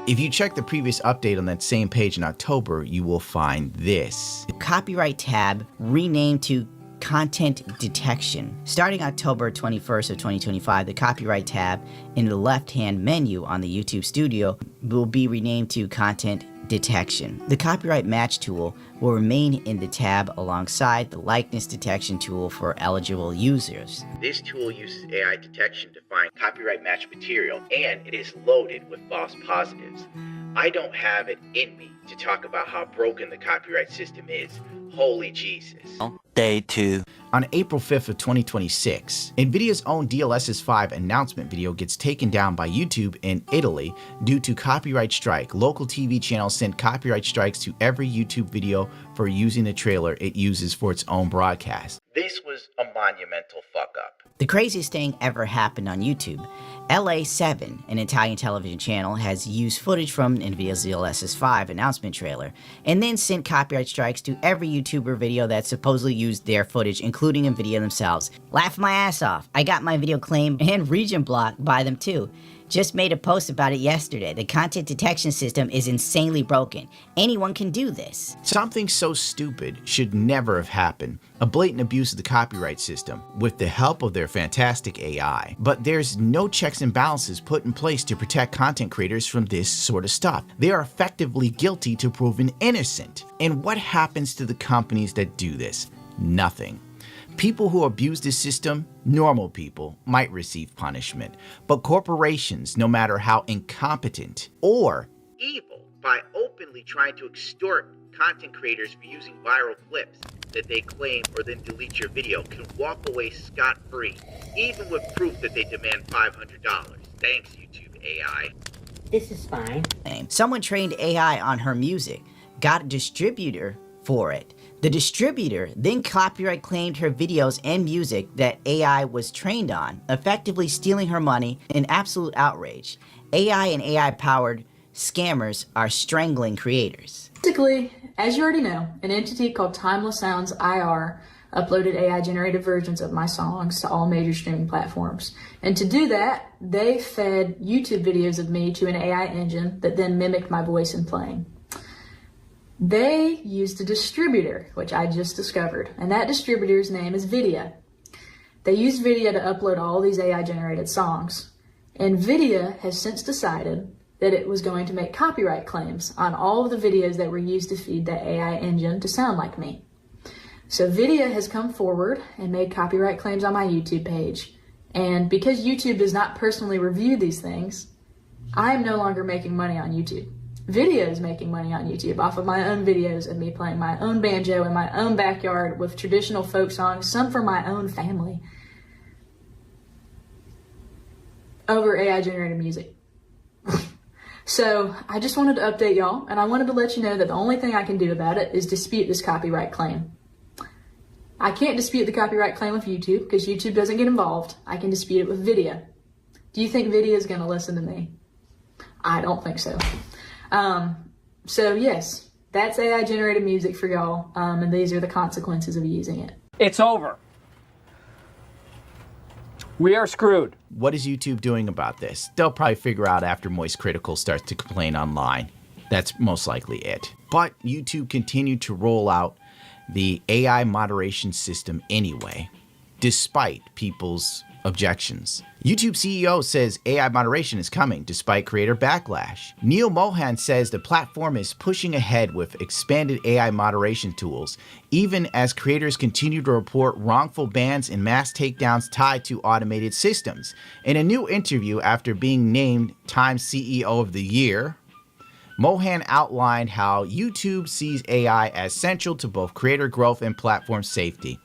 If you check the previous update on that same page in October, you will find this. Copyright tab renamed to Content Detection. Starting October 21st of 2025, the copyright tab in the left-hand menu on the YouTube Studio will be renamed to Content Detection. The copyright match tool will remain in the tab alongside the likeness detection tool for eligible users. This tool uses AI detection to find copyright match material, and it is loaded with false positives. I don't have it in me to talk about how broken the copyright system is. Holy Jesus. Day 2. On April 5th of 2026, NVIDIA's own DLSS 5 announcement video gets taken down by YouTube in Italy due to copyright strike. Local TV channels sent copyright strikes to every YouTube video for using the trailer it uses for its own broadcast. This was a monumental fuck up. The craziest thing ever happened on YouTube. LA7, an Italian television channel, has used footage from NVIDIA's DLSS 5 announcement trailer, and then sent copyright strikes to every YouTuber video that supposedly used their footage, including NVIDIA themselves. Laugh my ass off. I got my video claimed and region blocked by them too. Just made a post about it yesterday. The content detection system is insanely broken. Anyone can do this. Something so stupid should never have happened. A blatant abuse of the copyright system with the help of their fantastic AI. But there's no checks and balances put in place to protect content creators from this sort of stuff. They are effectively guilty to proven innocent. And what happens to the companies that do this? Nothing. People who abuse this system, normal people, might receive punishment. But corporations, no matter how incompetent or evil, by openly trying to extort content creators for using viral clips that they claim or then delete your video can walk away scot-free, even with proof that they demand $500. Thanks, YouTube AI. This is fine. Someone trained AI on her music, got a distributor for it. The distributor then copyright claimed her videos and music that AI was trained on, effectively stealing her money in absolute outrage. AI and AI-powered scammers are strangling creators. Basically, as you already know, an entity called Timeless Sounds IR uploaded AI-generated versions of my songs to all major streaming platforms. And to do that, they fed YouTube videos of me to an AI engine that then mimicked my voice in playing. They used a distributor, which I just discovered, and that distributor's name is Vidya. They used Vidya to upload all these AI-generated songs, and Vidya has since decided that it was going to make copyright claims on all of the videos that were used to feed that AI engine to sound like me. So Vidya has come forward and made copyright claims on my YouTube page, and because YouTube does not personally review these things, I am no longer making money on YouTube. Vidya is making money on YouTube off of my own videos of me playing my own banjo in my own backyard with traditional folk songs, some for my own family, over AI-generated music. So I just wanted to update y'all, and I wanted to let you know that the only thing I can do about it is dispute this copyright claim. I can't dispute the copyright claim with YouTube because YouTube doesn't get involved. I can dispute it with Vidya. Do you think Vidya is going to listen to me? I don't think so. So yes, that's AI-generated music for y'all, and these are the consequences of using it. It's over. We are screwed. What is YouTube doing about this? They'll probably figure out after Moist Critical starts to complain online. That's most likely it. But YouTube continued to roll out the AI moderation system anyway, despite people's objections. YouTube CEO says AI moderation is coming despite creator backlash. Neil Mohan says the platform is pushing ahead with expanded AI moderation tools, even as creators continue to report wrongful bans and mass takedowns tied to automated systems. In a new interview after being named Time CEO of the Year, Mohan outlined how YouTube sees AI as central to both creator growth and platform safety.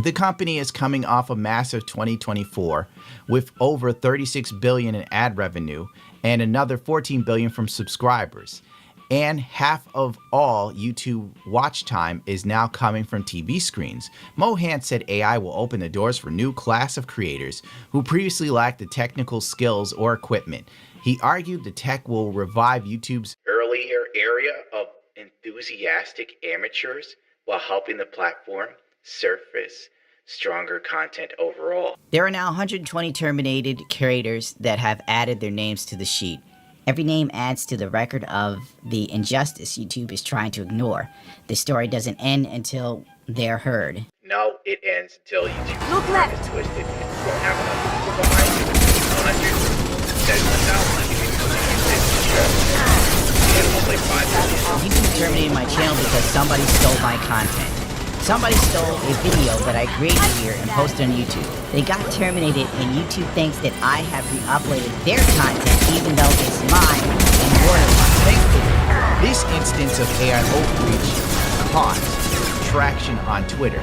The company is coming off a massive 2024 with over $36 billion in ad revenue and another $14 billion from subscribers. And half of all YouTube watch time is now coming from TV screens. Mohan said AI will open the doors for a new class of creators who previously lacked the technical skills or equipment. He argued the tech will revive YouTube's earlier area of enthusiastic amateurs while helping the platform surface stronger content overall. There are now 120 terminated creators that have added their names to the sheet. Every name adds to the record of the injustice YouTube is trying to ignore. The story doesn't end until they're heard. No, it ends until YouTube Look left. is twisted. You won't have enough people behind you. YouTube terminated my channel because somebody stole my content. Somebody stole a video that I created here and posted on YouTube. They got terminated and YouTube thinks that I have re-uploaded their content even though it's mine and watermarked. Thankfully, this instance of AI overreach caught traction on Twitter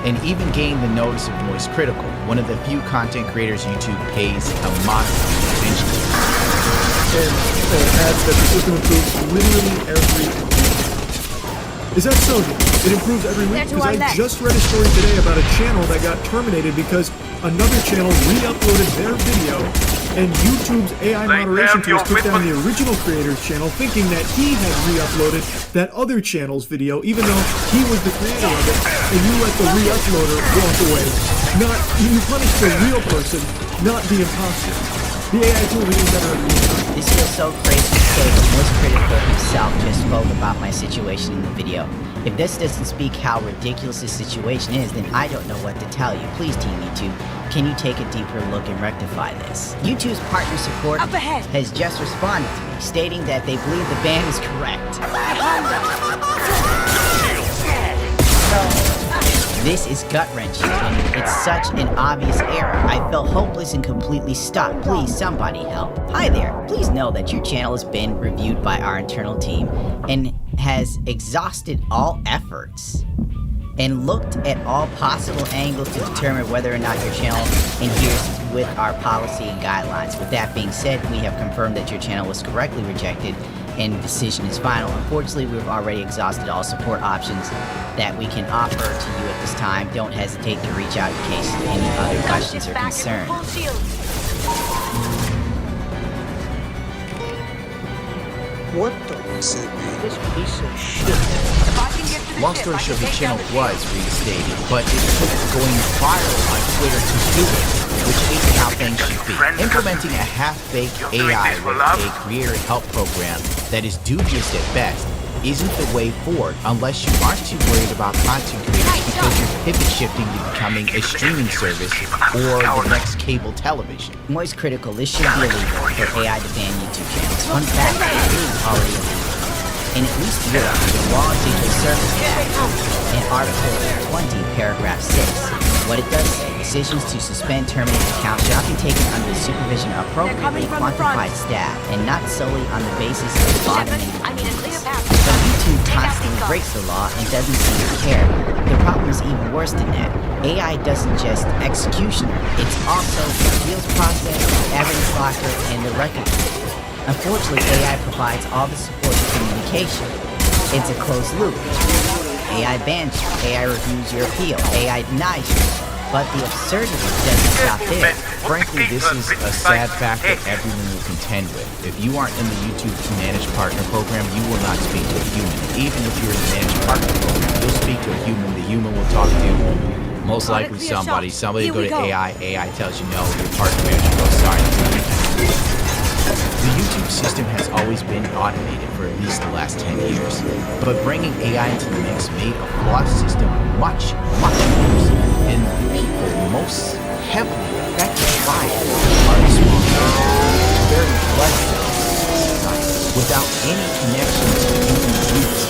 and even gained the notice of Moist Critical, one of the few content creators YouTube pays a monster attention to. And adds that the system improves literally every week. Is that so? It improves every week? Because I just read a story today about a channel that got terminated because another channel re-uploaded their video and YouTube's AI moderation tools took down the original creator's channel thinking that he had re-uploaded that other channel's video even though he was the creator of it, and you let the re-uploader walk away. You punish the real person, not the imposter. The AI tool is better at real. This feels so crazy to say, but Moist Critical himself just spoke about my situation in the video. If this doesn't speak how ridiculous this situation is, then I don't know what to tell you. Please, Team YouTube, can you take a deeper look and rectify this? YouTube's partner support has just responded to me, stating that they believe the ban is correct. This is gut-wrenching, and it's such an obvious error. I felt hopeless and completely stuck. Please, somebody help. Hi there. Please know that your channel has been reviewed by our internal team and has exhausted all efforts and looked at all possible angles to determine whether or not your channel adheres with our policy and guidelines. With that being said, we have confirmed that your channel was correctly rejected and the decision is final. Unfortunately, we've already exhausted all support options that we can offer to you at this time. Don't hesitate to reach out in case any other questions or concerns. What the? This piece of shit. Long story short, the channel was reinstated, but it took going viral on Twitter to do it, which ain't how things should be. Implementing a half-baked AI with a creator help program that is dubious at best isn't the way forward unless you aren't too worried about content creators because you're pivot shifting to becoming a streaming service or the next cable television. Moist critical, this should be illegal for AI to ban YouTube channels. Fun fact, it is already illegal. In at least Europe, the Law Digital Services Act, in Article 20, Paragraph 6, what it does say, decisions to suspend, terminate accounts shall be taken under the supervision of appropriately quantified staff and not solely on the basis of bottoming communities. But YouTube constantly breaks the law and doesn't seem to care. The problem is even worse than that. AI doesn't just executioner, it's also the appeals process, evidence locker, and the record. Unfortunately, AI provides all the support for communication. It's a closed loop. AI bans you, AI reviews your appeal, AI denies you. But the absurdity doesn't stop there. Frankly, this is a sad fact that everyone will contend with. If you aren't in the YouTube Managed Partner Program, you will not speak to a human. Even if you're in the Managed Partner Program, you'll speak to a human, the human will talk to most likely somebody. Somebody go to AI, AI tells you no, your partner manager goes, sorry. The YouTube system has always been automated for at least the last 10 years, but bringing AI into the mix made a flawed system much, much worse, and the people most heavily affected by it are the small very blood cells. Without any connection to human use,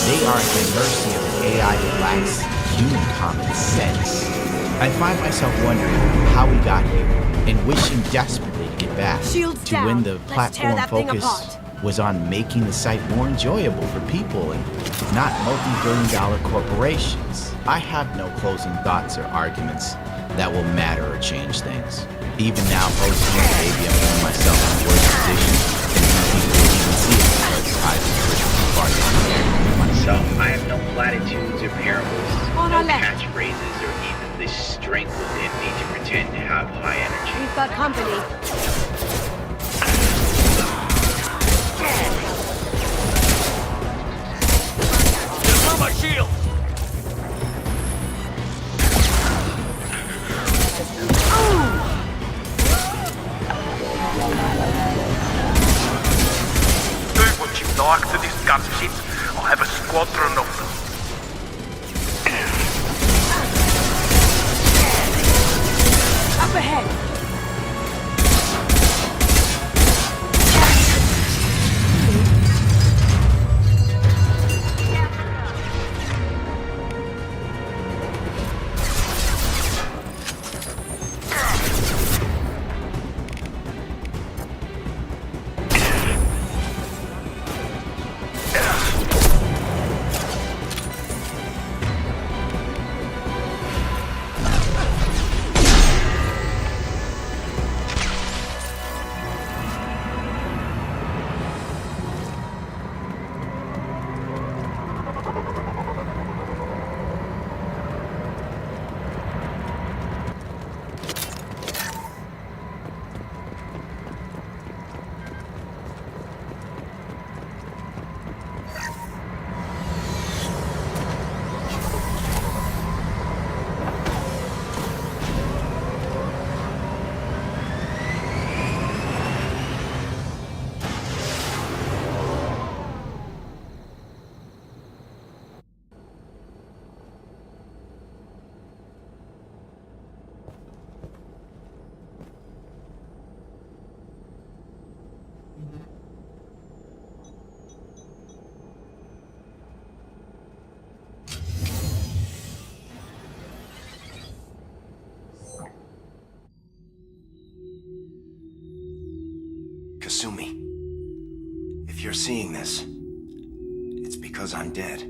they are at the mercy of an AI that lacks human common sense. I find myself wondering how we got here, and wishing desperately to get back to when the platform focus was on making the site more enjoyable for people and not multi-billion-dollar corporations. I have no closing thoughts or arguments that will matter or change things. Even now, posting a baby, I'm putting myself in a worse position than some people will even see it because I've pushed too far down there. Myself, I have no platitudes or parables, no catchphrases, or even the strength within me to pretend to have high energy. We've got company. Just my shield! Heard what you talk to these gunships. I'll have a squadron of them. Up ahead. Kasumi, if you're seeing this, it's because because I'm dead.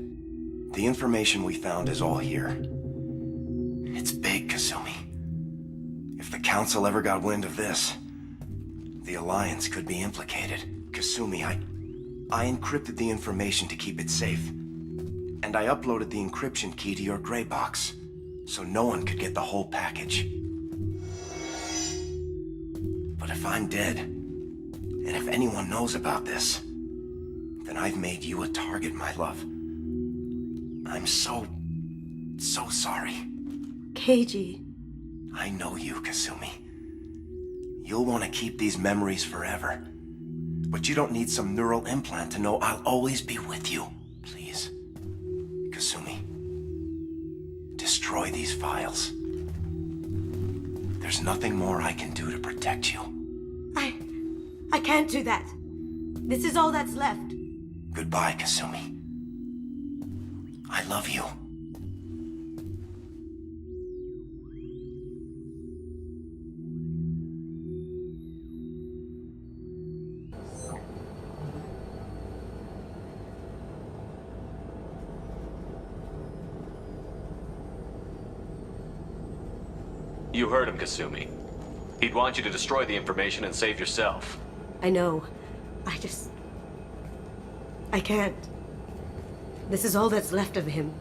The information we found is all here. It's big, Kasumi. If the Council ever got wind of this, the Alliance could be implicated. Kasumi, I encrypted the information to keep it safe. And I uploaded the encryption key to your gray box, so no one could get the whole package. But if I'm dead, and if anyone knows about this, then I've made you a target, my love. I'm so sorry. Keiji. I know you, Kasumi. You'll want to keep these memories forever. But you don't need some neural implant to know I'll always be with you. Please, Kasumi, destroy these files. There's nothing more I can do to protect you. I can't do that. This is all that's left. Goodbye, Kasumi. I love you. You heard him, Kasumi. He'd want you to destroy the information and save yourself. I know. I can't. This is all that's left of him.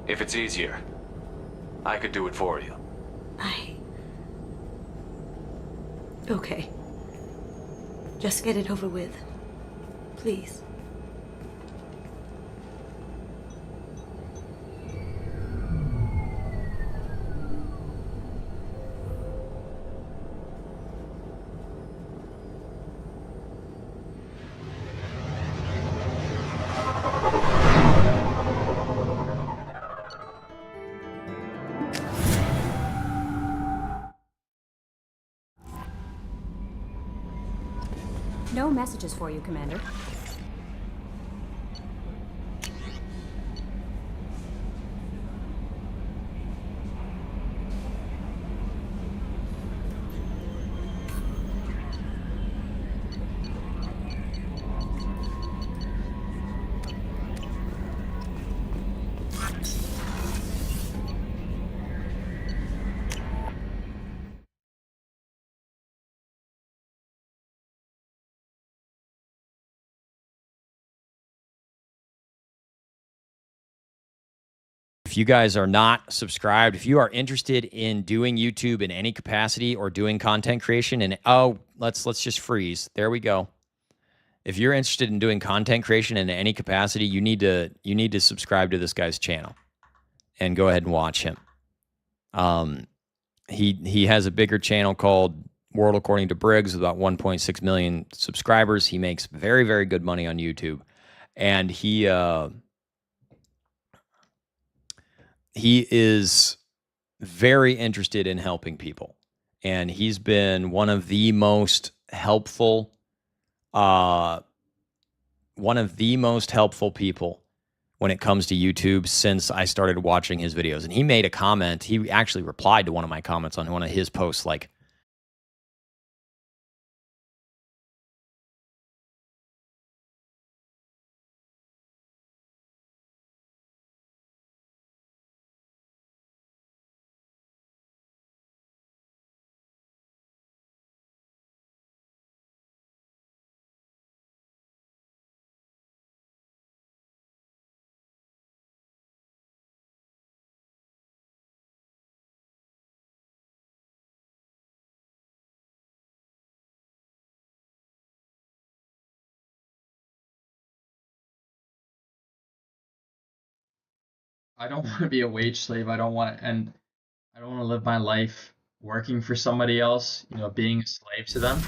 If it's easier, I could do it for you. Okay. Just get it over with. Please. No messages for you, Commander. If you guys are not subscribed, if you are interested in doing YouTube in any capacity or doing content creation, and let's just freeze. There we go. If you're interested in doing content creation in any capacity, you need to subscribe to this guy's channel and go ahead and watch him. He has a bigger channel called World According to Briggs with about 1.6 million subscribers. He makes very, very good money on YouTube, and he is very interested in helping people. And he's been one of the most helpful people when it comes to YouTube since I started watching his videos. And he made a comment. He actually replied to one of my comments on one of his posts like, I don't want to be a wage slave. I don't want to live my life working for somebody else, being a slave to them.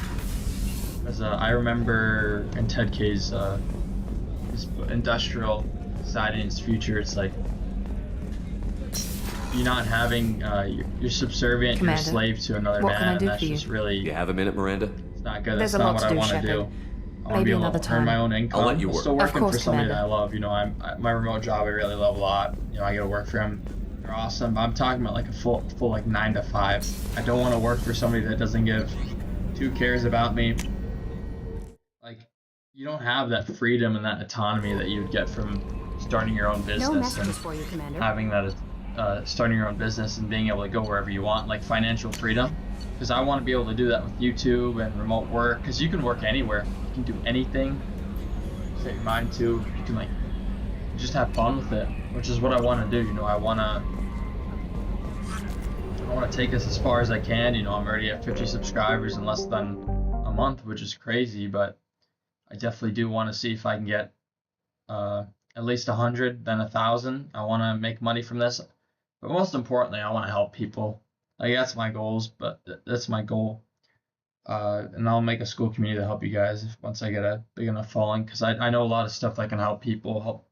Because I remember in Ted K's his industrial side in his future, it's like you're not having, you're subservient, Commander, you're a slave to another what can I man, do and that's for you? You have a minute, Miranda? It's not good. There's That's a not lot what to I do, want to Shepard. do. I want to Maybe be able another to earn time. my own income. I'll let you I'm work. still Of working course, for somebody Commander. that I love. My remote job I really love a lot. I get to work for them. They're awesome. But I'm talking about like a full like 9 to 5. I don't want to work for somebody that doesn't give 2 cares about me. Like you don't have that freedom and that autonomy that you would get from starting your own business. No messages and for you, Commander. having that starting your own business and being able to go wherever you want, like financial freedom. Because I want to be able to do that with YouTube and remote work. Because you can work anywhere. You can do anything. Set your mind to. You can like just have fun with it, which is what I want to do. You know, I want to take this as far as I can. You know, I'm already at 50 subscribers in less than a month, which is crazy. But I definitely do want to see if I can get at least 100, then 1,000. I want to make money from this. But most importantly, I want to help people. Like, that's my goals, but that's my goal. And I'll make a school community to help you guys once I get a big enough following, because I know a lot of stuff that can help people, help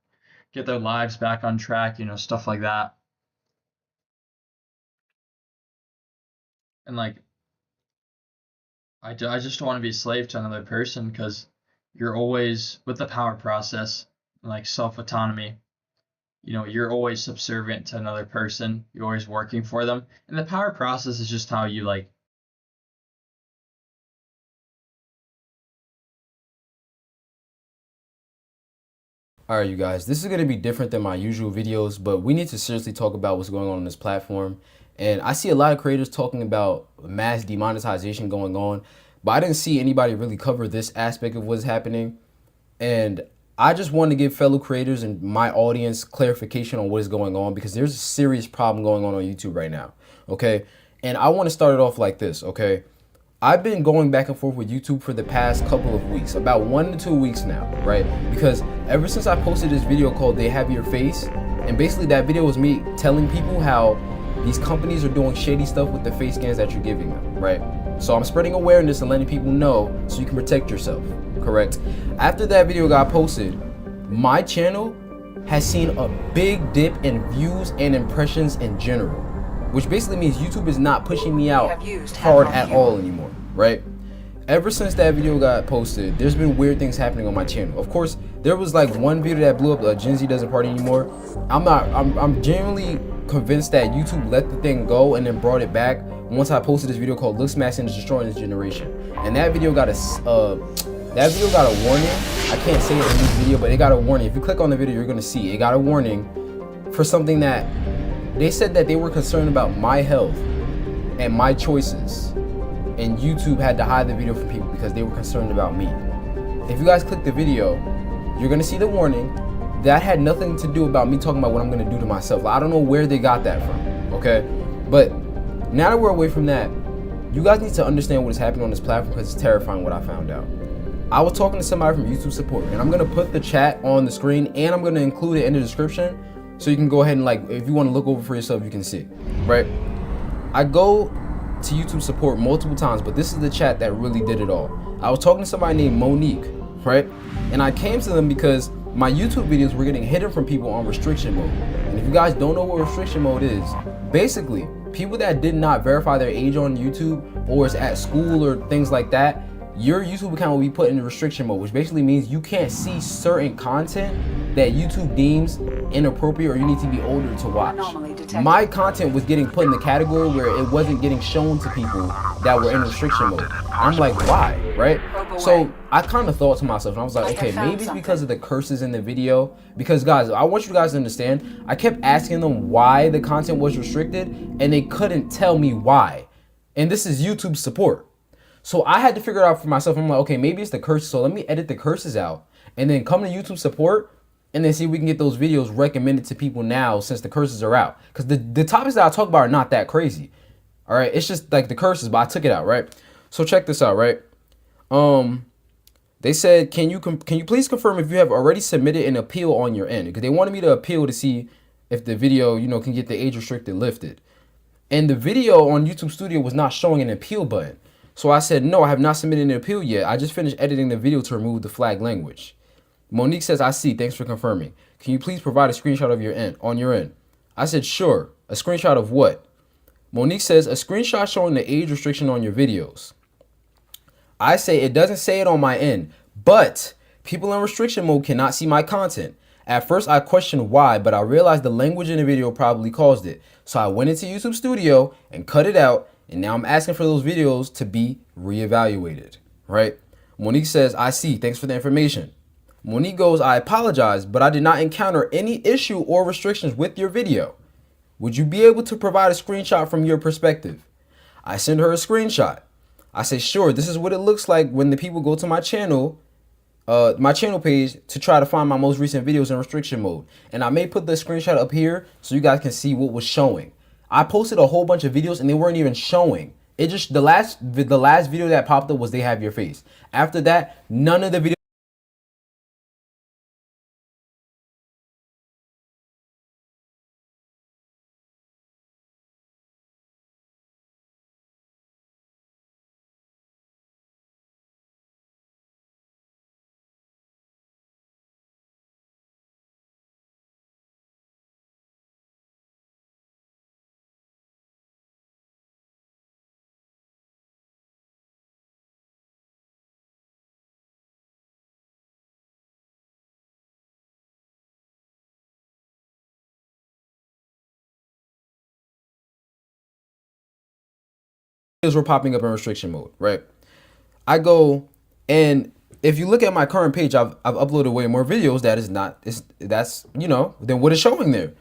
get their lives back on track, you know, stuff like that. And like, I just don't want to be a slave to another person, because you're always, with the power process, like self-autonomy, you know, you're always subservient to another person. You're always working for them. And the power process is just how you like. Alright, you guys, this is going to be different than my usual videos, but we need to seriously talk about what's going on this platform. And I see a lot of creators talking about mass demonetization going on, but I didn't see anybody really cover this aspect of what's happening. And I just want to give fellow creators and my audience clarification on what is going on, because there's a serious problem going on YouTube right now, okay? And I want to start it off like this, okay? I've been going back and forth with YouTube for the past couple of weeks, about 1 to 2 weeks now, right? Because ever since I posted this video called They Have Your Face, and basically that video was me telling people how these companies are doing shady stuff with the face scans that you're giving them, right? So I'm spreading awareness and letting people know so you can protect yourself, correct? After that video got posted, my channel has seen a big dip in views and impressions in general, which basically means YouTube is not pushing me out hard at all anymore, right? Ever since that video got posted, there's been weird things happening on my channel. Of course, there was like one video that blew up, Gen Z Doesn't Party Anymore. I'm genuinely convinced that YouTube let the thing go and then brought it back once I posted this video called Look Smashing is Destroying This Generation. And that video got a warning. I can't say it in this video, but it got a warning. If you click on the video, you're gonna see it got a warning for something that they said that they were concerned about my health and my choices, and YouTube had to hide the video from people because they were concerned about me. If you guys click the video, you're gonna see the warning. That had nothing to do about me talking about what I'm gonna do to myself. I don't know where they got that from, okay? But now that we're away from that, you guys need to understand what is happening on this platform, because it's terrifying what I found out. I was talking to somebody from YouTube support, and I'm gonna put the chat on the screen and I'm gonna include it in the description so you can go ahead and, like, if you wanna look over for yourself, you can see, right? I go to YouTube support multiple times, but this is the chat that really did it all. I was talking to somebody named Monique, right? And I came to them because my YouTube videos were getting hidden from people on restriction mode. And if you guys don't know what restriction mode is, basically, people that did not verify their age on YouTube or is at school or things like that, your YouTube account will be put in restriction mode, which basically means you can't see certain content that YouTube deems inappropriate or you need to be older to watch. My content was getting put in the category where it wasn't getting shown to people that were in restriction mode. I'm like, why, right? So I kind of thought to myself, and I was like, okay, maybe it's because of the curses in the video. Because guys, I want you guys to understand, I kept asking them why the content was restricted and they couldn't tell me why. And this is YouTube support. So I had to figure it out for myself. I'm like, okay, maybe it's the curses. So let me edit the curses out and then come to YouTube support and then see if we can get those videos recommended to people now since the curses are out. Because the topics that I talk about are not that crazy. All right, it's just like the curses, but I took it out, right? So check this out, right? They said, can you please confirm if you have already submitted an appeal on your end? Because they wanted me to appeal to see if the video, you know, can get the age restricted lifted. And the video on YouTube Studio was not showing an appeal button. So I said, no, I have not submitted an appeal yet. I just finished editing the video to remove the flag language. Monique says, I see. Thanks for confirming. Can you please provide a screenshot of your end on your end? I said, sure. A screenshot of what? Monique says, a screenshot showing the age restriction on your videos. I say, it doesn't say it on my end, but people in restriction mode cannot see my content. At first, I questioned why, but I realized the language in the video probably caused it. So I went into YouTube Studio and cut it out. And now I'm asking for those videos to be reevaluated, right? Monique says, I see. Thanks for the information. Monique goes, I apologize, but I did not encounter any issue or restrictions with your video. Would you be able to provide a screenshot from your perspective? I send her a screenshot. I say, sure, this is what it looks like when the people go to my channel page to try to find my most recent videos in restriction mode. And I may put the screenshot up here so you guys can see what was showing. I posted a whole bunch of videos and they weren't even showing. It just, the last video that popped up was they have your face. After that, none of the videos were popping up in restriction mode, right? I go, and if you look at my current page, I've uploaded way more videos that's you know, than what is showing there.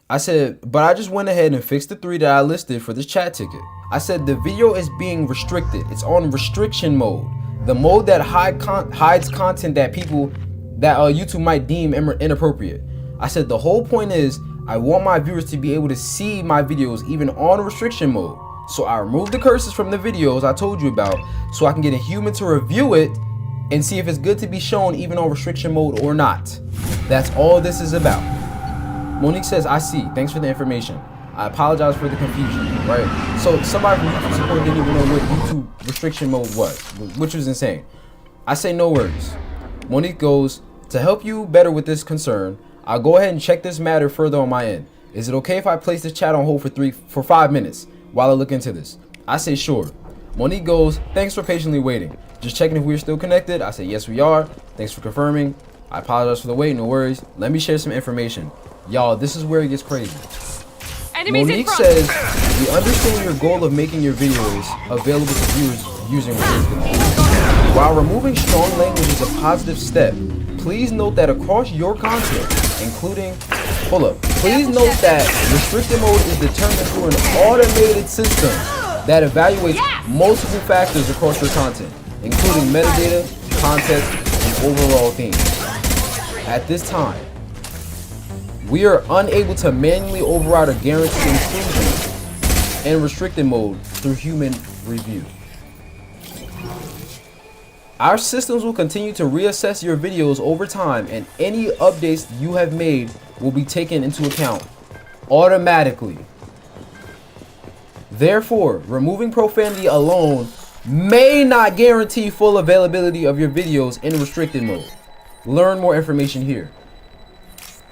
I said, but I just went ahead and fixed the 3 that I listed for this chat ticket. I said the video is being restricted. It's on restriction mode, the mode that hides content that YouTube might deem inappropriate. I said the whole point is I want my viewers to be able to see my videos even on restriction mode. So I removed the curses from the videos I told you about so I can get a human to review it and see if it's good to be shown even on restriction mode or not. That's all this is about. Monique says, I see. Thanks for the information. I apologize for the confusion, right? So somebody from YouTube support didn't even know what YouTube restriction mode was, which was insane. I say no worries. Monique goes, to help you better with this concern, I'll go ahead and check this matter further on my end. Is it okay if I place this chat on hold for 5 minutes while I look into this? I say sure. Monique goes, thanks for patiently waiting. Just checking if we're still connected. I say yes we are. Thanks for confirming. I apologize for the wait, no worries. Let me share some information. Y'all, this is where it gets crazy. Enemies Monique says, we understand your goal of making your videos available to viewers using restricted mode. While removing strong language is a positive step, please note that across your content, including, please note that restricted mode is determined through an automated system that evaluates multiple factors across your content, including metadata, context, and overall themes. At this time, we are unable to manually override or guarantee inclusion in restricted mode through human review. Our systems will continue to reassess your videos over time, and any updates you have made will be taken into account automatically. Therefore, removing profanity alone may not guarantee full availability of your videos in restricted mode. Learn more information here.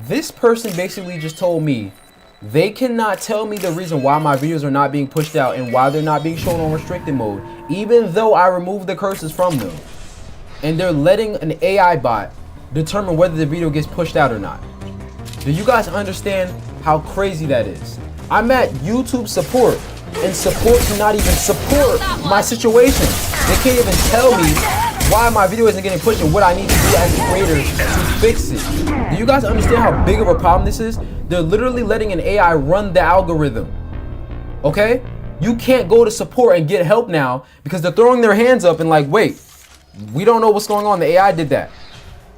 This person basically just told me they cannot tell me the reason why my videos are not being pushed out and why they're not being shown on restricted mode, even though I removed the curses from them. And they're letting an AI bot determine whether the video gets pushed out or not. Do you guys understand how crazy that is? I'm at YouTube support, and support cannot even support my situation. They can't even tell me why my video isn't getting pushed and what I need to do as a creator to fix it. Do you guys understand how big of a problem this is? They're literally letting an AI run the algorithm. Okay? You can't go to support and get help now because they're throwing their hands up and like, wait, we don't know what's going on. The AI did that.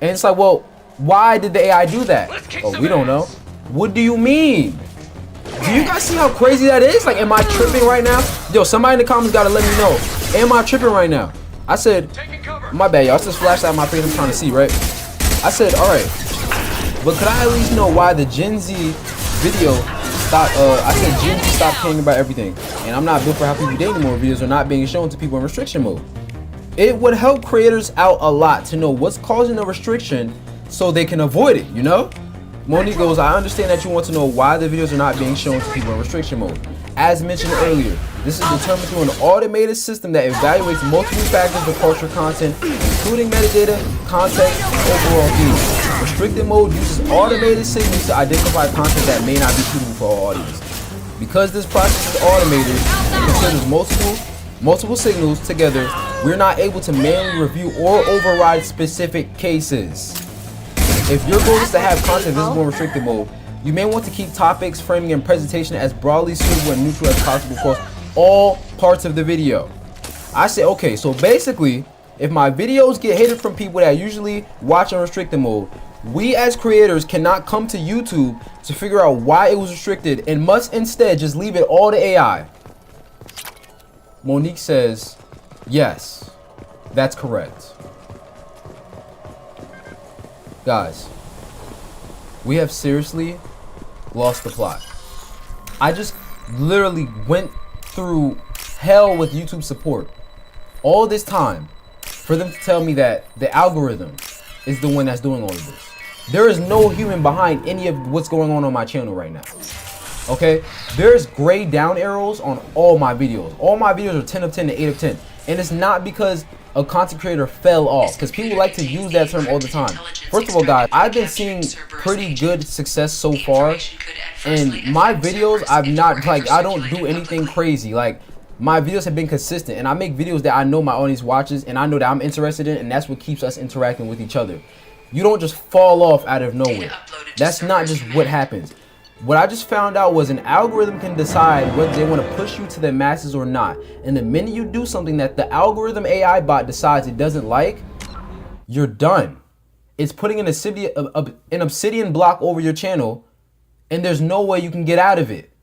And it's like, well, why did the AI do that? Oh, we don't know. What do you mean? Do you guys see how crazy that is? Like, am I tripping right now? Yo, somebody in the comments gotta let me know. Am I tripping right now? I said, my bad, y'all. It's just flashed out my face. I'm trying to see, right? I said, all right. But could I at least know why the Gen Z video stopped? I said Gen Z stopped caring about everything. And I'm not built for how people date anymore. Videos are not being shown to people in restriction mode. It would help creators out a lot to know what's causing the restriction so they can avoid it, you know? Monique goes, I understand that you want to know why the videos are not being shown to people in restriction mode. As mentioned earlier, this is determined through an automated system that evaluates multiple factors across your content, including metadata, context, and overall themes. Restricted mode uses automated signals to identify content that may not be suitable for all audiences. Because this process is automated and considers multiple multiple signals together, we're not able to manually review or override specific cases. If your goal is to have content visible in restricted mode, you may want to keep topics, framing, and presentation as broadly suitable and neutral as possible across all parts of the video. I say, okay, so basically, if my videos get hated from people that usually watch in restricted mode, we as creators cannot come to YouTube to figure out why it was restricted and must instead just leave it all to AI. Monique says, yes, that's correct. Guys, we have seriously lost the plot. I just literally went through hell with YouTube support all this time for them to tell me that the algorithm is the one that's doing all of this. There is no human behind any of what's going on my channel right now. Okay, there's gray down arrows on all my videos. All my videos are 10 of 10 to 8 of 10. And it's not because a content creator fell off, because people like to use that term all the time. First of all, guys, I've been seeing pretty good success so far, and my videos, I don't do anything crazy. Like, my videos have been consistent, and I make videos that I know my audience watches and I know that I'm interested in, and that's what keeps us interacting with each other. You don't just fall off out of nowhere. That's not just what happens. What I just found out was an algorithm can decide whether they want to push you to the masses or not. And the minute you do something that the algorithm AI bot decides it doesn't like, you're done. It's putting an obsidian block over your channel, and there's no way you can get out of it.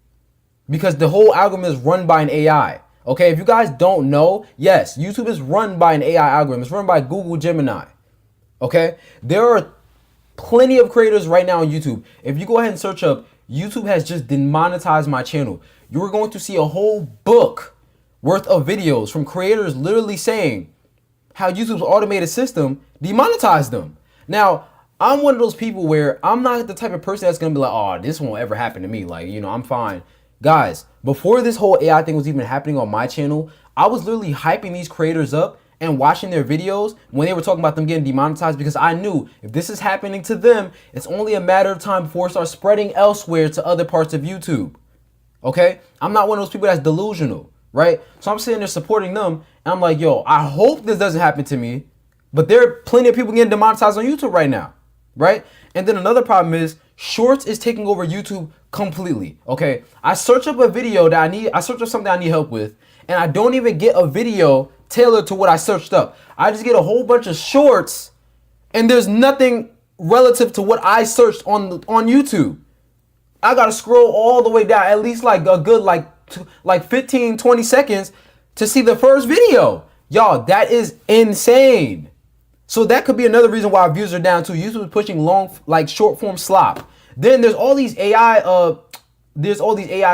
Because the whole algorithm is run by an AI. Okay, if you guys don't know, yes, YouTube is run by an AI algorithm. It's run by Google Gemini. Okay, there are plenty of creators right now on YouTube. If you go ahead and search up, YouTube has just demonetized my channel. You're going to see a whole book worth of videos from creators literally saying how YouTube's automated system demonetized them. Now, I'm one of those people where I'm not the type of person that's going to be like, oh, this won't ever happen to me. Like, you know, I'm fine. Guys, before this whole AI thing was even happening on my channel, I was literally hyping these creators up and watching their videos when they were talking about them getting demonetized, because I knew if this is happening to them, it's only a matter of time before it starts spreading elsewhere to other parts of YouTube. Okay? I'm not one of those people that's delusional, right? So I'm sitting there supporting them, and I'm like, yo, I hope this doesn't happen to me, but there are plenty of people getting demonetized on YouTube right now, right? And then another problem is Shorts is taking over YouTube completely, okay? I search up a video that I search up something I need help with, and I don't even get a video tailored to what I searched up. I just get a whole bunch of shorts, and there's nothing relative to what I searched on YouTube. I gotta scroll all the way down, at least like a good like 15, 20 seconds to see the first video. Y'all, that is insane. So that could be another reason why views are down too. YouTube is pushing long, like short form slop. Then there's all these AI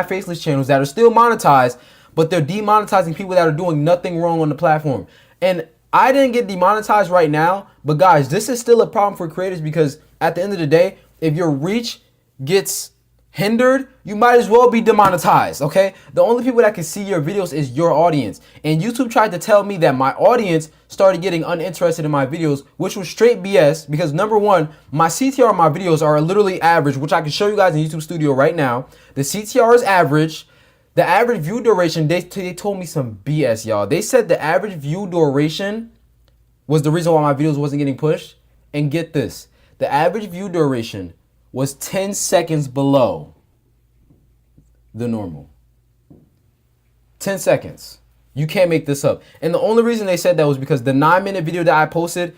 faceless channels that are still monetized, but they're demonetizing people that are doing nothing wrong on the platform. And I didn't get demonetized right now, but guys, this is still a problem for creators, because at the end of the day, if your reach gets hindered, you might as well be demonetized, okay? The only people that can see your videos is your audience. And YouTube tried to tell me that my audience started getting uninterested in my videos, which was straight BS, because number one, my CTR on my videos are literally average, which I can show you guys in YouTube Studio right now. The CTR is average. The average view duration, they told me some BS, y'all. They said the average view duration was the reason why my videos wasn't getting pushed. And get this, the average view duration was 10 seconds below the normal. 10 seconds. You can't make this up. And the only reason they said that was because the 9-minute video that I posted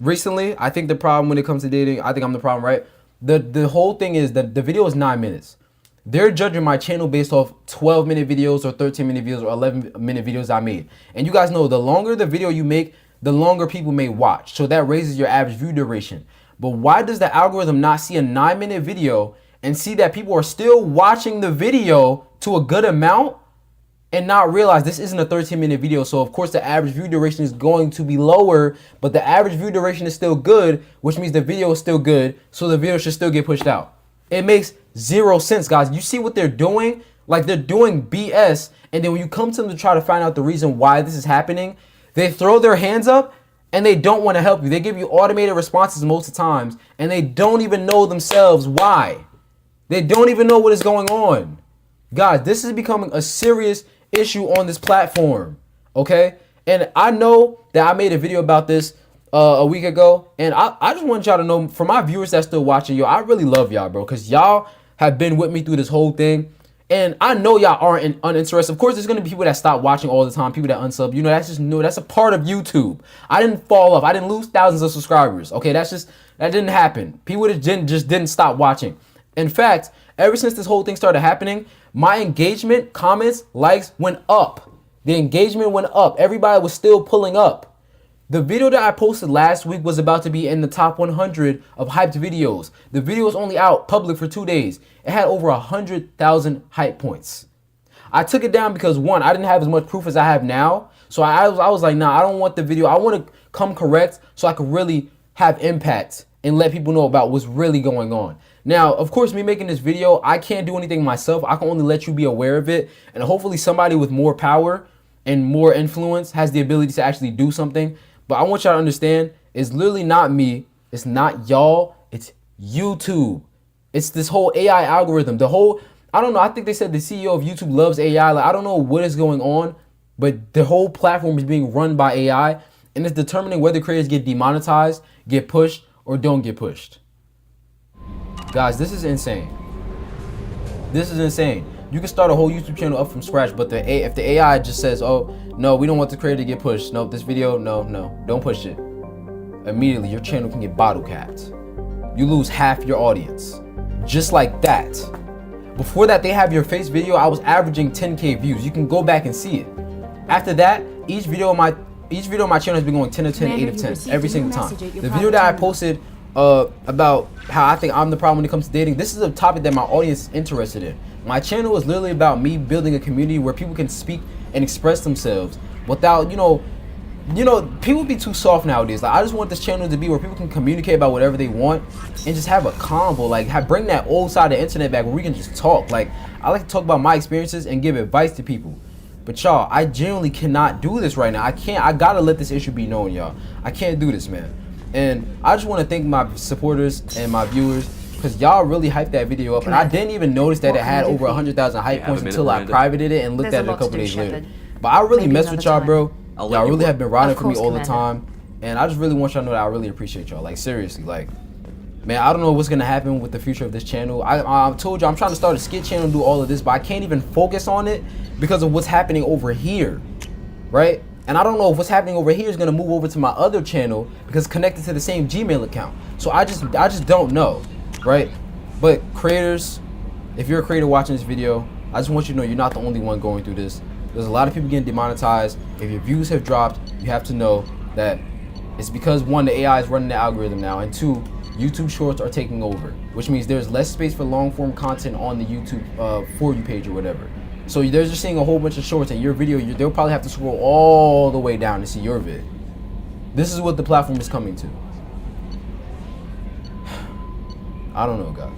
recently, I think the problem when it comes to dating, I think I'm the problem, right? The whole thing is that the video is 9 minutes. They're judging my channel based off 12-minute videos or 13-minute videos or 11-minute videos I made. And you guys know the longer the video you make, the longer people may watch. So that raises your average view duration. But why does the algorithm not see a 9-minute video and see that people are still watching the video to a good amount and not realize this isn't a 13-minute video? So of course the average view duration is going to be lower, but the average view duration is still good, which means the video is still good, so the video should still get pushed out. It makes zero sense, guys. You see what they're doing? Like, they're doing BS, and then when you come to them to try to find out the reason why this is happening, they throw their hands up and they don't want to help you. They give you automated responses most of the times, and they don't even know themselves why. They don't even know what is going on. Guys, this is becoming a serious issue on this platform, okay? And I know that I made a video about this a week ago, and I just want y'all to know, for my viewers that's still watching, yo, I really love y'all, bro, because y'all have been with me through this whole thing. And I know y'all aren't uninterested. Of course, there's gonna be people that stop watching all the time, people that unsub. You know, that's just that's a part of YouTube. I didn't fall off. I didn't lose thousands of subscribers. Okay, that didn't happen. People just didn't stop watching. In fact, ever since this whole thing started happening, my engagement, comments, likes went up. The engagement went up. Everybody was still pulling up. The video that I posted last week was about to be in the top 100 of hyped videos. The video was only out public for 2 days. It had over 100,000 hype points. I took it down because, one, I didn't have as much proof as I have now. So I was like, nah, I don't want the video. I want to come correct so I could really have impact and let people know about what's really going on. Now, of course, me making this video, I can't do anything myself. I can only let you be aware of it. And hopefully somebody with more power and more influence has the ability to actually do something. But I want y'all to understand, it's literally not me. It's not y'all. It's YouTube. It's this whole AI algorithm. I don't know. I think they said the CEO of YouTube loves AI. Like, I don't know what is going on, but the whole platform is being run by AI, and it's determining whether creators get demonetized, get pushed, or don't get pushed. Guys, this is insane. This is insane. You can start a whole YouTube channel up from scratch, but if the AI just says, oh, no, we don't want the creator to get pushed. No, this video, no, don't push it. Immediately, your channel can get bottle capped. You lose half your audience. Just like that. Before that, they have your face video. I was averaging 10K views. You can go back and see it. After that, each video on my channel has been going 10 of 10, 8 of 10, every single time. The video that I posted about how I think I'm the problem when it comes to dating, this is a topic that my audience is interested in. My channel is literally about me building a community where people can speak and express themselves without, people be too soft nowadays. Like, I just want this channel to be where people can communicate about whatever they want and just have a convo. Like, bring that old side of the internet back where we can just talk. Like, I like to talk about my experiences and give advice to people. But y'all, I genuinely cannot do this right now. I gotta let this issue be known, y'all. I can't do this, man. And I just want to thank my supporters and my viewers, because y'all really hyped that video up. And I didn't even notice that it had over 100,000 hype points until I privated it and looked at it a couple days later. But I really mess with y'all, bro. Y'all really have been riding for me all the time. And I just really want y'all to know that I really appreciate y'all. Like, seriously, like, man, I don't know what's going to happen with the future of this channel. I told you I'm trying to start a skit channel and do all of this, but I can't even focus on it because of what's happening over here, right? And I don't know if what's happening over here is going to move over to my other channel because it's connected to the same Gmail account. So I just don't know, right? But creators, if you're a creator watching this video, I just want you to know you're not the only one going through this. There's a lot of people getting demonetized. If your views have dropped, you have to know that it's because, one, the AI is running the algorithm now, and two, YouTube Shorts are taking over, which means there's less space for long form content on the YouTube For You page or whatever. So they're just seeing a whole bunch of shorts, and your video, they'll probably have to scroll all the way down to see your vid. This is what the platform is coming to. I don't know, guys.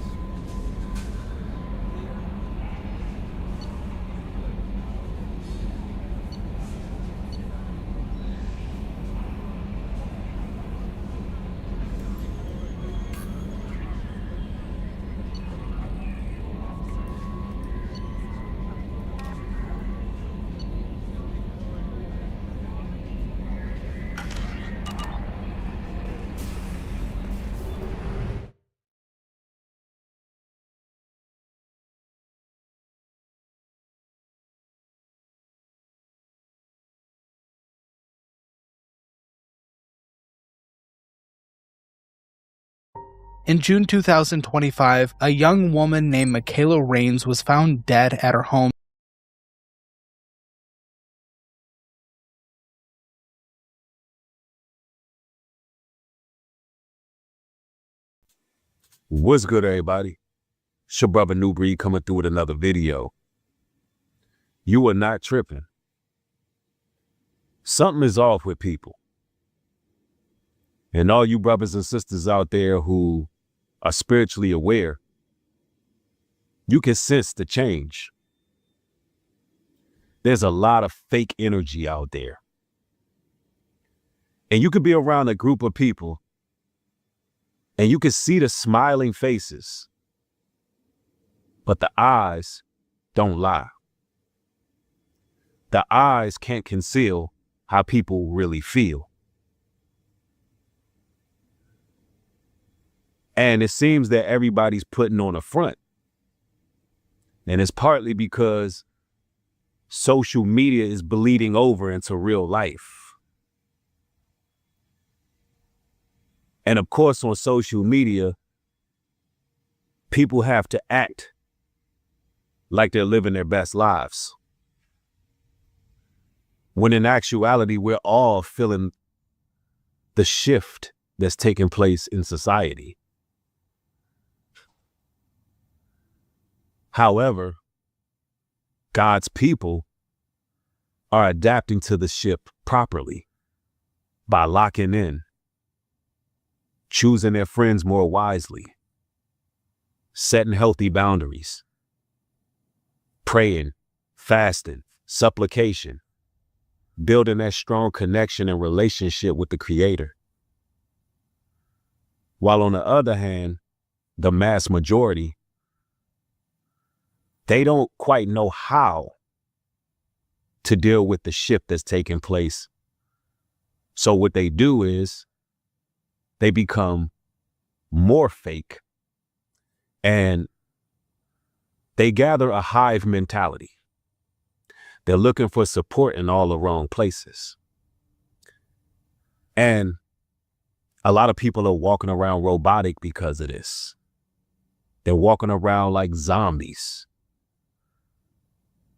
In June 2025, a young woman named Michaela Rains was found dead at her home. What's good, everybody? It's your brother New Breed coming through with another video. You are not tripping. Something is off with people. And all you brothers and sisters out there who are spiritually aware, you can sense the change. There's a lot of fake energy out there. And you could be around a group of people and you can see the smiling faces, but the eyes don't lie. the eyes can't conceal how people really feel. And it seems that everybody's putting on a front. And it's partly because social media is bleeding over into real life. And of course, on social media, people have to act like they're living their best lives. When in actuality, we're all feeling the shift that's taking place in society. However, God's people are adapting to the shift properly by locking in, choosing their friends more wisely, setting healthy boundaries, praying, fasting, supplication, building that strong connection and relationship with the Creator. While on the other hand, the mass majority, they don't quite know how to deal with the shift that's taking place. So what they do is they become more fake and they gather a hive mentality. They're looking for support in all the wrong places. And a lot of people are walking around robotic because of this. They're walking around like zombies,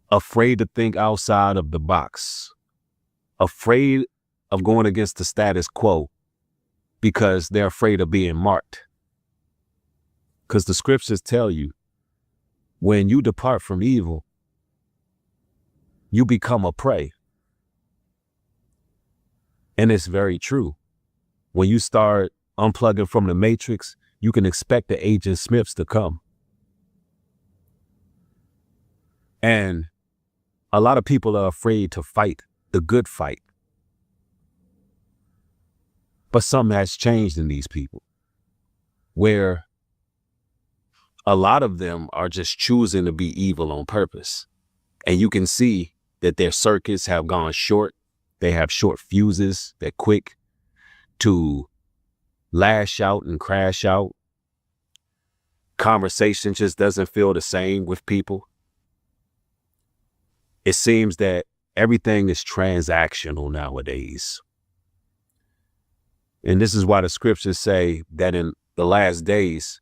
afraid to think outside of the box, afraid of going against the status quo because they're afraid of being marked. Because the scriptures tell you, when you depart from evil, you become a prey. And it's very true. When you start unplugging from the matrix, you can expect the Agent Smiths to come. And a lot of people are afraid to fight the good fight. But something has changed in these people, where a lot of them are just choosing to be evil on purpose. And you can see that their circuits have gone short. They have short fuses. They're quick to lash out and crash out. Conversation just doesn't feel the same with people. It seems that everything is transactional nowadays. And this is why the scriptures say that in the last days,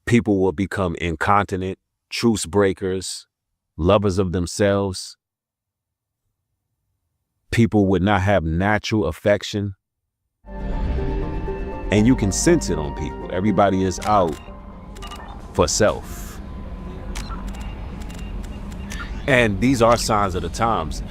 people will become incontinent, truce breakers, lovers of themselves. People would not have natural affection. And you can sense it on people. Everybody is out for self. And these are signs of the times.